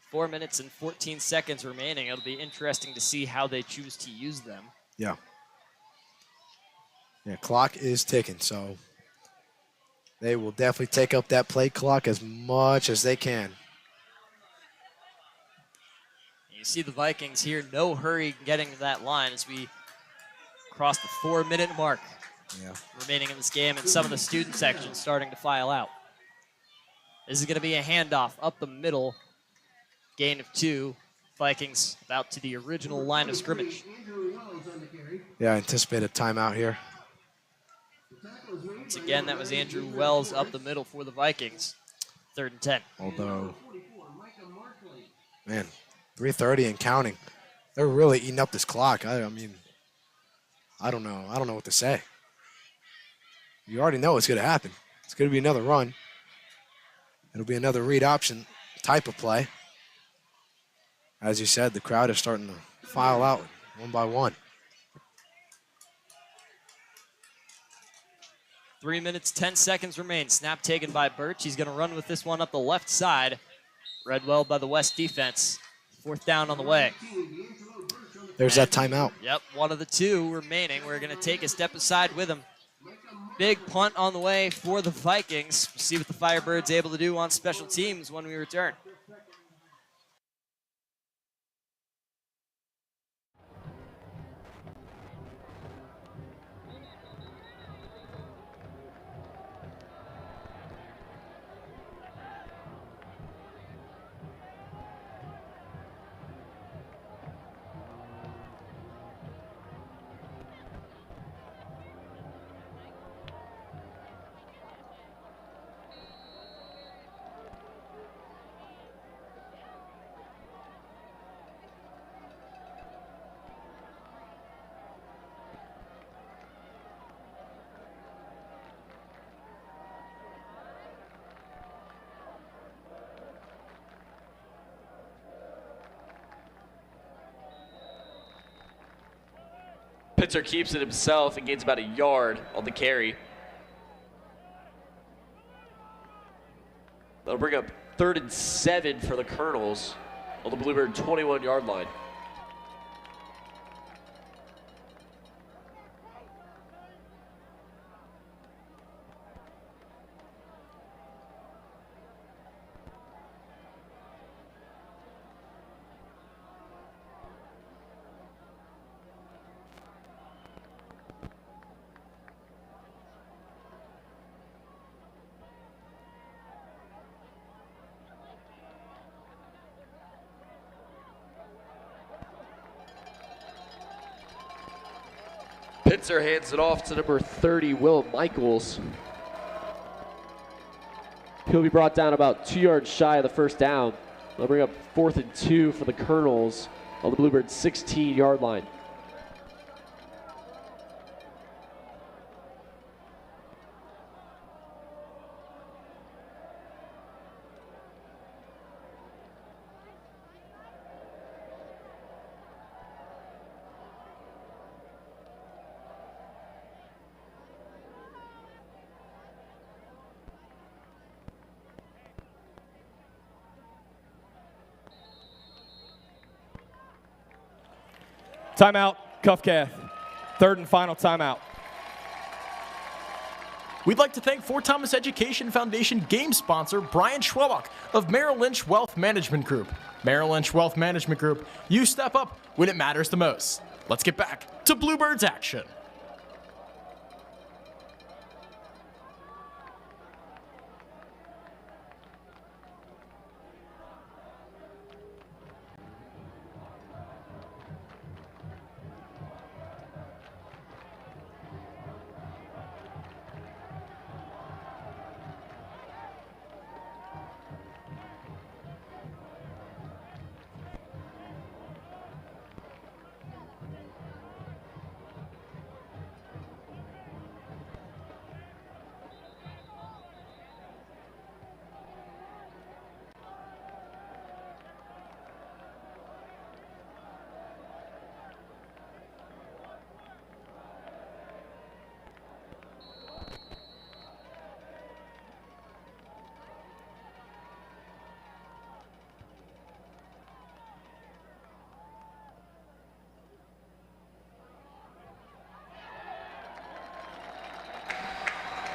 4 minutes and 14 seconds remaining. It'll be interesting to see how they choose to use them. Yeah. Yeah, clock is ticking, so they will definitely take up that play clock as much as they can. You see the Vikings here, no hurry getting to that line as we across the 4-minute mark. Yeah. Remaining in this game, and some of the student sections starting to file out. This is going to be a handoff up the middle. Gain of 2. Vikings out to the original line of scrimmage. Yeah, I anticipate a timeout here. Once again, that was Andrew Wells up the middle for the Vikings. 3rd and 10. Although, man, 3:30 and counting. They're really eating up this clock. I mean, I don't know. I don't know what to say. You already know what's going to happen. It's going to be another run. It'll be another read option type of play. As you said, the crowd is starting to file out one by one. 3 minutes, 10 seconds remain. Snap taken by Birch. He's going to run with this one up the left side. Read well by the West defense. 4th down on the way. There's that timeout. Yep, one of the 2 remaining. We're going to take a step aside with him. Big punt on the way for the Vikings. We'll see what the Firebirds able to do on special teams when we return. Pitzer keeps it himself and gains about a yard on the carry. That'll bring up 3rd and 7 for the Colonels on the Bluebird 21-yard line. Pitzer hands it off to number 30, Will Michaels. He'll be brought down about 2 yards shy of the 1st down. They'll bring up 4th and 2 for the Colonels on the Bluebird 16-yard line. Timeout, Cuff-Cath. 3rd and final timeout. We'd like to thank Fort Thomas Education Foundation game sponsor Brian Schwelbach of Merrill Lynch Wealth Management Group. Merrill Lynch Wealth Management Group, you step up when it matters the most. Let's get back to Bluebirds action.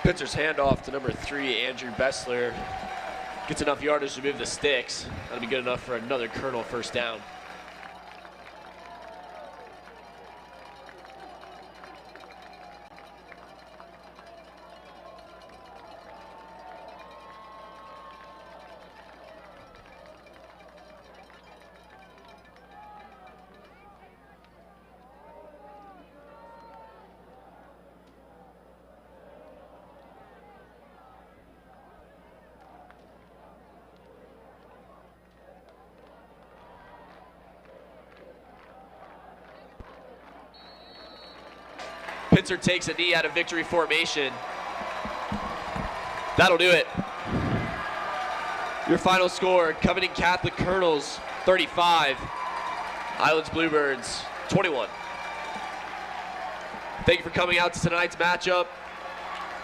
Pitzer's handoff to number 3, Andrew Bessler. Gets enough yardage to move the sticks. That'll be good enough for another Colonel 1st down. Pincer takes a knee out of victory formation. That'll do it. Your final score, Covington Catholic Colonels 35, Highlands Bluebirds 21. Thank you for coming out to tonight's matchup.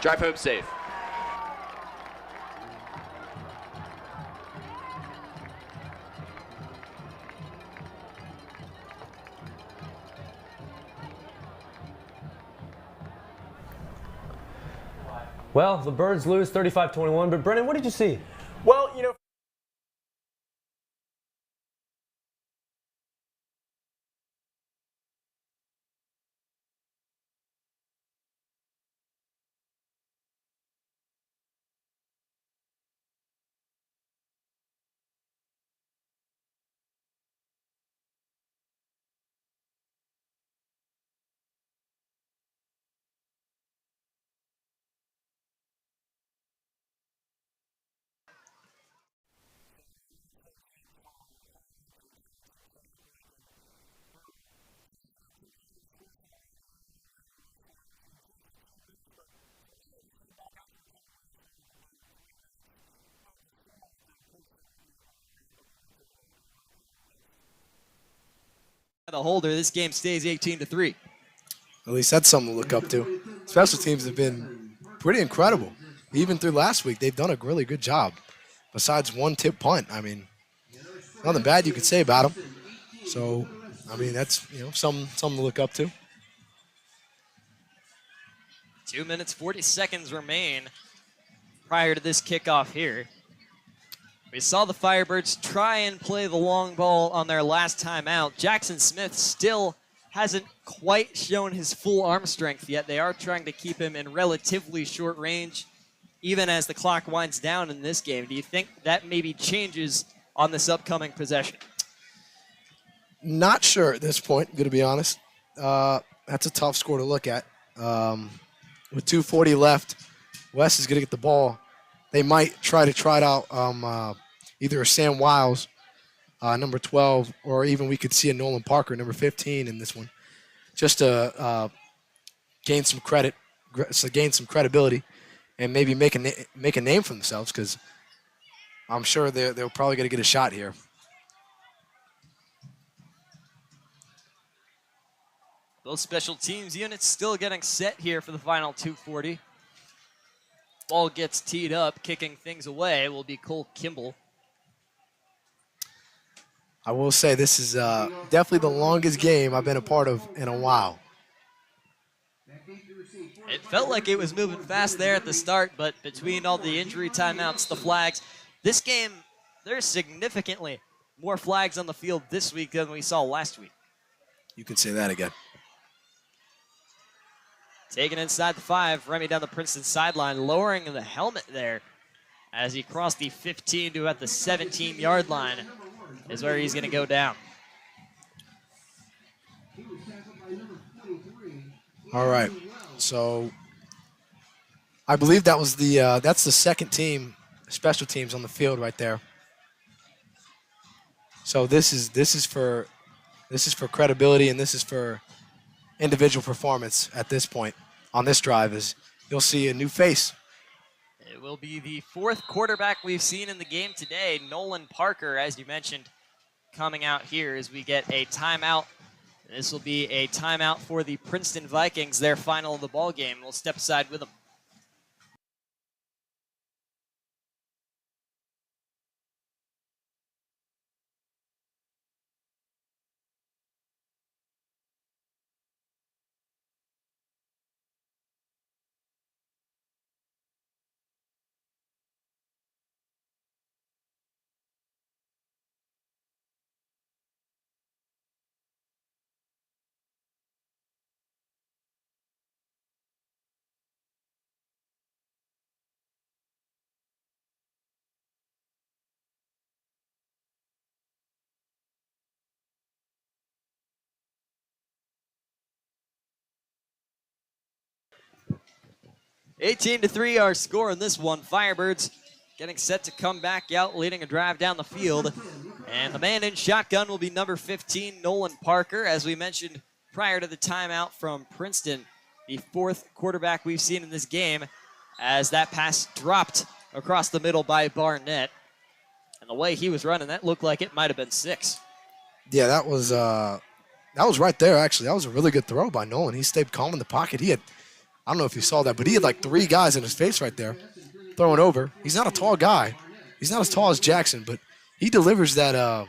Drive home safe. Well, the Birds lose 35-21, but Brennan, what did you see? Well, you know, The holder, this game stays 18-3. At least that's something to look up to. Special teams have been pretty incredible. Even through last week, they've done a really good job. Besides one tip punt, I mean, nothing bad you could say about them. So, I mean, that's something to look up to. 2 minutes, 40 seconds remain prior to this kickoff here. We saw the Firebirds try and play the long ball on their last time out. Jackson Smith still hasn't quite shown his full arm strength yet. They are trying to keep him in relatively short range, even as the clock winds down in this game. Do you think that maybe changes on this upcoming possession? Not sure at this point, going to be honest. That's a tough score to look at. With 2:40 left, West is going to get the ball. They might try it out either a Sam Wiles, number 12, or even we could see a Nolan Parker, number 15, in this one, just to gain some credit, gain some credibility, and maybe make a name for themselves, because I'm sure they're probably going to get a shot here. Both special teams units still getting set here for the final 2:40. Ball gets teed up, kicking things away will be Cole Kimball. I will say this is definitely the longest game I've been a part of in a while. It felt like it was moving fast there at the start, but between all the injury timeouts, the flags, this game, there's significantly more flags on the field this week than we saw last week. You can say that again. Taken inside the 5, Remy down the Princeton sideline, lowering the helmet there as he crossed the 15 to about the 17-yard line is where he's going to go down. All right, so I believe that was that's the second team, special teams on the field right there. So this is for credibility, and this is for individual performance at this point on this drive. Is you'll see a new face. It will be the 4th quarterback we've seen in the game today, Nolan Parker, as you mentioned, coming out here as we get a timeout. This will be a timeout for the Princeton Vikings, their final of the ball game. We'll step aside with them. (18-3) our score in this one. Firebirds getting set to come back out, leading a drive down the field. And the man in shotgun will be number 15, Nolan Parker. As we mentioned prior to the timeout from Princeton, the fourth quarterback we've seen in this game, as that pass dropped across the middle by Barnett. And the way he was running, that looked like it might have been 6. Yeah, that was right there, actually. That was a really good throw by Nolan. He stayed calm in the pocket. He had, I don't know if you saw that, but he had like 3 guys in his face right there throwing over. He's not a tall guy. He's not as tall as Jackson, but he delivers that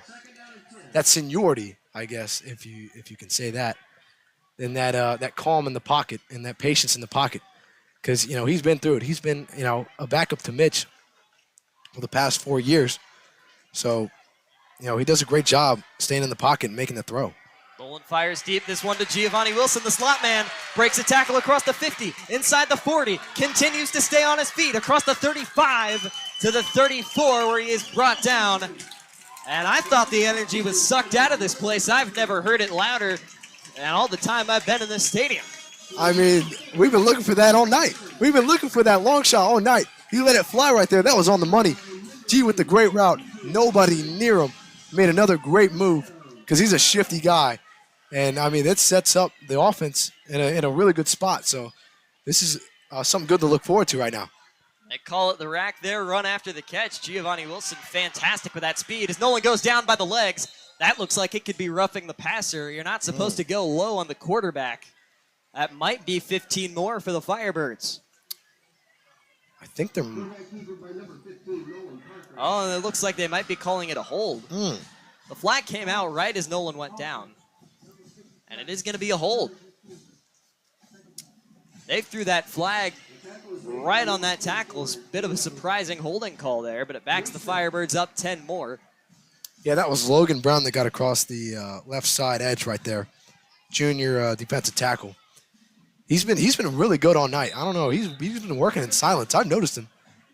seniority, I guess, if you can say that, and that calm in the pocket and that patience in the pocket. Because, he's been through it. He's been, a backup to Mitch for the past 4 years. So, he does a great job staying in the pocket and making the throw. Nolan fires deep. This one to Giovanni Wilson, the slot man. Breaks a tackle across the 50, inside the 40. Continues to stay on his feet across the 35 to the 34, where he is brought down. And I thought the energy was sucked out of this place. I've never heard it louder in all the time I've been in this stadium. I mean, we've been looking for that all night. We've been looking for that long shot all night. He let it fly right there. That was on the money. G with the great route. Nobody near him. Made another great move because he's a shifty guy. And, I mean, that sets up the offense in a really good spot. So this is something good to look forward to right now. They call it the rack there, run after the catch. Giovanni Wilson, fantastic with that speed. As Nolan goes down by the legs, that looks like it could be roughing the passer. You're not supposed to go low on the quarterback. That might be 15 more for the Firebirds. I think they're... Oh, and it looks like they might be calling it a hold. The flag came out right as Nolan went down. And it is going to be a hold. They threw that flag right on that tackle. It's a bit of a surprising holding call there, but it backs the Firebirds up 10 more. Yeah, that was Logan Brown that got across the left side edge right there. Junior defensive tackle. He's been really good all night. I don't know. He's been working in silence. I've noticed him.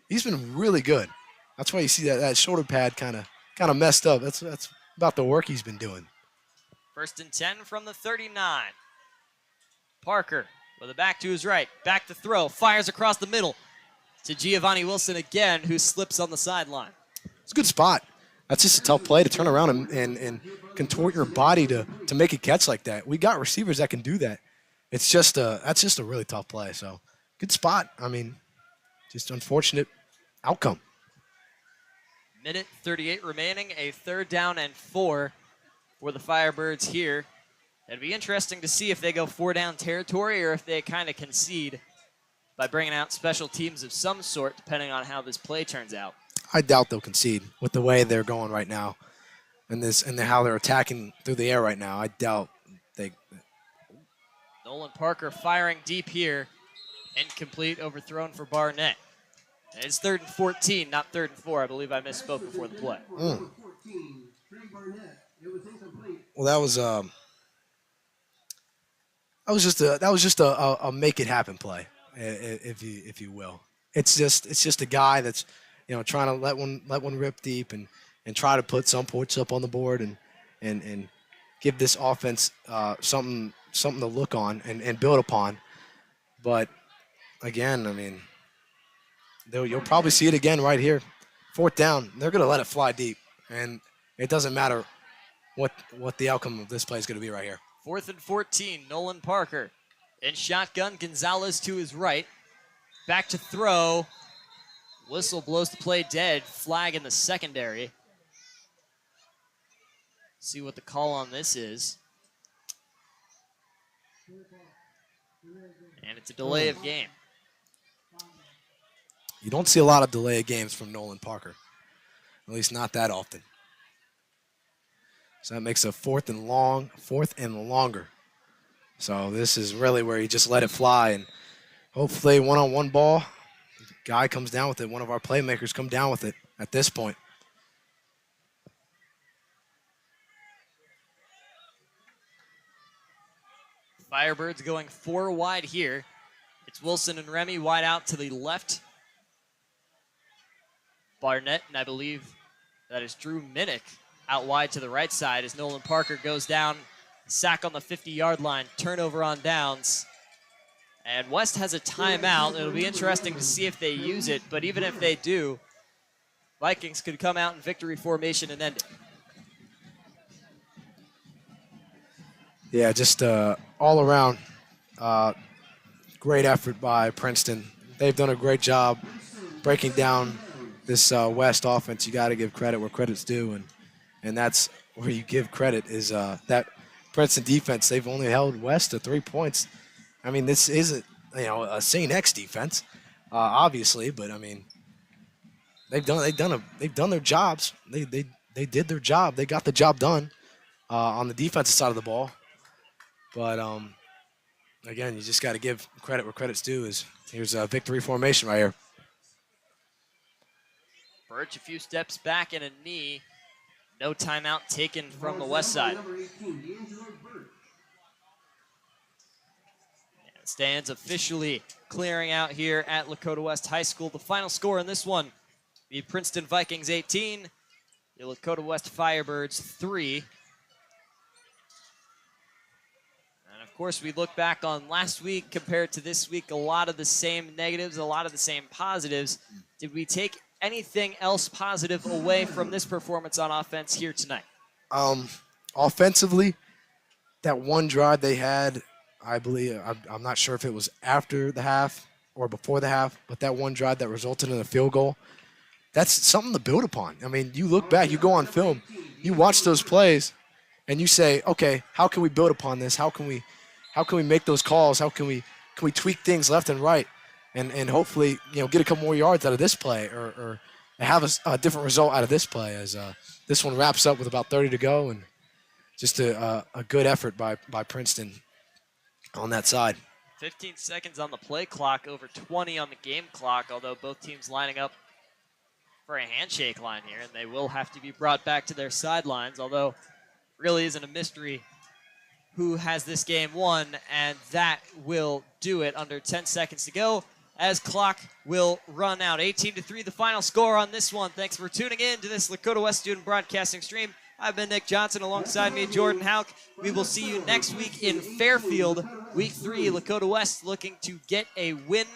He's been really good. That's why you see that shoulder pad kind of messed up. That's about the work he's been doing. 1st and 10 from the 39. Parker with a back to his right. Back to throw. Fires across the middle to Giovanni Wilson again, who slips on the sideline. It's a good spot. That's just a tough play to turn around and contort your body to make a catch like that. We got receivers that can do that. It's just that's just a really tough play. So good spot. I mean, just unfortunate outcome. Minute 38 remaining, a 3rd down and 4 for the Firebirds here. It'd be interesting to see if they go 4-down territory or if they kind of concede by bringing out special teams of some sort, depending on how this play turns out. I doubt they'll concede with the way they're going right now, and how they're attacking through the air right now. I doubt they. Nolan Parker firing deep here, incomplete, overthrown for Barnett. And it's 3rd and 14, not 3rd and 4. I believe I misspoke before the play. Well, that was just a make it happen play, if you will. It's just a guy that's trying to let one rip deep and try to put some points up on the board and give this offense something to look on and build upon. But again, I mean, you'll probably see it again right here. 4th down, they're going to let it fly deep, and it doesn't matter what the outcome of this play is going to be right here. 4th and 14, Nolan Parker in shotgun. Gonzalez to his right. Back to throw. Whistle blows the play dead. Flag in the secondary. See what the call on this is. And it's a delay of game. You don't see a lot of delay of games from Nolan Parker. At least not that often. So that makes a 4th and longer. So this is really where you just let it fly, and hopefully one-on-one ball, guy comes down with it. One of our playmakers come down with it at this point. Firebirds going 4 wide here. It's Wilson and Remy wide out to the left. Barnett, and I believe that is Drew Minnick out wide to the right side as Nolan Parker goes down. Sack on the 50-yard line, turnover on downs. And West has a timeout. It'll be interesting to see if they use it, but even if they do, Vikings could come out in victory formation and end it. Yeah, just all around great effort by Princeton. They've done a great job breaking down this West offense. You got to give credit where credit's due, and that's where you give credit is that Princeton defense. They've only held West to 3 points. I mean, this isn't a St. X defense, obviously, but I mean, they've done their jobs. They did their job. They got the job done on the defensive side of the ball. But again, you just got to give credit where credit's due. Here's a victory formation right here. Birch a few steps back and a knee. No timeout taken from the West side. Stands officially clearing out here at Lakota West High School. The final score in this one, the Princeton Vikings 18, the Lakota West Firebirds 3. And of course, we look back on last week compared to this week, a lot of the same negatives, a lot of the same positives. Did we take anything else positive away from this performance on offense here tonight? Offensively, that one drive they had, I believe, I'm not sure if it was after the half or before the half, but that one drive that resulted in a field goal, that's something to build upon. I mean, you look back, you go on film, you watch those plays, and you say, okay, how can we build upon this? How can we make those calls? How can we tweak things left and right, and hopefully get a couple more yards out of this play or have a different result out of this play as this one wraps up with about 30 to go, and just a good effort by Princeton on that side. 15 seconds on the play clock, over 20 on the game clock, although both teams lining up for a handshake line here, and they will have to be brought back to their sidelines, although really isn't a mystery who has this game won, and that will do it. Under 10 seconds to go as clock will run out. 18-3 the final score on this one. Thanks for tuning in to this Lakota West Student Broadcasting stream. I've been Nick Johnson, alongside me Jordan Hauk. We will see you next week in Fairfield. Week 3, Lakota West looking to get a win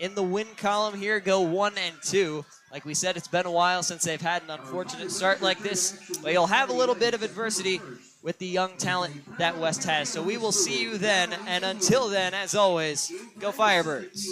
in the win column here, go 1-2. Like we said, it's been a while since they've had an unfortunate start like this, but you'll have a little bit of adversity with the young talent that West has. So we will see you then, and until then, as always, go Firebirds.